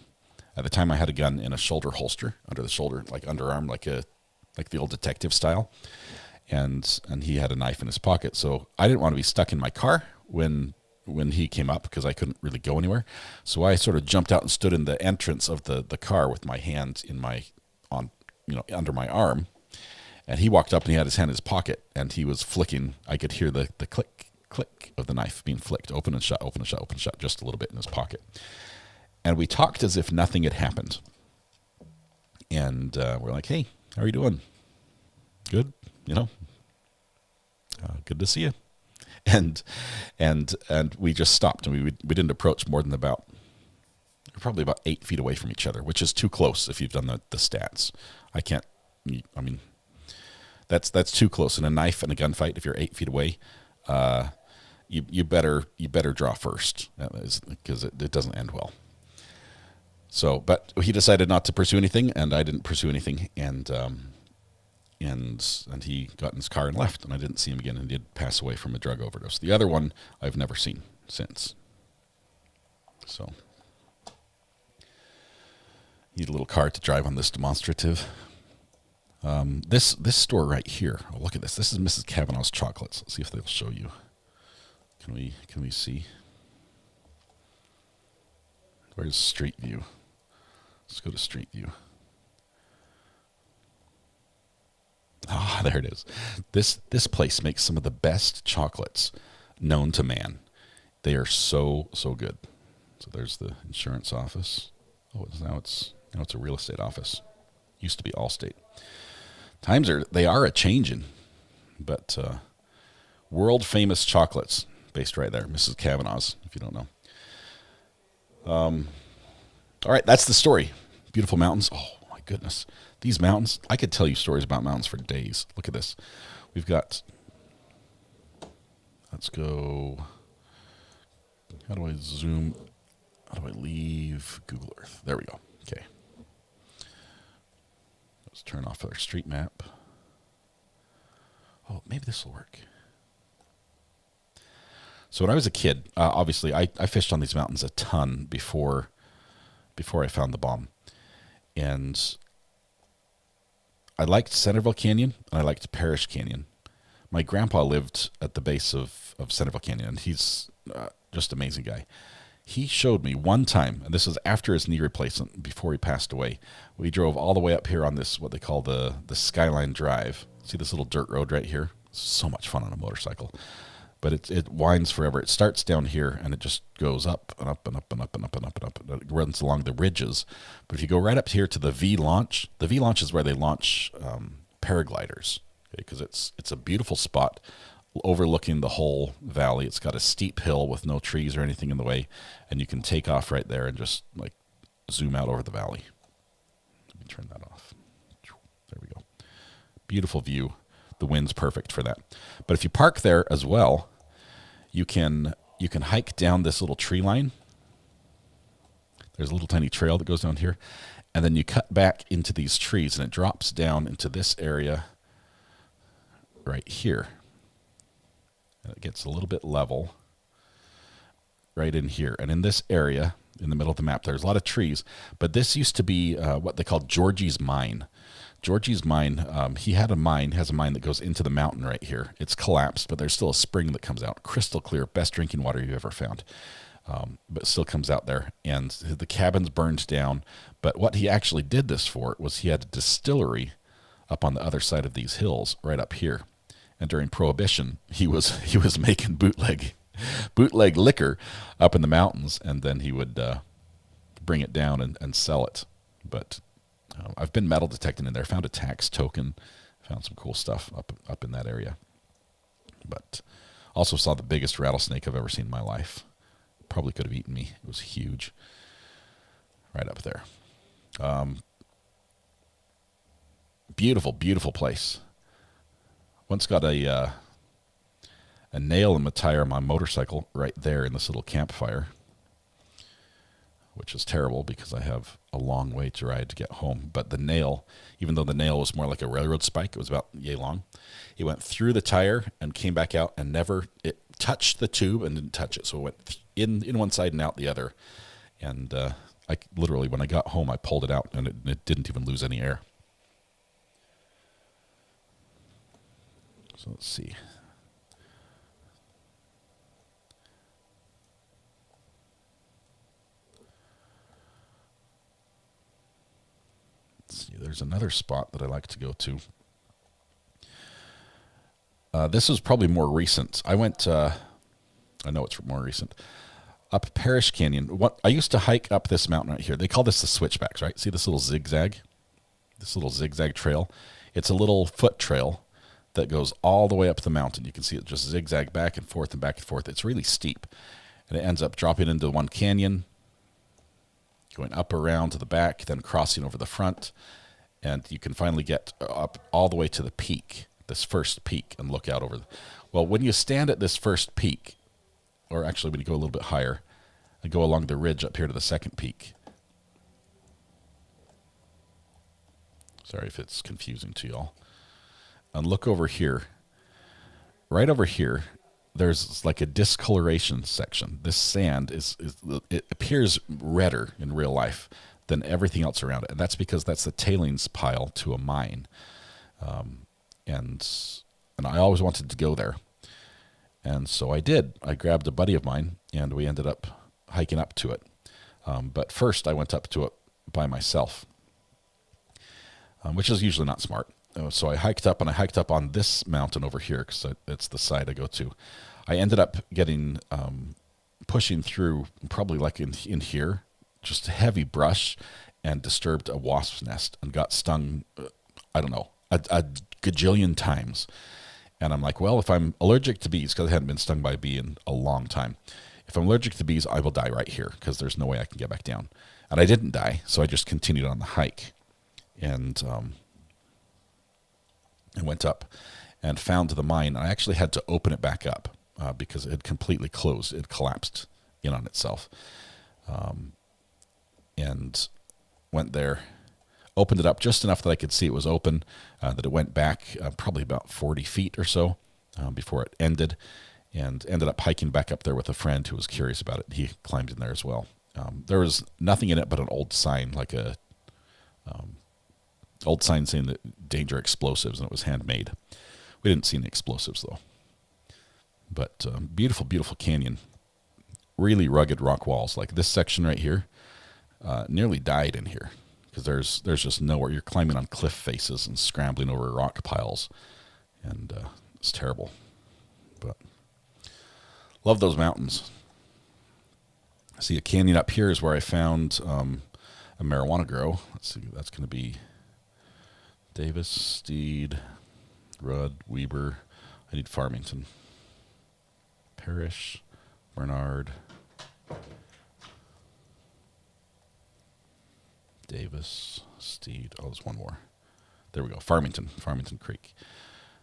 At the time, I had a gun in a shoulder holster, under the shoulder, like underarm, like the old detective style. And he had a knife in his pocket. So I didn't want to be stuck in my car when he came up, because I couldn't really go anywhere. So I sort of jumped out and stood in the entrance of the car with my hand under my arm. And he walked up and he had his hand in his pocket, and he was flicking. I could hear the click, click of the knife being flicked, open and shut, open and shut, open and shut, just a little bit in his pocket. And we talked as if nothing had happened. And we're like, hey, how are you doing? Good, good to see you. And we just stopped, and we didn't approach more than probably about 8 feet away from each other, which is too close if you've done the stats. That's too close. In a knife and a gunfight, if you're 8 feet away, you better draw first, because it doesn't end well. So, but he decided not to pursue anything, and I didn't pursue anything, and he got in his car and left, and I didn't see him again, and he did pass away from a drug overdose. The other one I've never seen since. So, need a little car to drive on this demonstrative. This store right here. Oh, look at this. This is Mrs. Kavanaugh's chocolates. Let's see if they'll show you. Can we see? Where's Street View? Let's go to Street View. Ah, there it is. This place makes some of the best chocolates known to man. They are so good. So there's the insurance office. Oh, now it's a real estate office. Used to be Allstate. They are a changing, but world famous chocolates based right there, Mrs. Kavanaugh's, if you don't know. All right, that's the story. Beautiful mountains. Oh my goodness. These mountains, I could tell you stories about mountains for days. Look at this. We've got, let's go, how do I zoom? How do I leave Google Earth? There we go. Okay. Let's turn off our street map. Oh, maybe this will work. So when I was a kid, obviously I fished on these mountains a ton before I found the bomb. And I liked Centerville Canyon, and I liked Parrish Canyon. My grandpa lived at the base of Centerville Canyon, and he's just an amazing guy. He showed me one time, and this was after his knee replacement, before he passed away. We drove all the way up here on this, what they call the Skyline Drive. See this little dirt road right here? It's so much fun on a motorcycle. But it winds forever. It starts down here, and it just goes up and up and up and up and up and up and up. And it runs along the ridges. But if you go right up here to the V launch is where they launch paragliders because it's a beautiful spot overlooking the whole valley. It's got a steep hill with no trees or anything in the way, and you can take off right there and just like zoom out over the valley. Let me turn that off. There we go. Beautiful view. The wind's perfect for that. But if you park there as well, you can hike down this little tree line. There's a little tiny trail that goes down here, and then you cut back into these trees, and it drops down into this area right here. And it gets a little bit level right in here. And in this area, in the middle of the map, there's a lot of trees, but this used to be what they called Georgie's Mine. Georgie's Mine, has a mine that goes into the mountain right here. It's collapsed, but there's still a spring that comes out. Crystal clear, best drinking water you've ever found. But it still comes out there. And the cabin's burned down. But what he actually did this for was he had a distillery up on the other side of these hills, right up here. And during Prohibition, he was making bootleg liquor up in the mountains, and then he would bring it down and sell it. But I've been metal detecting in there, found a tax token, found some cool stuff up in that area. But also saw the biggest rattlesnake I've ever seen in my life. Probably could have eaten me. It was huge. Right up there. Beautiful, beautiful place. Once got a nail in the tire of my motorcycle right there in this little campfire, which is terrible because I have a long way to ride to get home. But the nail, even though the nail was more like a railroad spike, it was about yay long, it went through the tire and came back out, and it touched the tube and didn't touch it. So it went in one side and out the other. And I literally, when I got home, I pulled it out, and it didn't even lose any air. So let's see. There's another spot that I like to go to. This is probably more recent. I went, I know it's more recent, up Parish Canyon. I used to hike up this mountain right here. They call this the switchbacks, right? See this little zigzag? This little zigzag trail? It's a little foot trail that goes all the way up the mountain. You can see it just zigzag back and forth and back and forth. It's really steep. And it ends up dropping into one canyon, going up around to the back, then crossing over the front. And you can finally get up all the way to the peak, this first peak, and look out over. Well, when you stand at this first peak, or actually when you go a little bit higher, and go along the ridge up here to the second peak. Sorry if it's confusing to y'all. And look over here. Right over here, there's like a discoloration section. This sand it appears redder in real life than everything else around it. And that's because that's the tailings pile to a mine. And I always wanted to go there. And so I did. I grabbed a buddy of mine, and we ended up hiking up to it. But first I went up to it by myself, which is usually not smart. So I hiked up, and I hiked up on this mountain over here because it's the side I go to. I ended up getting, pushing through probably like in here, just heavy brush, and disturbed a wasp's nest and got stung, I don't know, a gajillion times. And I'm like, well, if I'm allergic to bees, because I hadn't been stung by a bee in a long time, if I'm allergic to bees, I will die right here because there's no way I can get back down. And I didn't die, so I just continued on the hike. And I went up and found the mine. I actually had to open it back up because it had completely closed. It collapsed in on itself. And went there, opened it up just enough that I could see it was open, that it went back probably about 40 feet or so before it ended, and ended up hiking back up there with a friend who was curious about it. He climbed in there as well. There was nothing in it but an old sign, like a old sign saying that danger explosives, and it was handmade. We didn't see any explosives though. But beautiful, beautiful canyon. Really rugged rock walls. Like this section right here, nearly died in here because there's just nowhere. You're climbing on cliff faces and scrambling over rock piles, and it's terrible. But love those mountains. See, a canyon up here is where I found a marijuana grow. Let's see, that's going to be Davis, Steed, Rudd, Weber. I need Farmington. Parrish, Bernard, Davis, Steed. Oh, there's one more. There we go. Farmington Creek.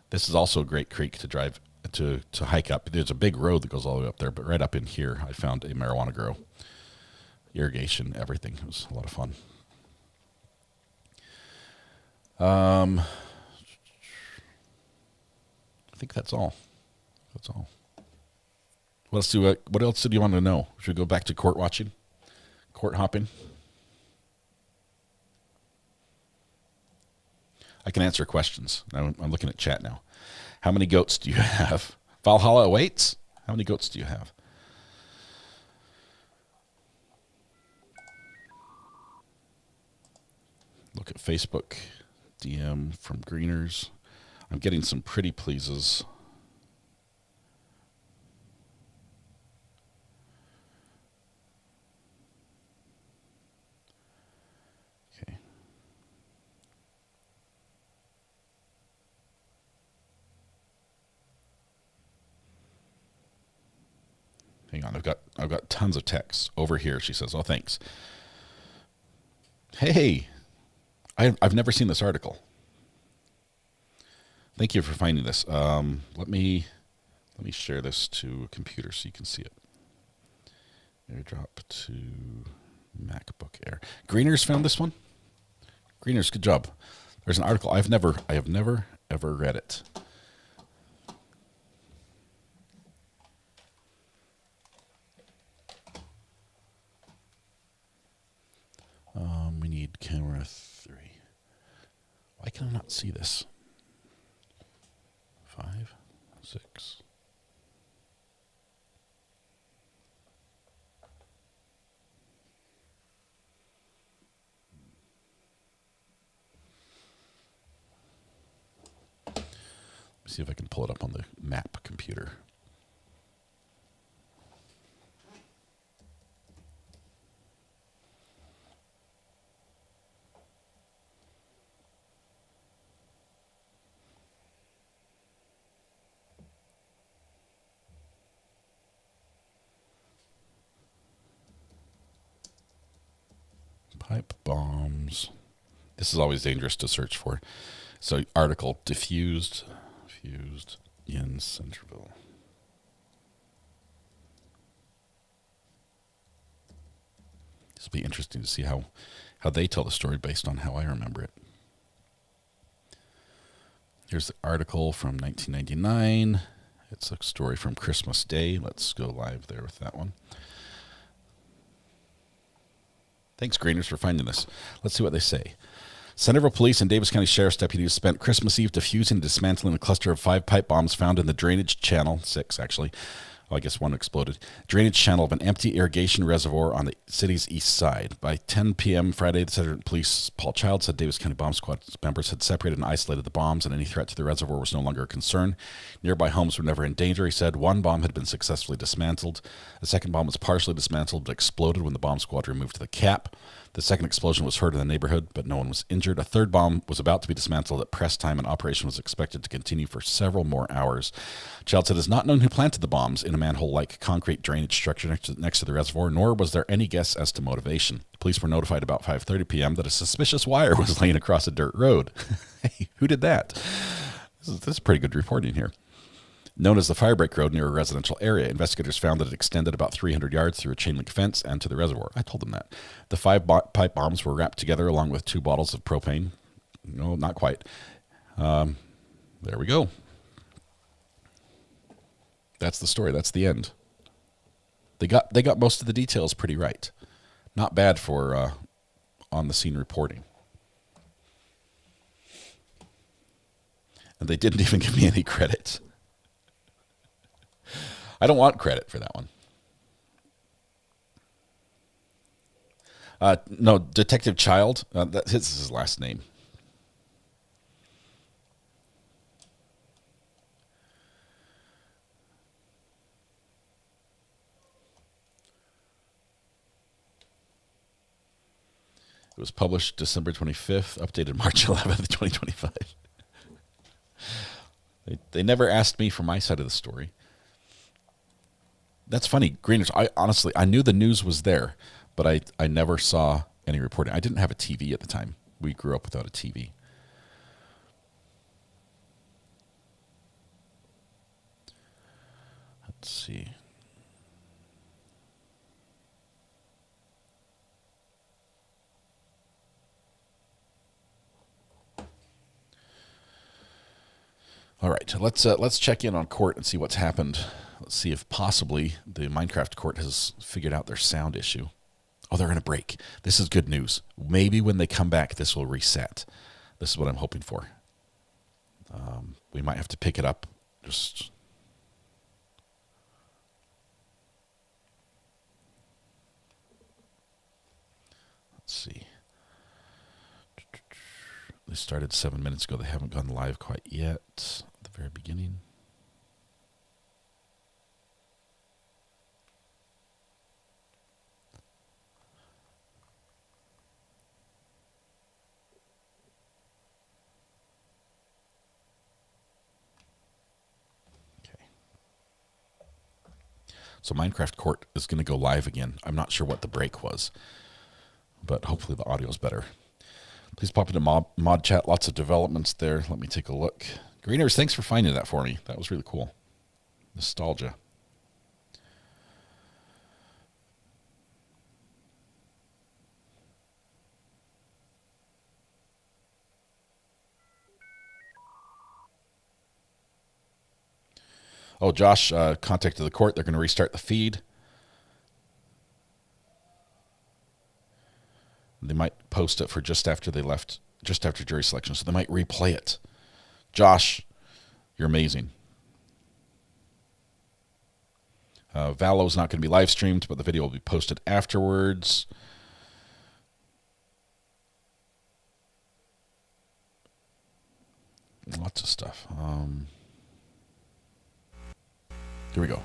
This is also a great creek to drive, to hike up. There's a big road that goes all the way up there, but right up in here, I found a marijuana grow. Irrigation, everything. It was a lot of fun. I think that's all. That's all. What else do you want to know? Should we go back to court watching? Court hopping? I can answer questions. I'm looking at chat now. How many goats do you have? Valhalla awaits? How many goats do you have? Look at Facebook. DM from Greeners. I'm getting some pretty pleases. Okay. Hang on, I've got tons of texts over here. She says, "Oh, thanks." Hey, I've never seen this article. Thank you for finding this. Let me share this to a computer so you can see it. AirDrop to MacBook Air. Greeners found this one. Greeners, good job. There's an article I have never ever read it. We need camera 3. Why can I not see this? 5, 6. Let me see if I can pull it up on the map computer. Pipe bombs. This is always dangerous to search for. So article diffused in Centerville. This will be interesting to see how they tell the story based on how I remember it. Here's the article from 1999. It's a story from Christmas Day. Let's go live there with that one. Thanks, Greeners, for finding this. Let's see what they say. Centerville Police and Davis County Sheriff's deputies spent Christmas Eve defusing and dismantling a cluster of 5 pipe bombs found in the drainage channel, 6 actually. Oh, I guess one exploded. Drainage channel of an empty irrigation reservoir on the city's east side. By 10 p.m. Friday, the Sergeant Police Paul Child said Davis County Bomb Squad members had separated and isolated the bombs, and any threat to the reservoir was no longer a concern. Nearby homes were never in danger, he said. One bomb had been successfully dismantled. The second bomb was partially dismantled but exploded when the bomb squad removed the cap. The second explosion was heard in the neighborhood, but no one was injured. A third bomb was about to be dismantled at press time, and operation was expected to continue for several more hours. Child said it is not known who planted the bombs in a manhole-like concrete drainage structure next to the reservoir, nor was there any guess as to motivation. Police were notified about 5:30 p.m. that a suspicious wire was laying across a dirt road. Hey, who did that? This is pretty good reporting here. Known as the Firebreak Road near a residential area, investigators found that it extended about 300 yards through a chain link fence and to the reservoir. I told them that. The 5 pipe bombs were wrapped together along with 2 bottles of propane. No, not quite. There we go. That's the story. That's the end. They got most of the details pretty right. Not bad for on-the-scene reporting. And they didn't even give me any credit. I don't want credit for that one. No, Detective Child. This is his last name. It was published December 25th, updated March 11th, 2025. They never asked me for my side of the story. That's funny. Greeners, I knew the news was there, but I never saw any reporting. I didn't have a TV at the time. We grew up without a TV. Let's see. All right, let's check in on court and see what's happened. Let's see if possibly the Minecraft court has figured out their sound issue. Oh, they're in a break. This is good news. Maybe when they come back, this will reset. This is what I'm hoping for. We might have to pick it up. Just let's see. They started 7 minutes ago. They haven't gone live quite yet. At the very beginning. So Minecraft Court is going to go live again. I'm not sure what the break was, but hopefully the audio is better. Please pop into mod chat. Lots of developments there. Let me take a look. Greeners, thanks for finding that for me. That was really cool. Nostalgia. Oh, Josh contacted the court. They're going to restart the feed. They might post it for just after they left, just after jury selection. So they might replay it. Josh, you're amazing. Valo's not going to be live streamed, but the video will be posted afterwards. Lots of stuff. Here we go.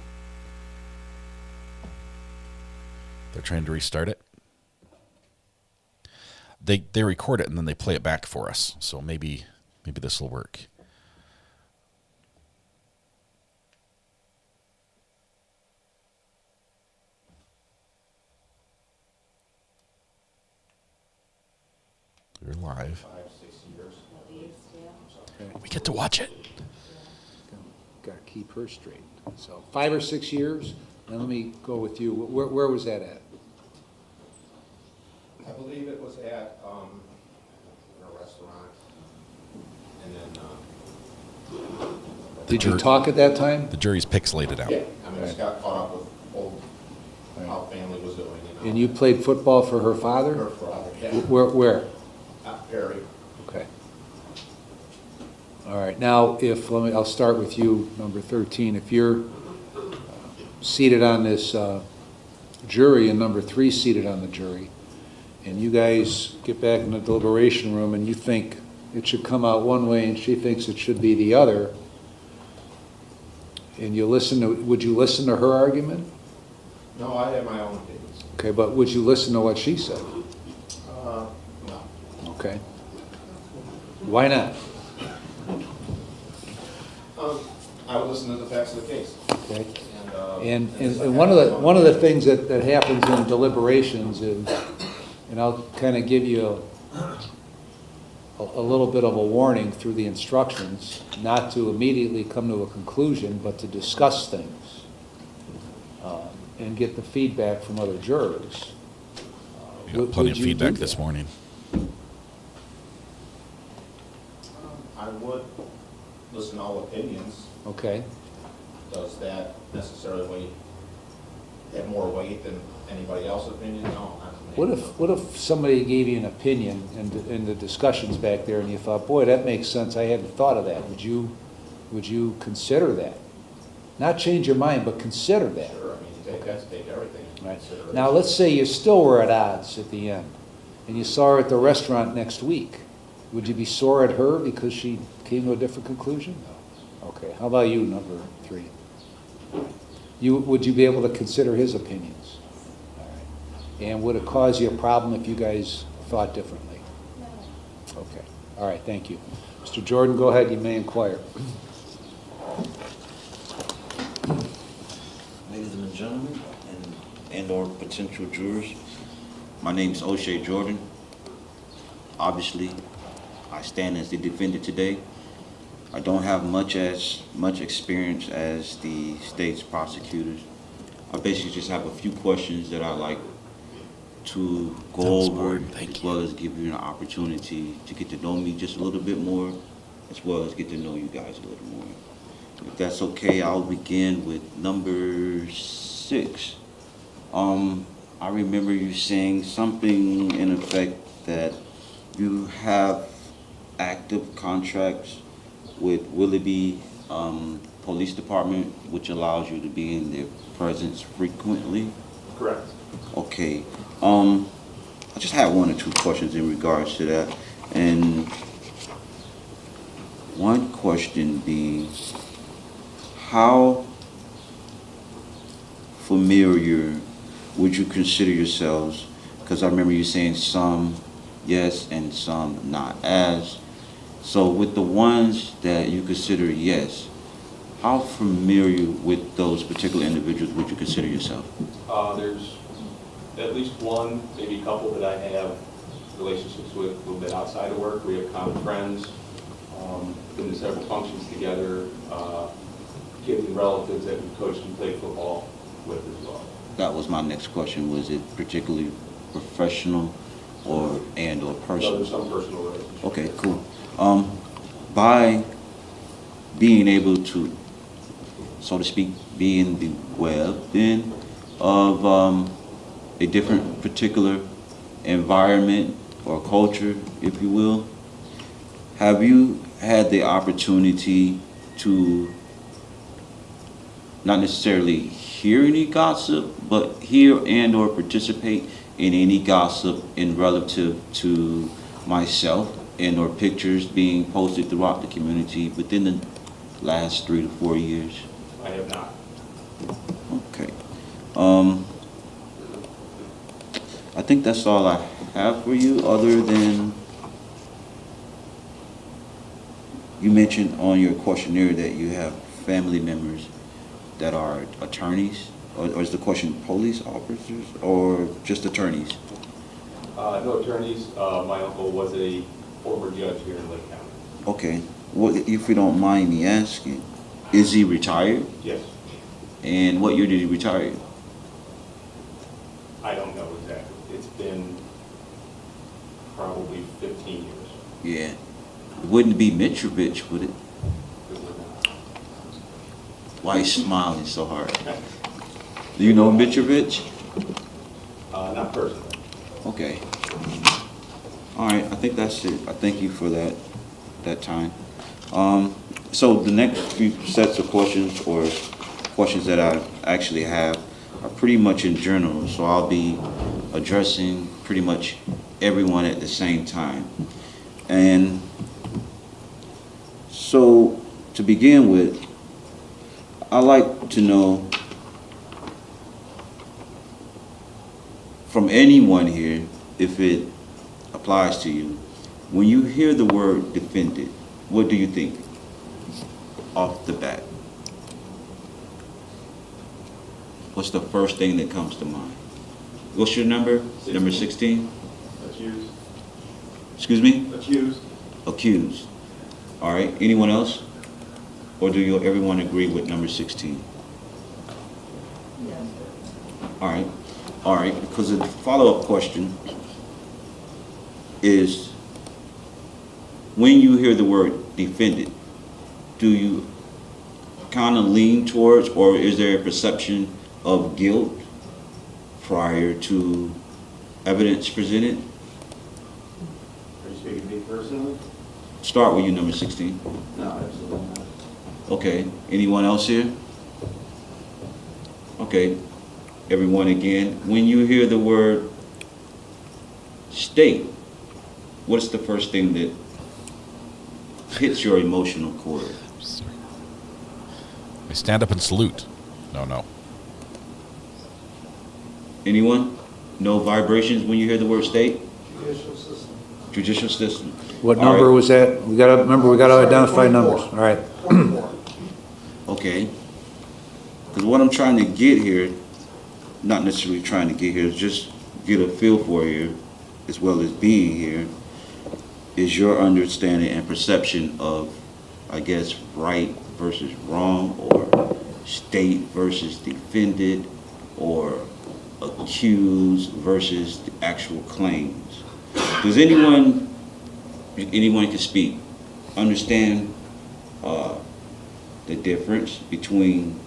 They're trying to restart it. They record it and then they play it back for us. So maybe this will work. We're live. 5-6 years. We get to watch it. Got to keep her straight. So 5 or 6 years. Now let me go with you. Where was that at? I believe it was at a restaurant, and then. Did you talk at that time? The jury's pixelated out. Yeah, I mean, just got caught up with how family was doing. And you played football for her father? Her father, yeah. Where? Perry. Okay. All right. Now, I'll start with you, number 13. If you're seated on this jury and number 3 seated on the jury, and you guys get back in the deliberation room and you think it should come out one way and she thinks it should be the other, and would you listen to her argument? No, I have my own opinions. Okay, but would you listen to what she said? No. Okay. Why not? I would listen to the facts of the case. Okay. And one of the things that happens in deliberations is, and I'll kind of give you a little bit of a warning through the instructions, not to immediately come to a conclusion, but to discuss things and get the feedback from other jurors. We got plenty of feedback this morning. I would listen to all opinions. Okay. Does that necessarily have more weight than anybody else's opinion? No. What if somebody gave you an opinion in the discussions back there and you thought, boy, that makes sense, I hadn't thought of that. Would you consider that? Not change your mind, but consider that. Sure, I mean, you take everything. Right. Now, let's say you still were at odds at the end and you saw her at the restaurant next week. Would you be sore at her because she came to a different conclusion? No. Okay. How about you, number 3? Would you be able to consider his opinions? All right. And would it cause you a problem if you guys thought differently? No. Okay. All right. Thank you. Mr. Jordan, go ahead. You may inquire. and/or potential jurors. My name is O'Shea Jordan. Obviously, I stand as the defendant today. I don't have much experience as the state's prosecutors. I basically just have a few questions that I like to go over, as well as give you an opportunity to get to know me just a little bit more, as well as get to know you guys a little more. If that's okay, I'll begin with number 6. I remember you saying something in effect that you have active contracts with Willoughby Police Department, which allows you to be in their presence frequently. Correct. Okay. I just had 1 or 2 questions in regards to that, and one question being, how familiar would you consider yourselves? Because I remember you saying some yes and some not as. So with the ones that you consider yes, how familiar with those particular individuals would you consider yourself? There's at least one, maybe a couple that I have relationships with a little bit outside of work. We have common friends, been to several functions together, kids and relatives that we coached and played football with as well. That was my next question. Was it particularly professional or personal? No, there's some personal relationships. Okay, cool. By being able to, so to speak, be in the web then of a different particular environment or culture, if you will, have you had the opportunity to not necessarily hear any gossip, but hear and or participate in any gossip in relative to myself and or pictures being posted throughout the community within the last 3 to 4 years? I have not. Okay. I think that's all I have for you, other than you mentioned on your questionnaire that you have family members that are attorneys, or is the question police officers or just attorneys? No attorneys. My uncle was a former judge here in Lake County. Okay. Well, if you don't mind me asking, is he retired? Yes. And what year did he retire? I don't know exactly. It's been probably 15 years. Yeah. It wouldn't be Mitrovic, would it? Why he's smiling so hard? Do you know Mitrovic? Not personally. Okay. All right, I think that's it. I thank you for that time. So the next few sets of questions, or questions that I actually have, are pretty much in general, so I'll be addressing pretty much everyone at the same time. And so to begin with, I'd like to know from anyone here, if it applies to you, when you hear the word defendant, what do you think off the bat? What's the first thing that comes to mind? What's your number? 16. Number 16? Accused. Excuse me? Accused. Accused. All right. Anyone else? Or do everyone agree with number 16? Yes. All right. All right. Because the follow-up question is, when you hear the word defendant, do you kind of lean towards, or is there a perception of guilt prior to evidence presented? Are you speaking to me personally? Start with you, number 16. No, absolutely not. Okay. Anyone else here? Okay. Everyone again. When you hear the word state, what's the first thing that hits your emotional chord? I stand up and salute. No. Anyone? No vibrations when you hear the word state? Judicial system. Judicial system. What number was that? We gotta identify numbers. All right. Okay. Because what I'm trying to get here not necessarily trying to get here, just get a feel for you, as well as being here, is your understanding and perception of, I guess, right versus wrong, or state versus defendant, or accused versus the actual claims. Does anyone can speak, understand the difference between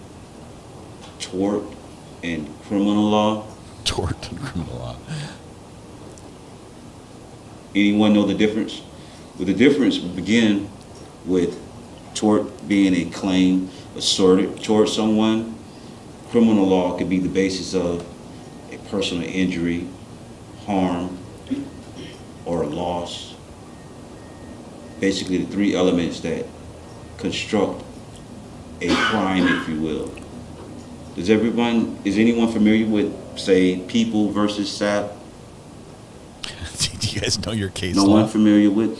tort and criminal law? Tort and criminal law. Anyone know the difference? Well, the difference would begin with tort being a claim asserted towards someone. Criminal law could be the basis of a personal injury, harm, or loss. Basically, the three elements that construct a crime, if you will. Is anyone familiar with, say, People versus SAP? Do you guys know your case No law? one familiar with?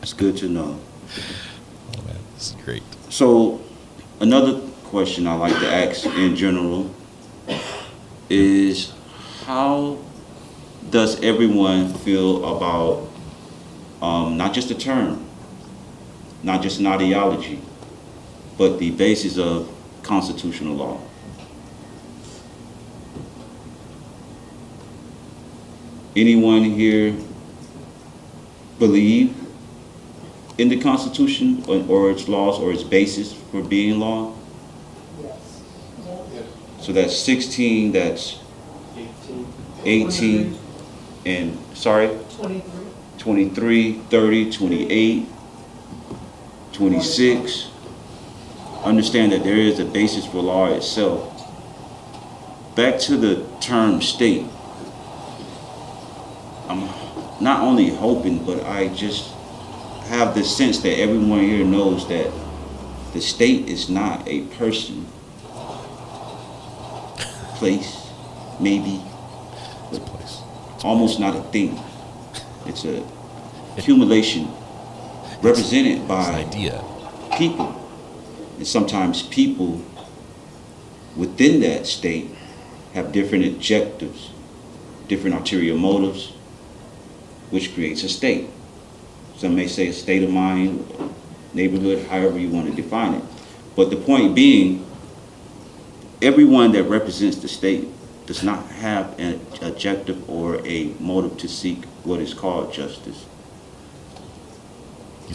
It's good to know. Oh man, this is great. So, another question I like to ask in general is, how does everyone feel about not just a term, not just an ideology, but the basis of constitutional law? Anyone here believe in the Constitution or its laws or its basis for being law? Yes. So that's 16, that's 18, and, sorry? 23, 30, 28, 26. Understand that there is a basis for law itself. Back to the term state. I'm not only hoping, but I just have the sense that everyone here knows that the state is not a person, place, maybe, It's a place. almost not a thing. It's a accumulation represented by It's an idea. people. And sometimes people within that state have different objectives, different ulterior motives, which creates a state. Some may say a state of mind, neighborhood, however you want to define it. But the point being, everyone that represents the state does not have an objective or a motive to seek what is called justice.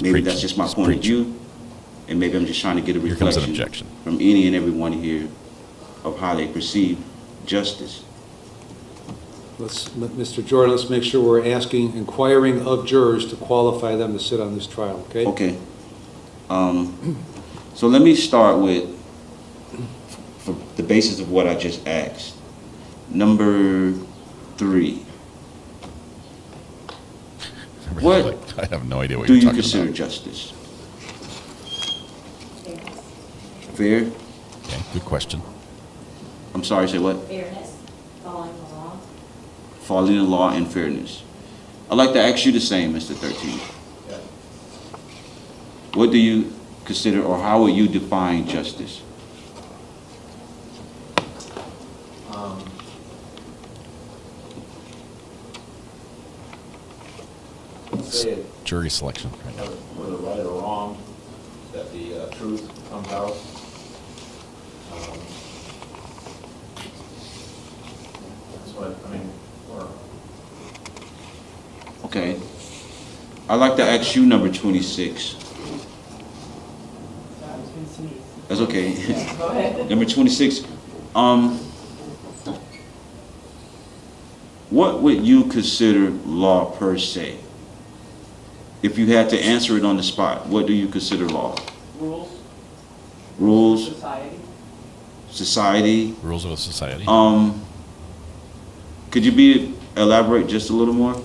Maybe that's just my point of view, and maybe I'm just trying to get a Here comes an reflection objection. from any and everyone here of how they perceive justice. Mr. Jordan, let's make sure we're inquiring of jurors to qualify them to sit on this trial, okay? Okay. So let me start with for the basis of what I just asked. Number 3. What I have no idea what do you're you talking consider about. justice? Fair? Okay, good question. I'm sorry, say what? Fairness, following the law. Following the law and fairness. I'd like to ask you the same, Mr. 13. What do you consider, or how would you define justice? Say Jury selection right now. whether right or wrong, that the truth comes out. That's what, I mean, or Okay. I'd like to ask you number 26. That's okay. Go ahead. Number 26. What would you consider law per se? If you had to answer it on the spot, what do you consider law? Rules. Rules? Society. Society? Rules of a society. Could you elaborate just a little more?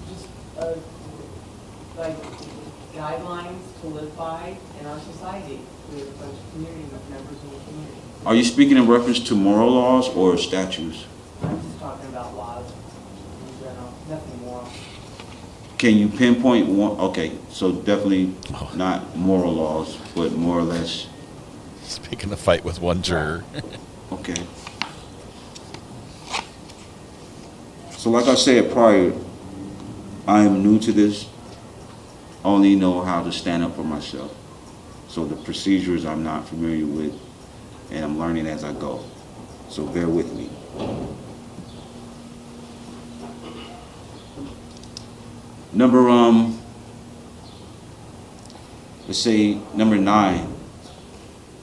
Just like guidelines to live by in our society. We have a bunch of community members in the community. Are you speaking in reference to moral laws or statutes? I'm just talking about laws in general, nothing moral. Can you pinpoint one? Okay, so definitely not moral laws, but more or less. He's picking a fight with one juror. Okay. So like I said prior, I am new to this. I only know how to stand up for myself. So the procedures I'm not familiar with, and I'm learning as I go. So bear with me. Number, let's say number 9.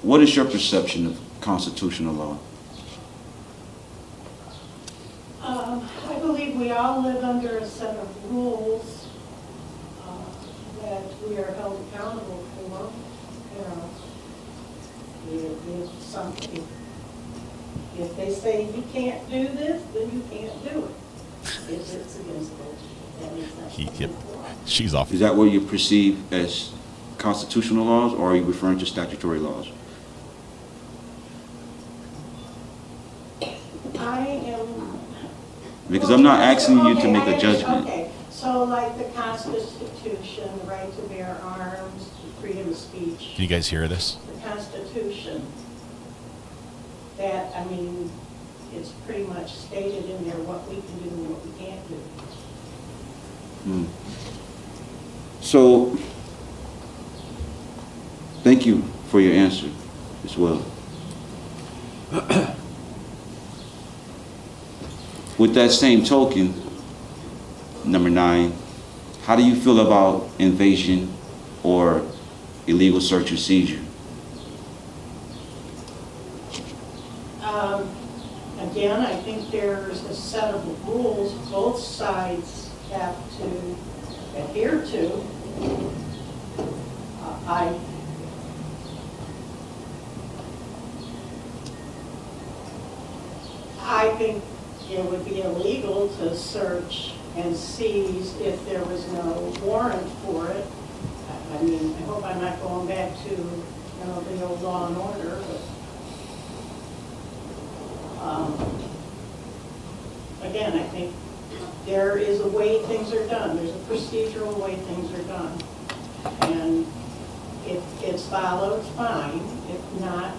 What is your perception of constitutional law? I believe we all live under a set of rules that we are held accountable for. If something, if they say you can't do this, then you can't do it. If it's against the law, that makes sense. She's off. Is that what you perceive as constitutional laws, or are you referring to statutory laws? I am. Because I'm not asking you to make a judgment. Okay, so like the Constitution, the right to bear arms, freedom of speech. Can you guys hear this? The Constitution, that, I mean, it's pretty much stated in there what we can do and what we can't do. So, thank you for your answer as well. With that same token, number 9, how do you feel about invasion or illegal search and seizure? Again, I think there's a set of rules both sides have to adhere to. I think it would be illegal to search and seize if there was no warrant for it. I mean, I hope I'm not going back to, the old Law and Order, but again, I think there is a way things are done. There's a procedural way things are done. And if it's followed, fine. If not,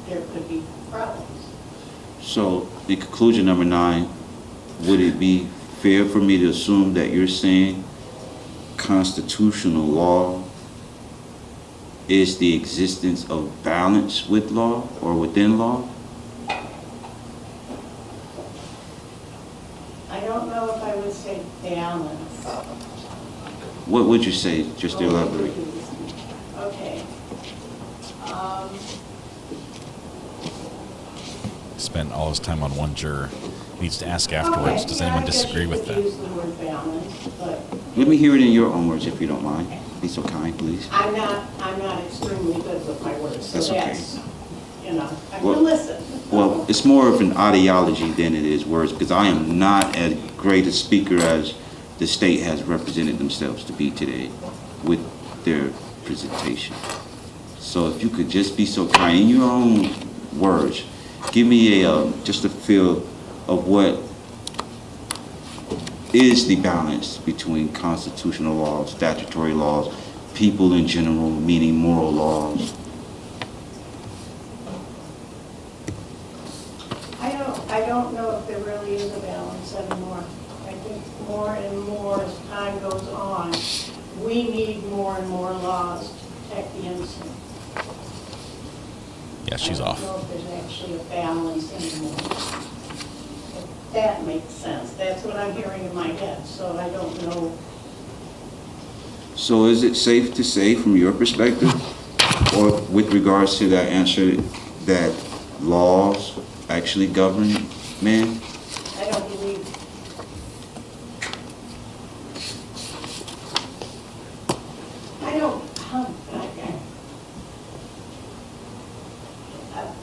there could be problems. So, in conclusion, number 9, would it be fair for me to assume that you're saying constitutional law is the existence of balance with law or within law? I don't know if I would say balance. What would you say, just to elaborate? Okay. Spent all his time on one juror. He needs to ask afterwards, Okay, does yeah, anyone I guess disagree you with could that? use the word balance, but Let me hear it in your own words, if you don't mind. Be so kind, please. I'm not extremely good with my words, so That's okay. that's, I Well- can listen. Well, it's more of an ideology than it is words, because I am not as great a speaker as the state has represented themselves to be today with their presentation. So if you could just be so kind, in your own words, give me just a feel of what is the balance between constitutional laws, statutory laws, people in general, meaning moral laws. I don't know if there really is a balance anymore. I think more and more as time goes on, we need more and more laws to protect the innocent. Yeah, she's off. I don't know if there's actually a balance anymore. If that makes sense. That's what I'm hearing in my head, so I don't know. So is it safe to say from your perspective, or with regards to that answer, that laws actually govern men? I don't believe.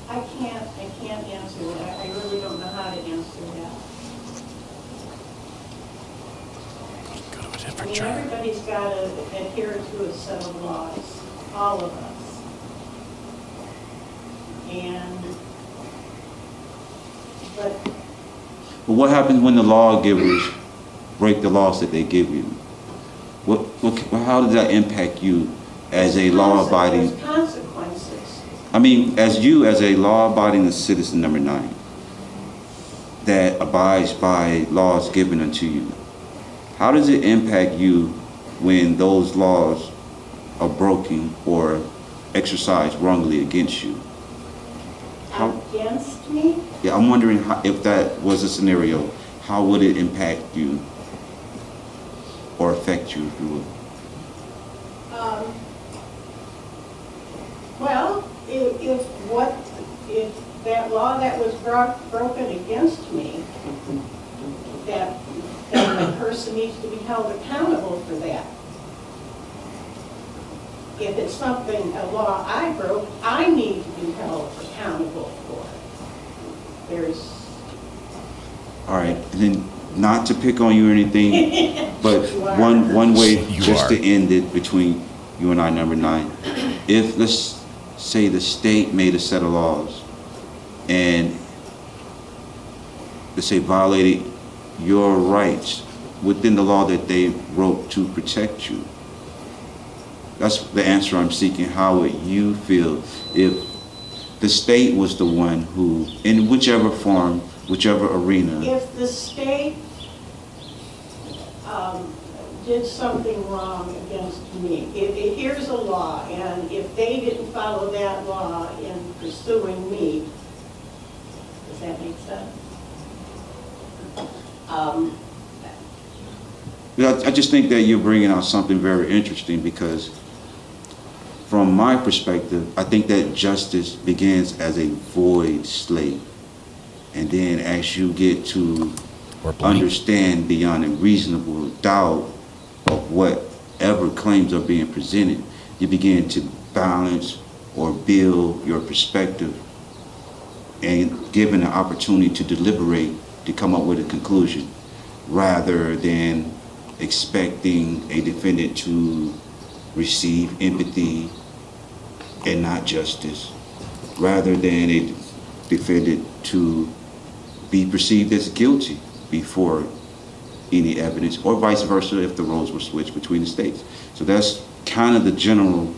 I can't answer that. I really don't know how to answer that. Go to a I different mean, juror. everybody's got to adhere to a set of laws, all of us. But what happens when the lawgivers break the laws that they give you? How does that impact you as a law-abiding? There's consequences. I mean, as a law-abiding citizen, number 9, that abides by laws given unto you, how does it impact you when those laws are broken or exercised wrongly against you? Against me? Yeah, I'm wondering if that was a scenario, how would it impact you or affect you, if you would? Well, if that law that was broken against me, that the person needs to be held accountable for that. If it's something, a law I broke, I need to be held accountable for it. All right, and then not to pick on you or anything, but one way just to end it between you and I, number 9. If, let's say, the state made a set of laws and, let's say, violated your rights within the law that they wrote to protect you. That's the answer I'm seeking. How would you feel if the state was the one who, in whichever form, whichever arena? If the state did something wrong against me, here's a law, and if they didn't follow that law in pursuing me, does that make sense? I just think that you're bringing out something very interesting, because from my perspective, I think that justice begins as a void slate. And then as you get to understand beyond a reasonable doubt of whatever claims are being presented, you begin to balance or build your perspective and given an opportunity to deliberate to come up with a conclusion, rather than expecting a defendant to receive empathy and not justice, rather than a defendant to be perceived as guilty before any evidence, or vice versa if the roles were switched between the states. So that's kind of the general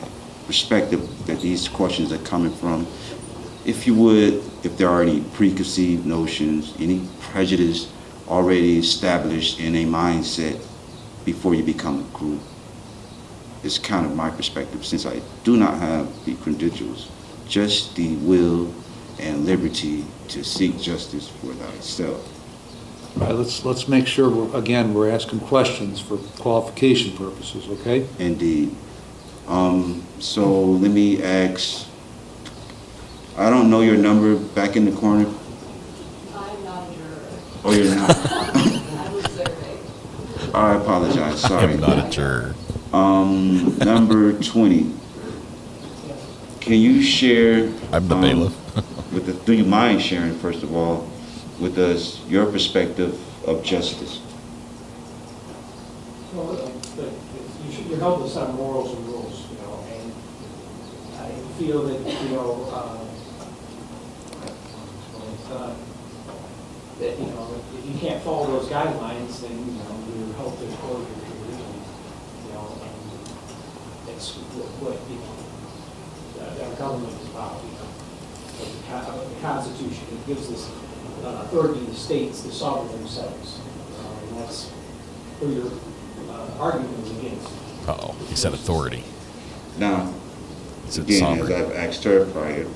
perspective that these questions are coming from. If you would, if there are any preconceived notions, any prejudice already established in a mindset before you become a group, it's kind of my perspective, since I do not have the credentials, just the will and liberty to seek justice for thyself. All right, let's make sure, we're asking questions for qualification purposes, okay? Indeed. So let me ask, I don't know your number back in the corner. I'm not a juror. Oh, you're not? I was surveyed. I apologize, sorry. I'm not a juror. Number 20. Can you share? I'm the bailiff. Do you mind sharing, first of all, with us your perspective of justice? Well, you're helpless on morals and rules, and I feel that, that, if you can't follow those guidelines, then, you're helpless or you're that's what our government is about, the Constitution. It gives this authority to the states to solve it themselves. And that's who your argument is against. Uh-oh, he said authority. Now, again, as I've asked her prior,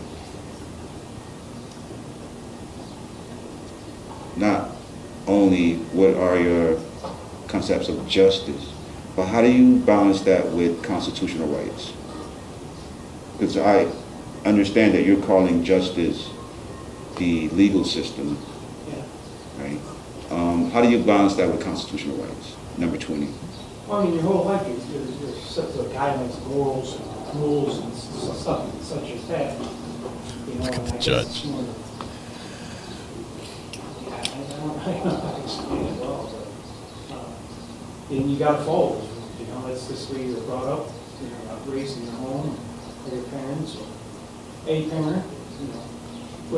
not only what are your concepts of justice, but how do you balance that with constitutional rights? Because I understand that you're calling justice the legal system, right? How do you balance that with constitutional rights? Number 20. Well, I mean, your whole life you're set to guidelines, morals, and rules, and stuff such as that. Look at the judge. I don't know how to explain it well, but and you got to follow. That's just the way you're brought up. Raised in your home, or your parents, or a parent.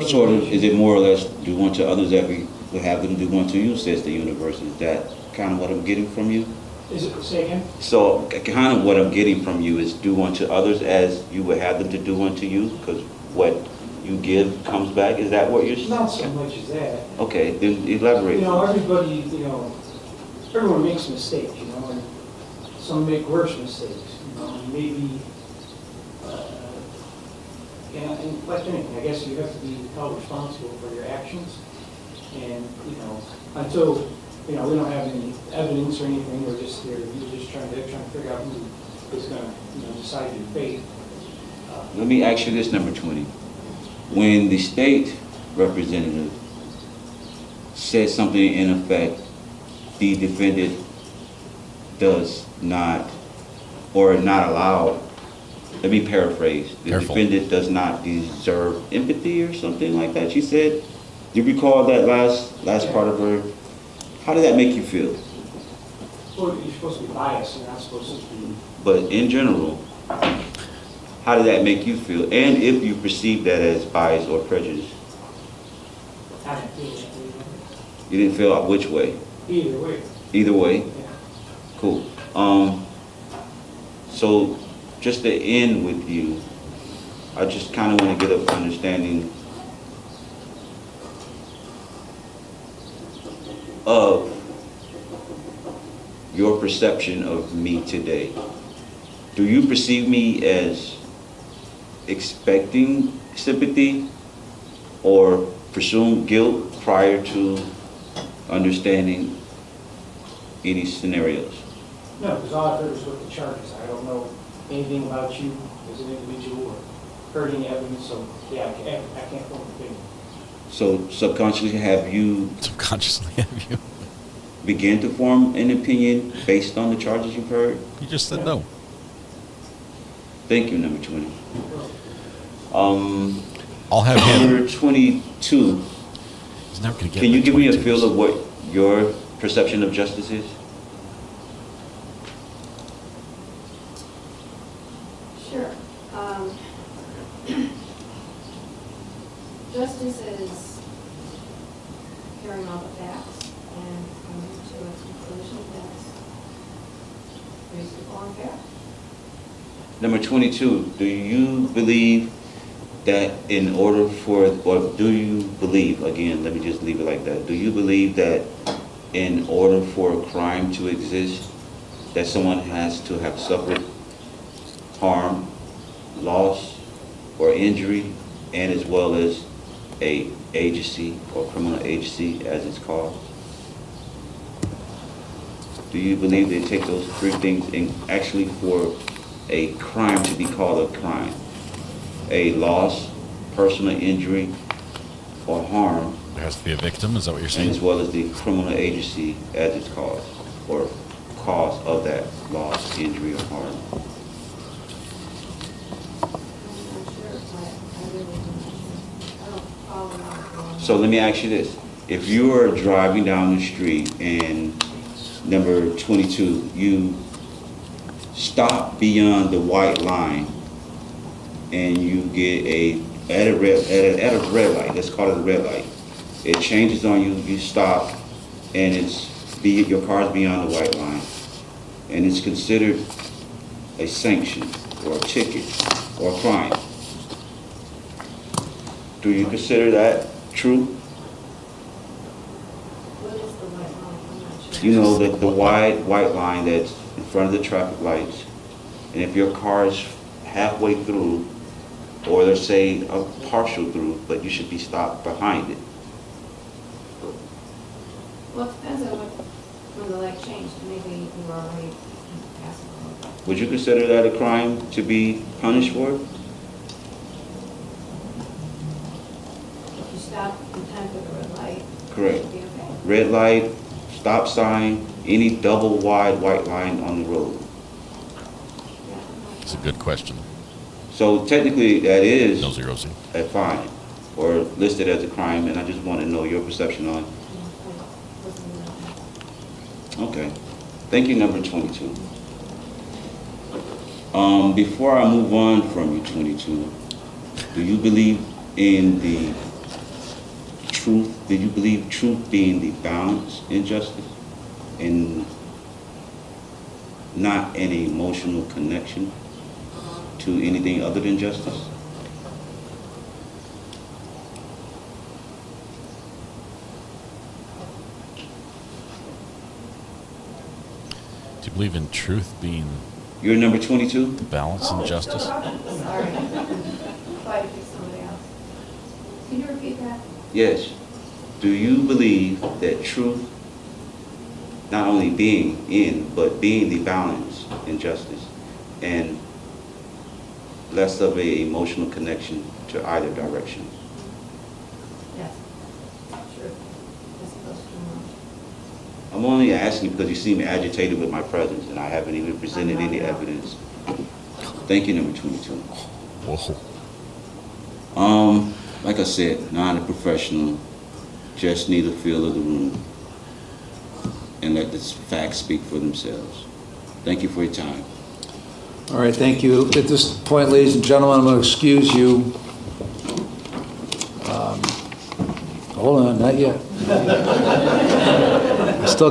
Sort of, is it more or less do unto others that we would have them do unto you, says the universe? Is that kind of what I'm getting from you? Is it, say again? So kind of what I'm getting from you is do unto others as you would have them to do unto you, because what you give comes back. Is that what you're saying? Not so much as that. Okay, then elaborate. You know, everybody, you know, everyone makes mistakes, you know, and some make worse mistakes, you know, and maybe, and like anything, I guess you have to be held responsible for your actions. And, you know, until, you know, we don't have any evidence or anything, we're just there, you're just trying to figure out who is gonna, you know, decide your fate. Let me ask you this, number 20. When the state representative said something in effect, the defendant does not, or not allowed, let me paraphrase, the defendant does not deserve empathy or something like that, she said. Do you recall that last part of her? How did that make you feel? Well, you're supposed to be biased, you're not supposed to be. But in general, how did that make you feel? And if you perceive that as bias or prejudice? I didn't feel that way. You didn't feel out which way? Either way. Either way? Yeah. Cool. So just to end with you, I just kind of want to get an understanding of your perception of me today. Do you perceive me as expecting sympathy or presume guilt prior to understanding any scenarios? No, because all I've heard is what the charges. I don't know anything about you as an individual or heard any evidence, so yeah, I can't form an opinion. So subconsciously have you you begin to form an opinion based on the charges you've heard? You just said no. Thank you, number 20. I'll have him. Number 22. He's never gonna get Can you the give me a 22s. feel of what your perception of justice is? Sure. Justice is hearing all the facts and coming to a conclusion that's reasonable and fair. Number 22, do you believe that in order for, or do you believe, again, let me just leave it like that, do you believe that in order for a crime to exist, that someone has to have suffered harm, loss, or injury, and as well as a agency or criminal agency as it's called? Do you believe they take those three things in actually for a crime to be called a crime? A loss, personal injury, or harm. There has to be a victim, is that what you're saying? And as well as the criminal agency as it's called, or cause of that loss, injury, or harm. So let me ask you this. If you are driving down the street and number 22, you stop beyond the white line and you get at a red light, let's call it a red light. It changes on you, you stop, and your car's beyond the white line. And it's considered a sanction or a ticket or a crime. Do you consider that true? What is the white line? I'm not sure. You know, the wide white line that's in front of the traffic lights, and if your car is halfway through, or let's say a partial through, but you should be stopped behind it. Well, it depends on when the light changed. Maybe you were already passing over. Would you consider that a crime to be punished for? If you stop in time for the red light, Correct. it should be okay. Red light, stop sign, any double wide white line on the road. It's a good question. So technically that is Nosy Rosie. a fine or listed as a crime, and I just want to know your perception on it. Okay. Thank you, number 22. Before I move on from you, 22, do you believe in the truth? Do you believe truth being the balance in justice? And not an emotional connection to anything other than justice? Do you believe in truth being You're number 22? balance and justice? Sorry. Thought you picked somebody else. Can you repeat that? Yes. Do you believe that truth, not only being in, but being the balance in justice, and less of a emotional connection to either direction? Yes. True. As opposed to emotion. I'm only asking because you seem agitated with my presence, and I haven't even presented any evidence. Thank you, number 22. Whoa. Like I said, not a professional, just need a feel of the room and let the facts speak for themselves. Thank you for your time. All right, thank you. At this point, ladies and gentlemen, I'm going to excuse you. Hold on, not yet. I still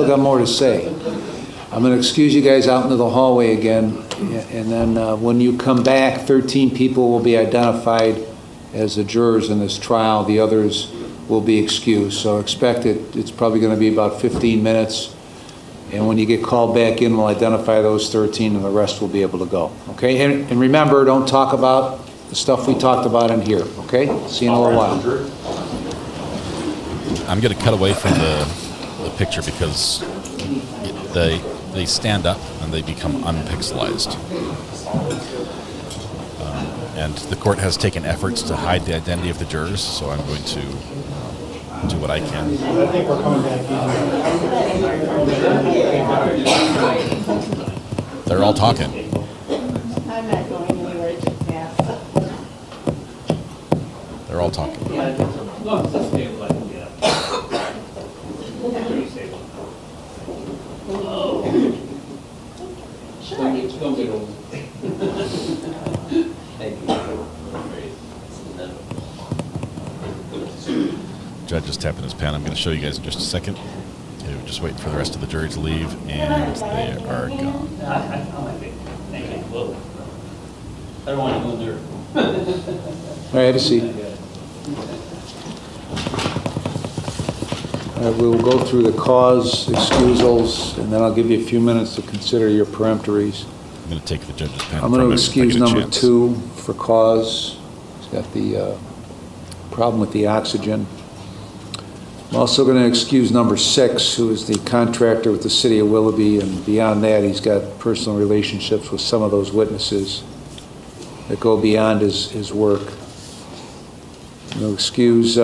got more to say. I'm going to excuse you guys out into the hallway again, and then when you come back, 13 people will be identified as the jurors in this trial. The others will be excused. So expect it's probably going to be about 15 minutes. And when you get called back in, we'll identify those 13 and the rest will be able to go. Okay? And remember, don't talk about the stuff we talked about in here. Okay? See you in a little while. I'm going to cut away from the picture because they stand up and they become unpixelized. And the court has taken efforts to hide the identity of the jurors, so I'm going to do what I can. I think we're coming back in. They're all talking. I'm not going anywhere to pass. They're all talking. Judge is tapping his pen. I'm going to show you guys in just a second. Okay, we're just waiting for the rest of the jury to leave, and they are gone. I don't want to go there. All right, have a seat. All right, we'll go through the cause, excusals, and then I'll give you a few minutes to consider your peremptories. I'm going to take the judge's pen. I'm going to excuse number 2 for cause. He's got the problem with the oxygen. I'm also going to excuse number 6, who is the contractor with the city of Willoughby, and beyond that, he's got personal relationships with some of those witnesses that go beyond his work. I'm going to excuse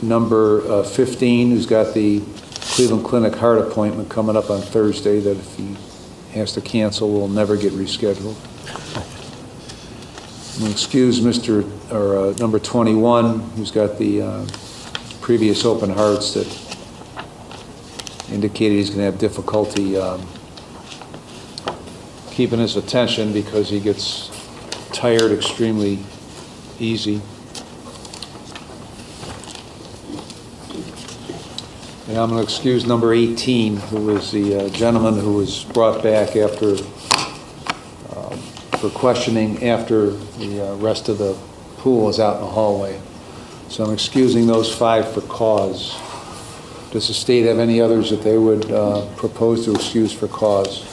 number 15, who's got the Cleveland Clinic heart appointment coming up on Thursday that if he has to cancel will never get rescheduled. I'm going to excuse number 21, who's got the previous open hearts that indicated he's going to have difficulty keeping his attention because he gets tired extremely easy. And I'm going to excuse number 18, who is the gentleman who was brought back after for questioning after the rest of the pool is out in the hallway. So I'm excusing those 5 for cause. Does the state have any others that they would propose to excuse for cause?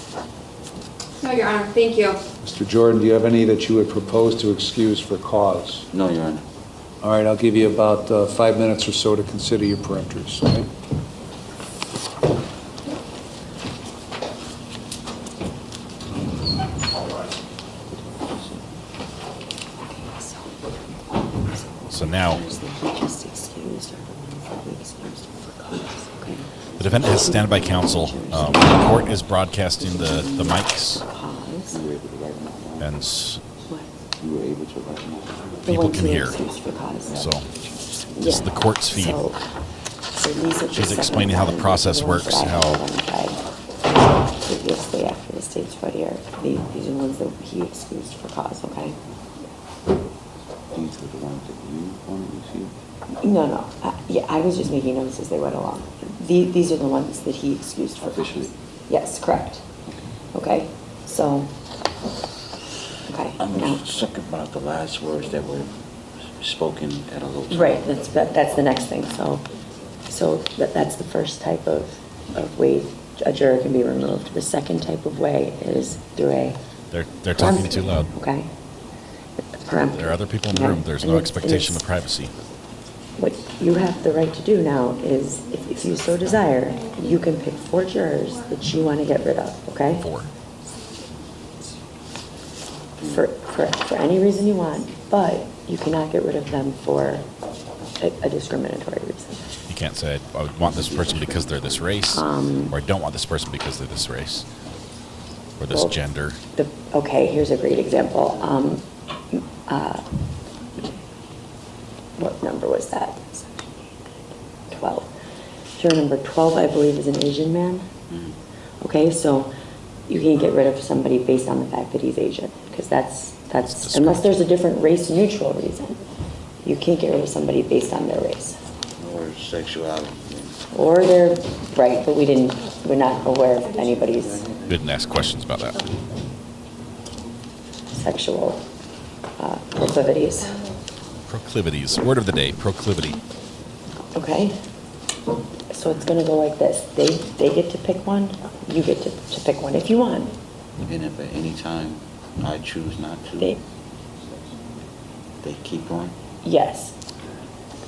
No, Your Honor. Thank you. Mr. Jordan, do you have any that you would propose to excuse for cause? No, Your Honor. All right, I'll give you about 5 minutes or so to consider your peremptories. Okay? So now, the defendant has standby counsel. The court is broadcasting the mics, and people can hear. So this is the court's feed. She's explaining how the process works, how previously after the state's here. These are the ones that he excused for cause, okay? These are the ones that you wanted to see? No. Yeah, I was just making notes as they went along. These are the ones that he excused for officially. Yes, correct. Okay, so, okay. I'm now- just sick about the last words that were spoken at a low time. Right, that's the next thing, so that's the first type of way a juror can be removed. The second type of way is through a. They're talking too loud. Okay. There are other people in the room. There's no expectation of privacy. What you have the right to do now is, if you so desire, you can pick 4 jurors that you want to get rid of, okay? 4. For any reason you want, but you cannot get rid of them for a discriminatory reason. You can't say, I would want this person because they're this race, or I don't want this person because they're this race, or this gender. Okay, here's a great example. What number was that? 12. Juror number 12, I believe, is an Asian man. Okay, so you can get rid of somebody based on the fact that he's Asian, because that's unless there's a different race neutral reason, you can't get rid of somebody based on their race. Or sexuality. Or they're right, but we're not aware of anybody's Didn't ask questions about that. sexual proclivities. Proclivities. Word of the day, proclivity. Okay? So it's gonna go like this. They get to pick one, you get to pick one if you want. And if at any time I choose not to, they keep going? Yes.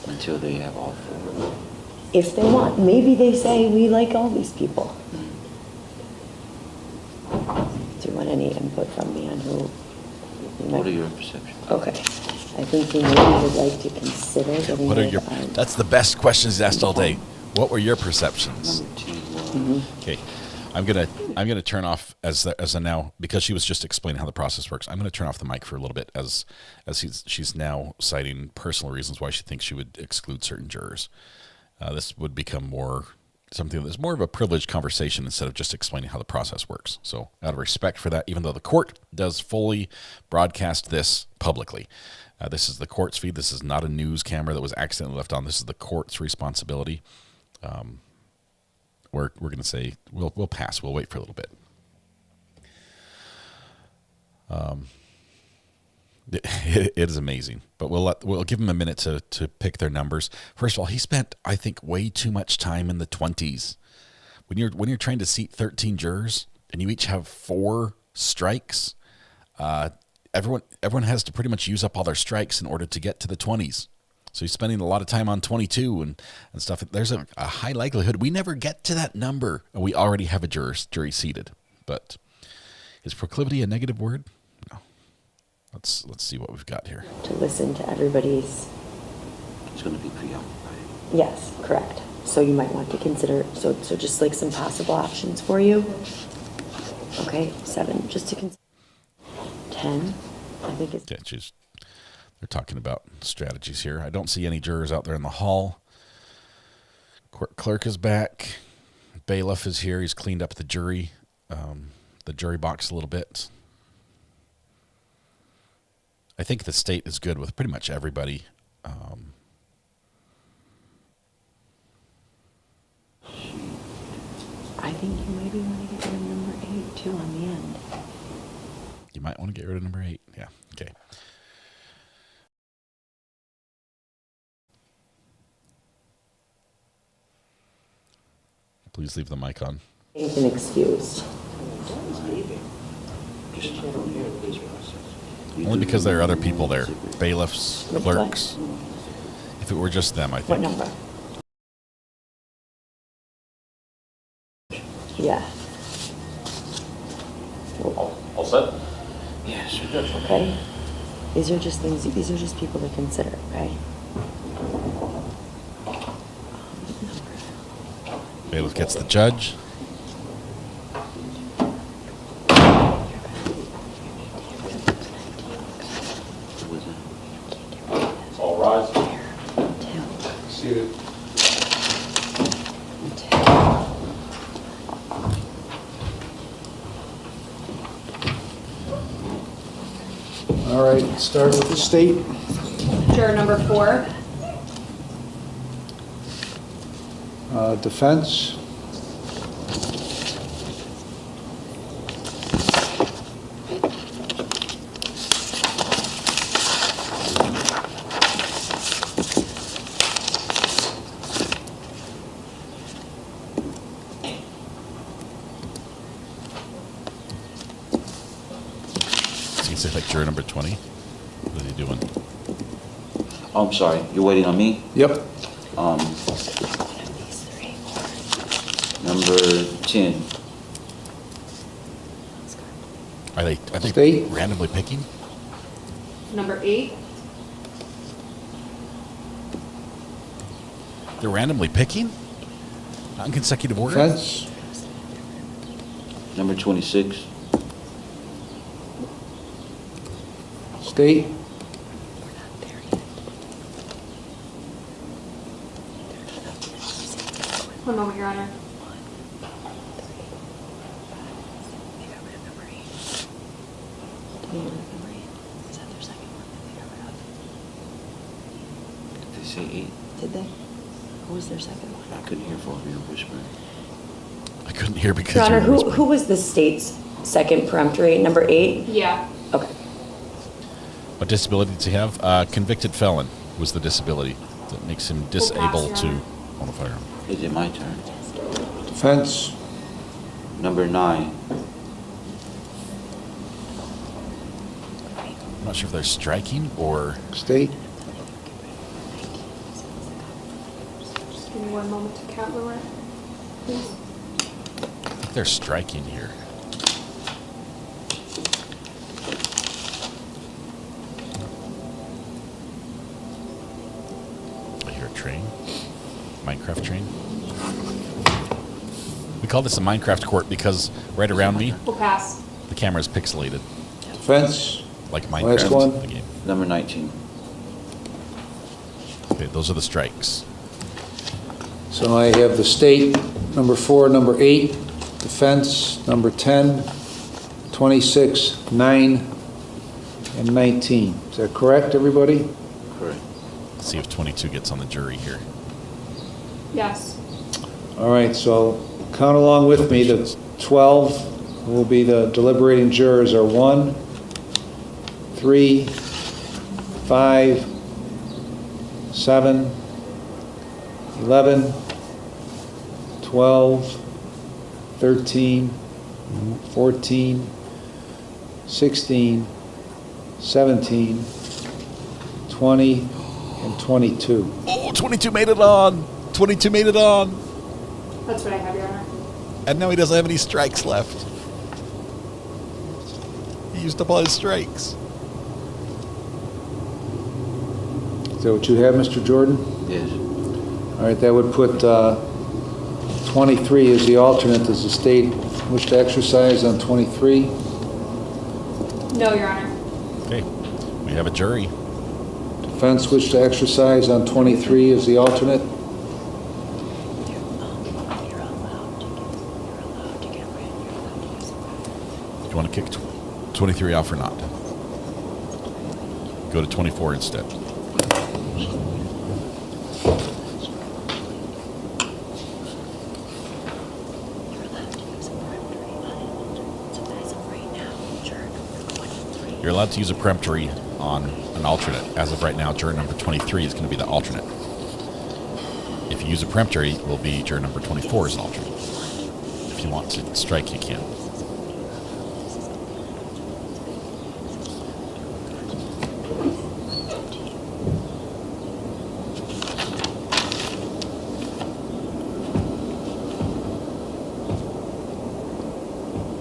Until they have all 4. If they want. Maybe they say, we like all these people. Do you want any input from me on who? What are your perceptions? Okay. I think we maybe would like to consider getting What are rid your? of That's the best questions asked all day. What were your perceptions? Okay, I'm gonna turn off as a now, because she was just explaining how the process works. I'm gonna turn off the mic for a little bit as she's now citing personal reasons why she thinks she would exclude certain jurors. This would become more something that's more of a privileged conversation instead of just explaining how the process works. So out of respect for that, even though the court does fully broadcast this publicly, this is the court's feed. This is not a news camera that was accidentally left on. This is the court's responsibility. We're going to say we'll pass. We'll wait for a little bit. It is amazing, but we'll give him a minute to pick their numbers. First of all, he spent, I think, way too much time in the 20s. When you're trying to seat 13 jurors and you each have 4 strikes, everyone has to pretty much use up all their strikes in order to get to the 20s. So he's spending a lot of time on 22 and stuff. There's a high likelihood we never get to that number. We already have a jury seated. But is proclivity a negative word? No. Let's see what we've got here. to listen to everybody's. It's going to be preoccupied. Yes, correct. So you might want to consider, so just like some possible options for you. Okay, 7, just to consider. 10, I think it's. Yeah, they're talking about strategies here. I don't see any jurors out there in the hall. Court clerk is back. Bailiff is here. He's cleaned up the jury box a little bit. I think the state is good with pretty much everybody. I think you maybe want to get rid of number 8 too on the end. You might want to get rid of number 8. Yeah, okay. Please leave the mic on. Ain't been excused. Only because there are other people there. Bailiffs, clerks. If it were just them, I think. What number? Yeah. All set? Yes. Okay. These are just people to consider, okay? Bailiff gets the judge. All rise. Seated. All right, start with the state. Juror number 4. Defense. juror number 20. What is he doing? Oh, I'm sorry, you're waiting on me? Yep. Number 10. Are they State. randomly picking? Number 8. They're randomly picking? Not in consecutive order? Defense. Number 26. State. One moment, Your Honor. Did they say 8? Did they? Who was their second one? I couldn't hear for you whispering. I couldn't hear because Your Honor, you were whispering. who was the state's second peremptory? Number 8? Yeah. Okay. What disability does he have? Convicted felon was the disability that makes him disabled to own a firearm. Is it my turn? Defense. Number 9. I'm not sure if they're striking or... State. Just give me one moment to count the rest, please. I think they're striking here. I hear a train. Minecraft train. We call this a Minecraft court because right around me, We'll pass. the camera is pixelated. Defense. Like Minecraft. Last one. The game. Number 19. Okay, those are the strikes. So I have the state, number 4, number 8, defense, number 10, 26, 9, and 19. Is that correct, everybody? Correct. Let's see if 22 gets on the jury here. Yes. All right, so count along with me. The 12 will be the deliberating jurors are 1, 3, 5, 7, 11, 12, 13, 14, 16, 17, 20, and 22. Oh, 22 made it on! 22 made it on! That's what I have, Your Honor. And now he doesn't have any strikes left. He used up all his strikes. Is that what you have, Mr. Jordan? Yes. All right, that would put 23 as the alternate. Does the state wish to exercise on 23? No, Your Honor. Okay, we have a jury. Defense wish to exercise on 23 as the alternate? Do you want to kick 23 off or not? Go to 24 instead. You're allowed to use a peremptory on an alternate. As of right now, juror number 23 is going to be the alternate. If you use a peremptory, it will be juror number 24 as an alternate. If you want to strike, you can.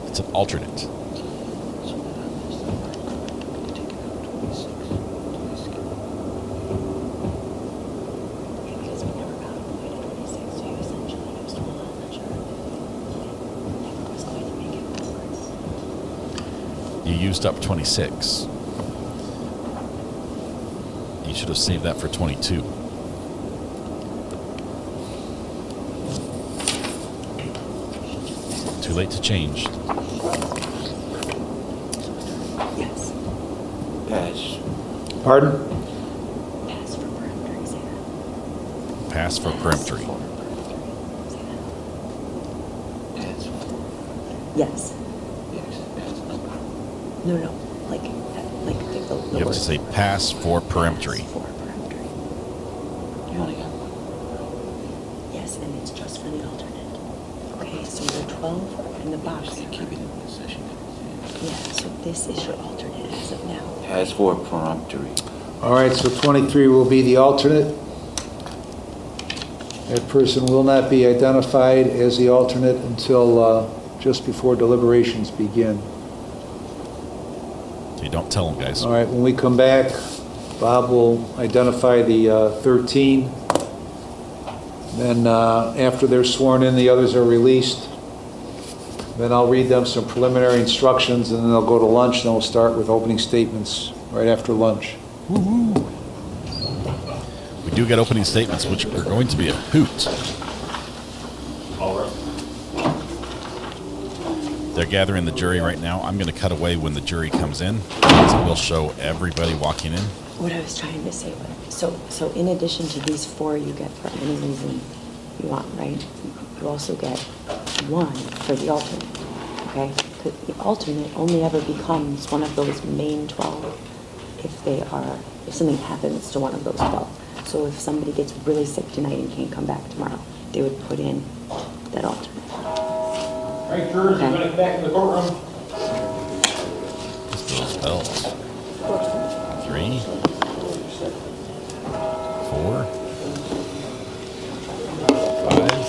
It's an alternate. You used up 26. You should have saved that for 22. Too late to change. Yes. Pass. Pardon? Pass for peremptory, say that. Pass for peremptory. Yes. No, like the You have to say pass for peremptory. For peremptory. You only got Yes, and it's just for the alternate. Okay, so you're 12 in the box. keep it in possession. Yeah, so this is your alternate as of now. As for peremptory. All right, so 23 will be the alternate. That person will not be identified as the alternate until just before deliberations begin. You don't tell them, guys. All right, when we come back, Bob will identify the 13. Then after they're sworn in, the others are released. Then I'll read them some preliminary instructions, and then they'll go to lunch, and then we'll start with opening statements right after lunch. Woo-hoo. We do get opening statements, which are going to be a hoot. All right. They're gathering the jury right now. I'm going to cut away when the jury comes in. So we'll show everybody walking in. What I was trying to say was, so in addition to these 4 you get for any reason you want, right? You also get 1 for the alternate, okay? Because the alternate only ever becomes one of those main 12 if something happens to one of those 12. So if somebody gets really sick tonight and can't come back tomorrow, they would put in that alternate. All right, jurors, you're going to come back in the courtroom. Just those bells. 3, 4, 5.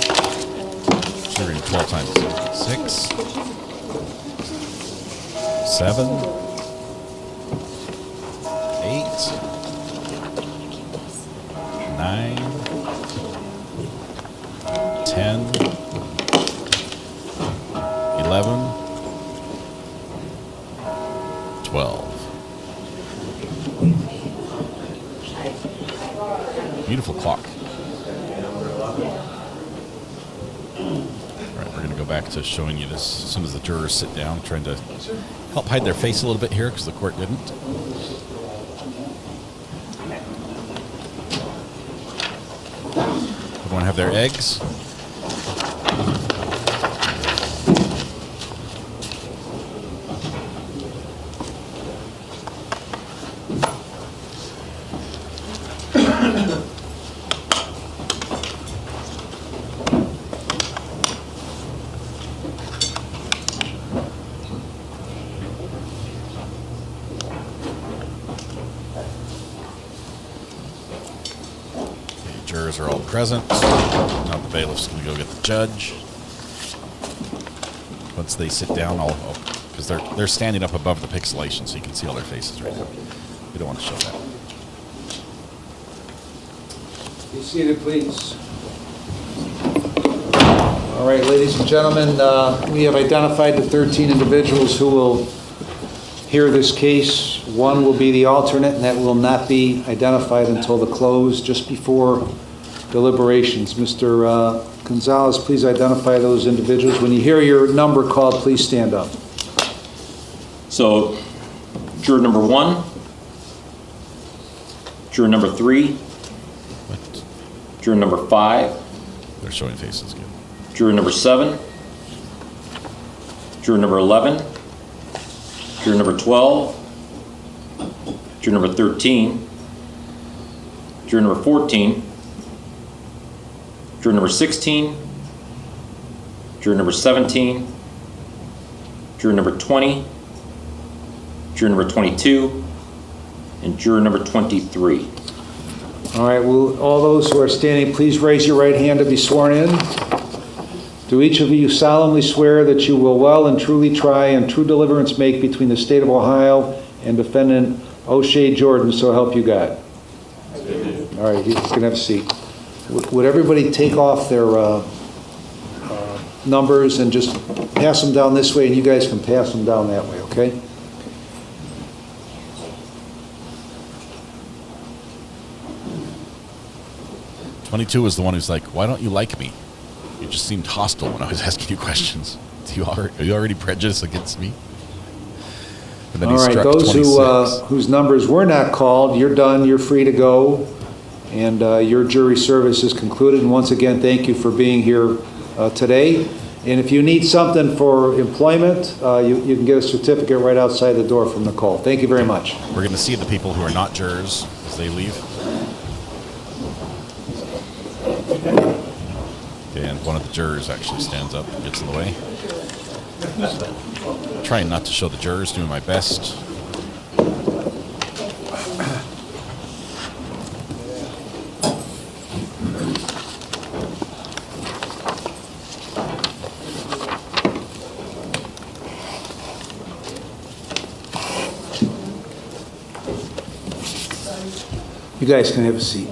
Serving 12 times. 6, 7, 8, 9, 10, 11, 12. Beautiful clock. All right, we're going to go back to showing you this as soon as the jurors sit down, trying to help hide their face a little bit here because the court didn't. Everyone have their eggs? Jurors are all present. Now the bailiff's going to go get the judge. Once they sit down, because they're standing up above the pixelation, so you can see all their faces right now. We don't want to show that. Be seated, please. All right, ladies and gentlemen, we have identified the 13 individuals who will hear this case. 1 will be the alternate, and that will not be identified until the close, just before deliberations. Mr. Gonzalez, please identify those individuals. When you hear your number called, please stand up. So, juror number 1, juror number 3, juror number 5. They're showing faces again. Juror number 7, juror number 11, juror number 12, juror number 13, juror number 14, juror number 16, juror number 17, juror number 20, juror number 22, and juror number 23. All right, will all those who are standing, please raise your right hand to be sworn in. Do each of you solemnly swear that you will well and truly try and true deliverance make between the state of Ohio and defendant O'Shea Jordan, so help you God? All right, you can have a seat. Would everybody take off their numbers and just pass them down this way, and you guys can pass them down that way, okay? "22 is the one who's like, why don't you like me? You just seemed hostile when I was asking you questions. Are you already prejudiced against me?" And then all right, those whose numbers were not called, you're done, you're free to go, and your jury service is concluded. And once again, thank you for being here today. And if you need something for employment, you can get a certificate right outside the door from Nicole. Thank you very much. We're going to see the people who are not jurors as they leave. And one of the jurors actually stands up and gets in the way. Trying not to show the jurors, doing my best. You guys can have a seat.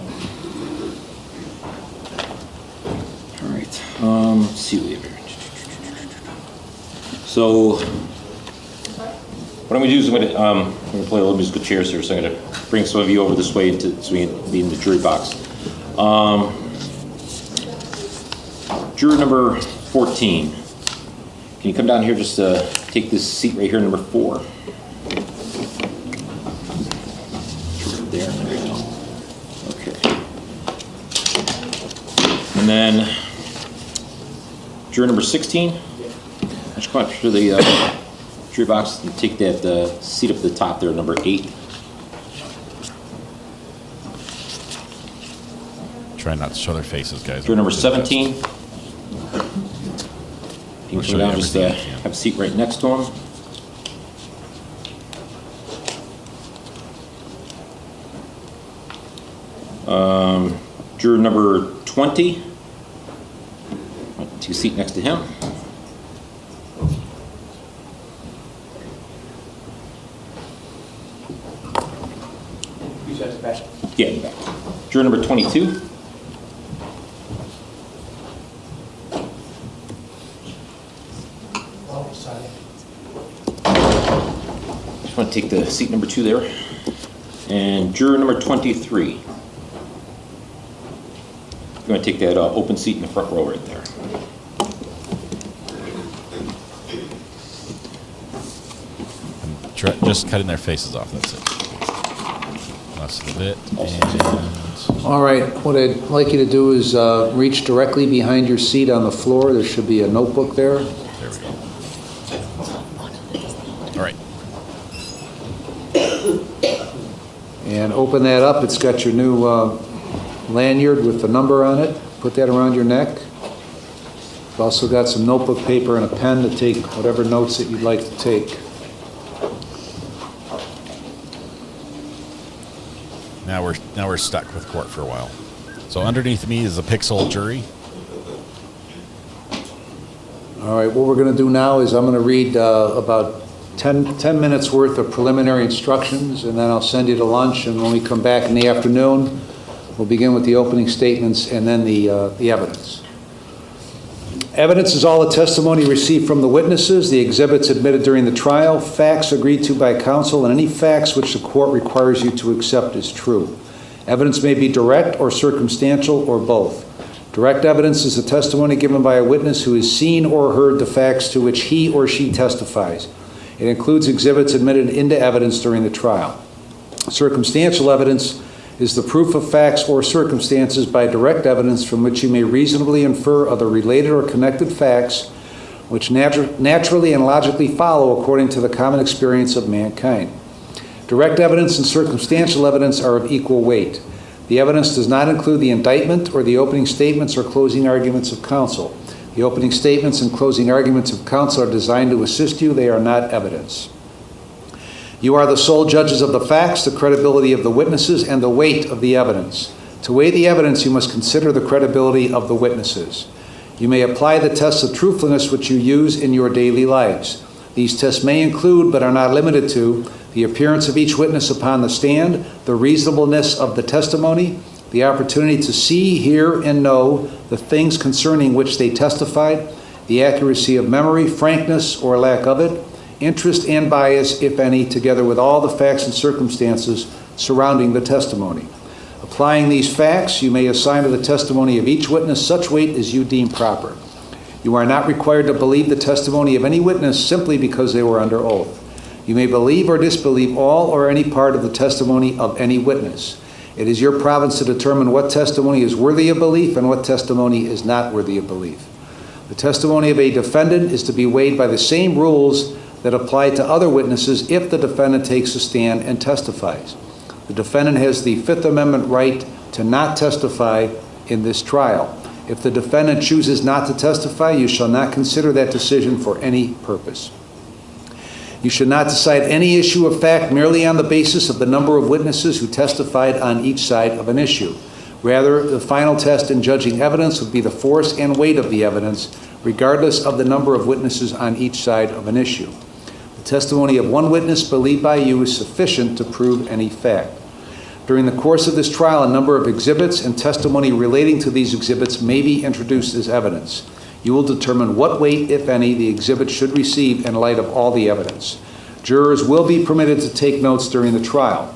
All right, let's see waiver. So, what I'm gonna do is I'm gonna play a little musical chairs here, so I'm gonna bring some of you over this way so we can be in the jury box. Juror number 14. Can you come down here just to take this seat right here, number 4? There we go. Okay. And then juror number 16. I should come up to the jury box and take that seat up at the top there, number 8. Try not to show their faces, guys. Juror number 17. You can come down, just have a seat right next to him. Juror number 20. Take a seat next to him. Yeah, in the back. Juror number 22. Just want to take the seat number 2 there. And juror number 23. You want to take that open seat in the front row right there. Just cutting their faces off, that's it. Less of it. And All right, what I'd like you to do is reach directly behind your seat on the floor. There should be a notebook there. there we go. All right. And open that up. It's got your new lanyard with the number on it. Put that around your neck. You've also got some notebook paper and a pen to take whatever notes that you'd like to take. Now we're stuck with court for a while. So underneath me is a Pickles jury. All right, what we're going to do now is I'm going to read about 10 minutes worth of preliminary instructions, and then I'll send you to lunch, and when we come back in the afternoon, we'll begin with the opening statements and then the evidence. Evidence is all the testimony received from the witnesses, the exhibits admitted during the trial, facts agreed to by counsel, and any facts which the court requires you to accept as true. Evidence may be direct or circumstantial or both. Direct evidence is the testimony given by a witness who has seen or heard the facts to which he or she testifies. It includes exhibits admitted into evidence during the trial. Circumstantial evidence is the proof of facts or circumstances by direct evidence from which you may reasonably infer other related or connected facts which naturally and logically follow according to the common experience of mankind. Direct evidence and circumstantial evidence are of equal weight. The evidence does not include the indictment or the opening statements or closing arguments of counsel. The opening statements and closing arguments of counsel are designed to assist you. They are not evidence. You are the sole judges of the facts, the credibility of the witnesses, and the weight of the evidence. To weigh the evidence, you must consider the credibility of the witnesses. You may apply the tests of truthfulness which you use in your daily lives. These tests may include, but are not limited to, the appearance of each witness upon the stand, the reasonableness of the testimony, the opportunity to see, hear, and know the things concerning which they testified, the accuracy of memory, frankness or lack of it, interest and bias, if any, together with all the facts and circumstances surrounding the testimony. Applying these facts, you may assign to the testimony of each witness such weight as you deem proper. You are not required to believe the testimony of any witness simply because they were under oath. You may believe or disbelieve all or any part of the testimony of any witness. It is your province to determine what testimony is worthy of belief and what testimony is not worthy of belief. The testimony of a defendant is to be weighed by the same rules that apply to other witnesses if the defendant takes a stand and testifies. The defendant has the Fifth Amendment right to not testify in this trial. If the defendant chooses not to testify, you shall not consider that decision for any purpose. You should not decide any issue of fact merely on the basis of the number of witnesses who testified on each side of an issue. Rather, the final test in judging evidence would be the force and weight of the evidence, regardless of the number of witnesses on each side of an issue. The testimony of one witness believed by you is sufficient to prove any fact. During the course of this trial, a number of exhibits and testimony relating to these exhibits may be introduced as evidence. You will determine what weight, if any, the exhibit should receive in light of all the evidence. Jurors will be permitted to take notes during the trial.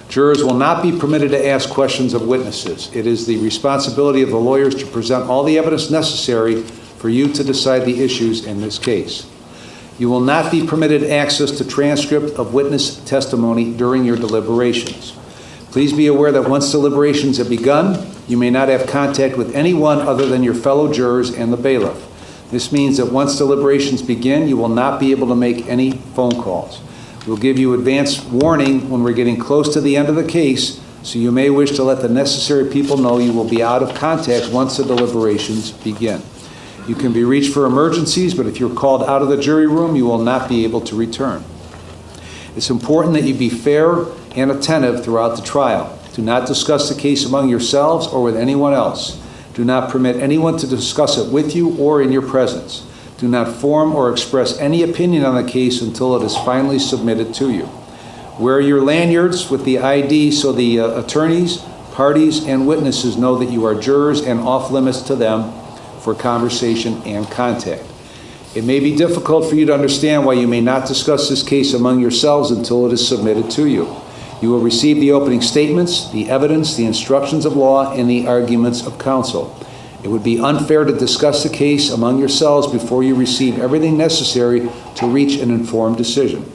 Jurors will not be permitted to ask questions of witnesses. It is the responsibility of the lawyers to present all the evidence necessary for you to decide the issues in this case. You will not be permitted access to transcript of witness testimony during your deliberations. Please be aware that once deliberations have begun, you may not have contact with anyone other than your fellow jurors and the bailiff. This means that once deliberations begin, you will not be able to make any phone calls. We'll give you advance warning when we're getting close to the end of the case, so you may wish to let the necessary people know you will be out of contact once the deliberations begin. You can be reached for emergencies, but if you're called out of the jury room, you will not be able to return. It's important that you be fair and attentive throughout the trial. Do not discuss the case among yourselves or with anyone else. Do not permit anyone to discuss it with you or in your presence. Do not form or express any opinion on the case until it is finally submitted to you. Wear your lanyards with the ID so the attorneys, parties, and witnesses know that you are jurors and off limits to them for conversation and contact. It may be difficult for you to understand why you may not discuss this case among yourselves until it is submitted to you. You will receive the opening statements, the evidence, the instructions of law, and the arguments of counsel. It would be unfair to discuss the case among yourselves before you receive everything necessary to reach an informed decision.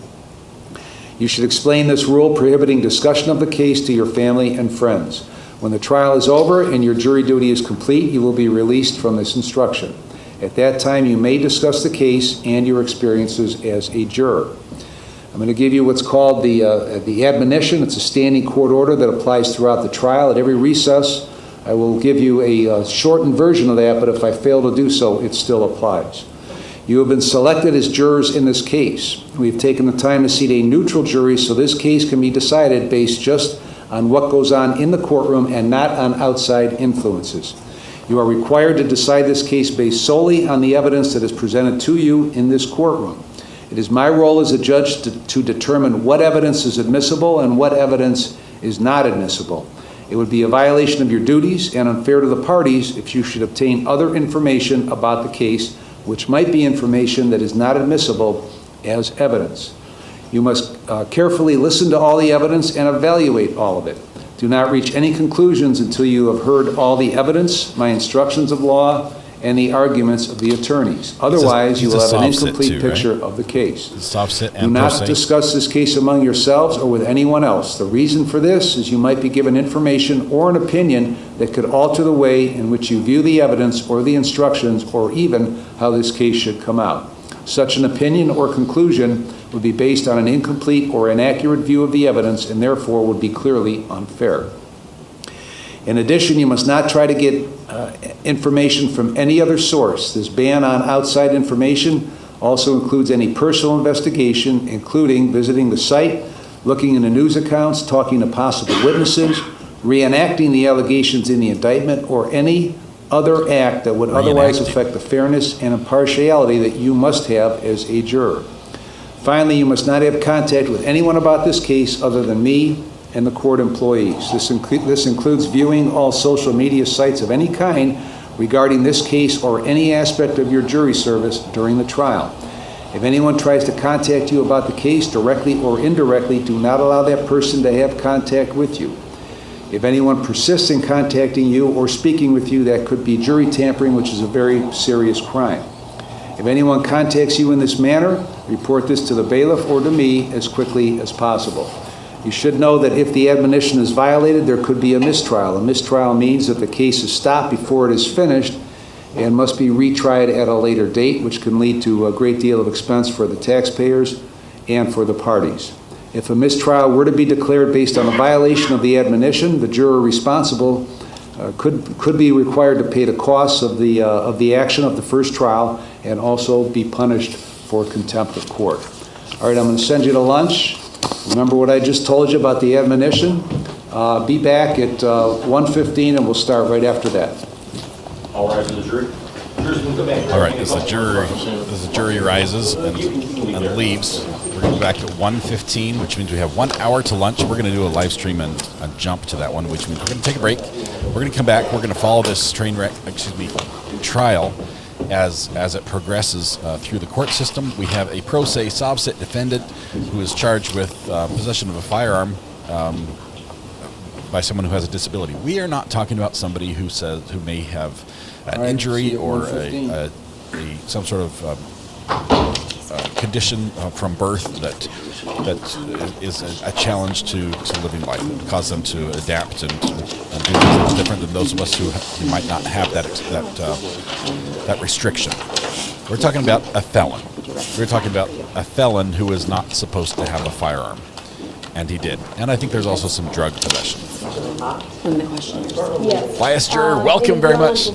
You should explain this rule prohibiting discussion of the case to your family and friends. When the trial is over and your jury duty is complete, you will be released from this instruction. At that time, you may discuss the case and your experiences as a juror. I'm going to give you what's called the admonition. It's a standing court order that applies throughout the trial. At every recess, I will give you a shortened version of that, but if I fail to do so, it still applies. You have been selected as jurors in this case. We've taken the time to seat a neutral jury so this case can be decided based just on what goes on in the courtroom and not on outside influences. You are required to decide this case based solely on the evidence that is presented to you in this courtroom. It is my role as a judge to determine what evidence is admissible and what evidence is not admissible. It would be a violation of your duties and unfair to the parties if you should obtain other information about the case, which might be information that is not admissible as evidence. You must carefully listen to all the evidence and evaluate all of it. Do not reach any conclusions until you have heard all the evidence, my instructions of law, and the arguments of the attorneys. Otherwise, you will have an incomplete picture of the case. Do not discuss this case among yourselves or with anyone else. The reason for this is you might be given information or an opinion that could alter the way in which you view the evidence or the instructions or even how this case should come out. Such an opinion or conclusion would be based on an incomplete or inaccurate view of the evidence and therefore would be clearly unfair. In addition, you must not try to get information from any other source. This ban on outside information also includes any personal investigation, including visiting the site, looking into news accounts, talking to possible witnesses, reenacting the allegations in the indictment, or any other act that would otherwise affect the fairness and impartiality that you must have as a juror. Finally, you must not have contact with anyone about this case other than me and the court employees. This includes viewing all social media sites of any kind regarding this case or any aspect of your jury service during the trial. If anyone tries to contact you about the case directly or indirectly, do not allow that person to have contact with you. If anyone persists in contacting you or speaking with you, that could be jury tampering, which is a very serious crime. If anyone contacts you in this manner, report this to the bailiff or to me as quickly as possible. You should know that if the admonition is violated, there could be a mistrial. A mistrial means that the case is stopped before it is finished and must be retried at a later date, which can lead to a great deal of expense for the taxpayers and for the parties. If a mistrial were to be declared based on a violation of the admonition, the juror responsible could be required to pay the costs of the action of the first trial and also be punished for contempt of court. All right, I'm going to send you to lunch. Remember what I just told you about the admonition? Be back at 1:15 and we'll start right after that. All rise for the jury. All right, as the jury rises and leaves, we're going to be back at 1:15, which means we have 1 hour to lunch. We're going to do a live stream and a jump to that one, which means we're going to take a break. We're going to come back. We're going to follow this trial as it progresses through the court system. We have a pro se defendant who is charged with possession of a firearm by someone who has a disability. We are not talking about somebody who may have an injury or some sort of condition from birth that is a challenge to living life, cause them to adapt and do things different than those of us who might not have that restriction. We're talking about a felon. We're talking about a felon who is not supposed to have a firearm, and he did. And I think there's also some drug possession. Yes. Biased juror, welcome very much.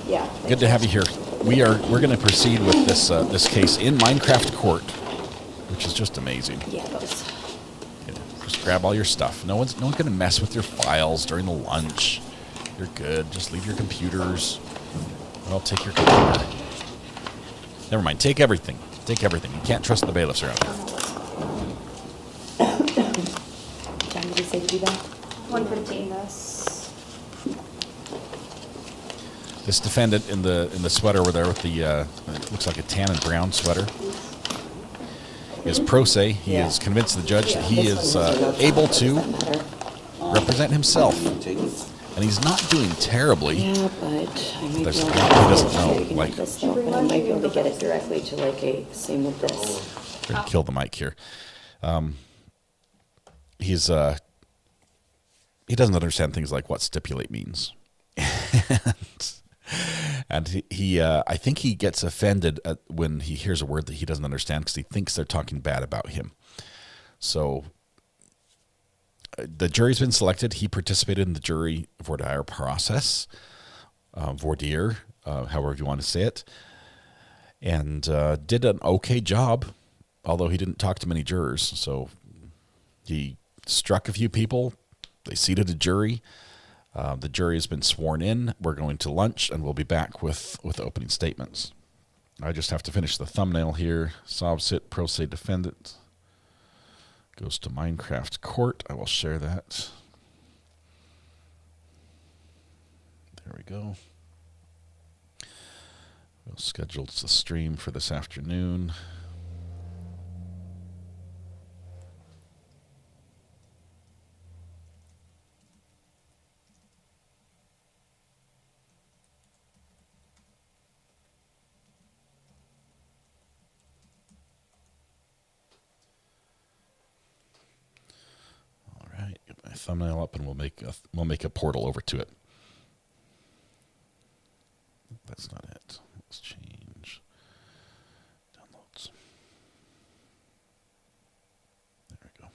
Yeah. Good to have you here. We're going to proceed with this case in Minecraft Court, which is just amazing. Yeah, those. Just grab all your stuff. No one's going to mess with your files during the lunch. You're good. Just leave your computers. I'll take your computer. Never mind. Take everything. Take everything. You can't trust the bailiffs around here. John, did you say to do that? 1:15, This defendant in the sweater over there with the it looks like a tan and brown sweater is pro se. He is convinced the judge that he is able to represent himself, and he's not doing terribly. Yeah, but I might There's be a able lot he doesn't know. Like, but I might be able to get it directly to like a same with this. we're gonna kill the mic here. He doesn't understand things like what stipulate means. And he I think he gets offended when he hears a word that he doesn't understand because he thinks they're talking bad about him. So the jury's been selected. He participated in the jury voir dire process, voir dire, however you want to say it, and did an okay job, although he didn't talk to many jurors. So he struck a few people. They seated a jury. The jury has been sworn in. We're going to lunch, and we'll be back with opening statements. I just have to finish the thumbnail here. Sobsit, pro se defendant. Goes to Minecraft Court. I will share that. There we go. We'll schedule the stream for this afternoon. My thumbnail up, and we'll make a portal over to it. That's not it. Let's change downloads. There we go.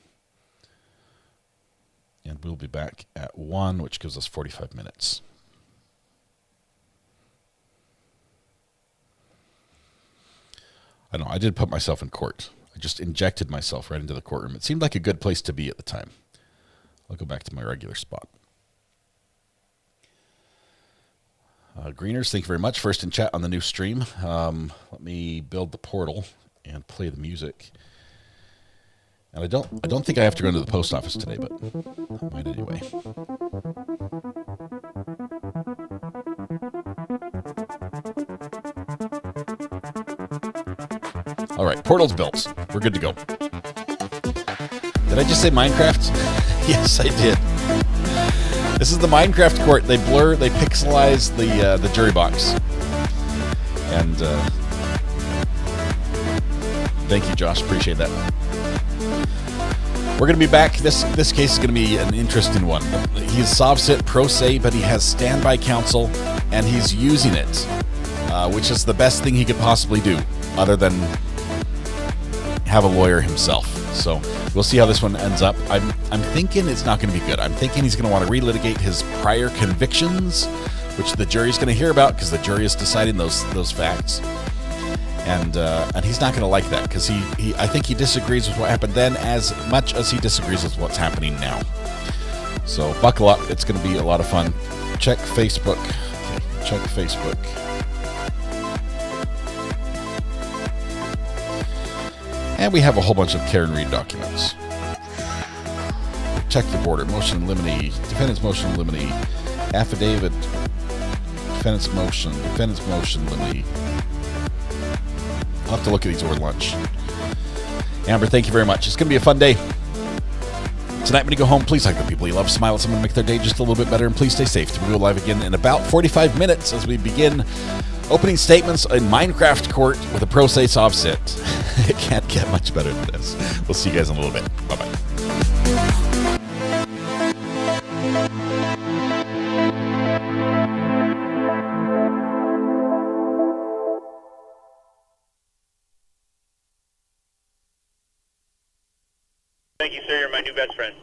And we'll be back at 1, which gives us 45 minutes. I know, I did put myself in court. I just injected myself right into the courtroom. It seemed like a good place to be at the time. I'll go back to my regular spot. Greeners, thank you very much. First in chat on the new stream. Let me build the portal and play the music. And I don't think I have to go into the post office today, but I might anyway. All right, portal's built. We're good to go. Did I just say Minecraft? Yes, I did. This is the Minecraft court. They pixelize the jury box. And thank you, Josh. Appreciate that. We're going to be back. This case is going to be an interesting one. He's Sovsit pro se, but he has standby counsel, and he's using it, which is the best thing he could possibly do, other than have a lawyer himself. So We'll see how this one ends up. I'm thinking it's not going to be good. I'm thinking he's going to want to relitigate his prior convictions, which the jury's going to hear about because the jury is deciding those facts. And he's not going to like that because I think he disagrees with what happened then as much as he disagrees with what's happening now. So buckle up. It's going to be a lot of fun. Check Facebook. Okay, check Facebook. And we have a whole bunch of Karen Reed documents. Check the border. Motion in limine. Defendant's motion in limine. Affidavit. Defendant's motion. Defendant's motion limine. I'll have to look at these over lunch. Amber, thank you very much. It's going to be a fun day. Tonight when you go home, please hug the people you love, smile at someone, make their day just a little bit better, and please stay safe. We'll go live again in about 45 minutes as we begin opening statements in Minecraft court with a Pro Se offset. It can't get much better than this. We'll see you guys in a little bit. Bye-bye. Thank you, sir. You're my new best friend.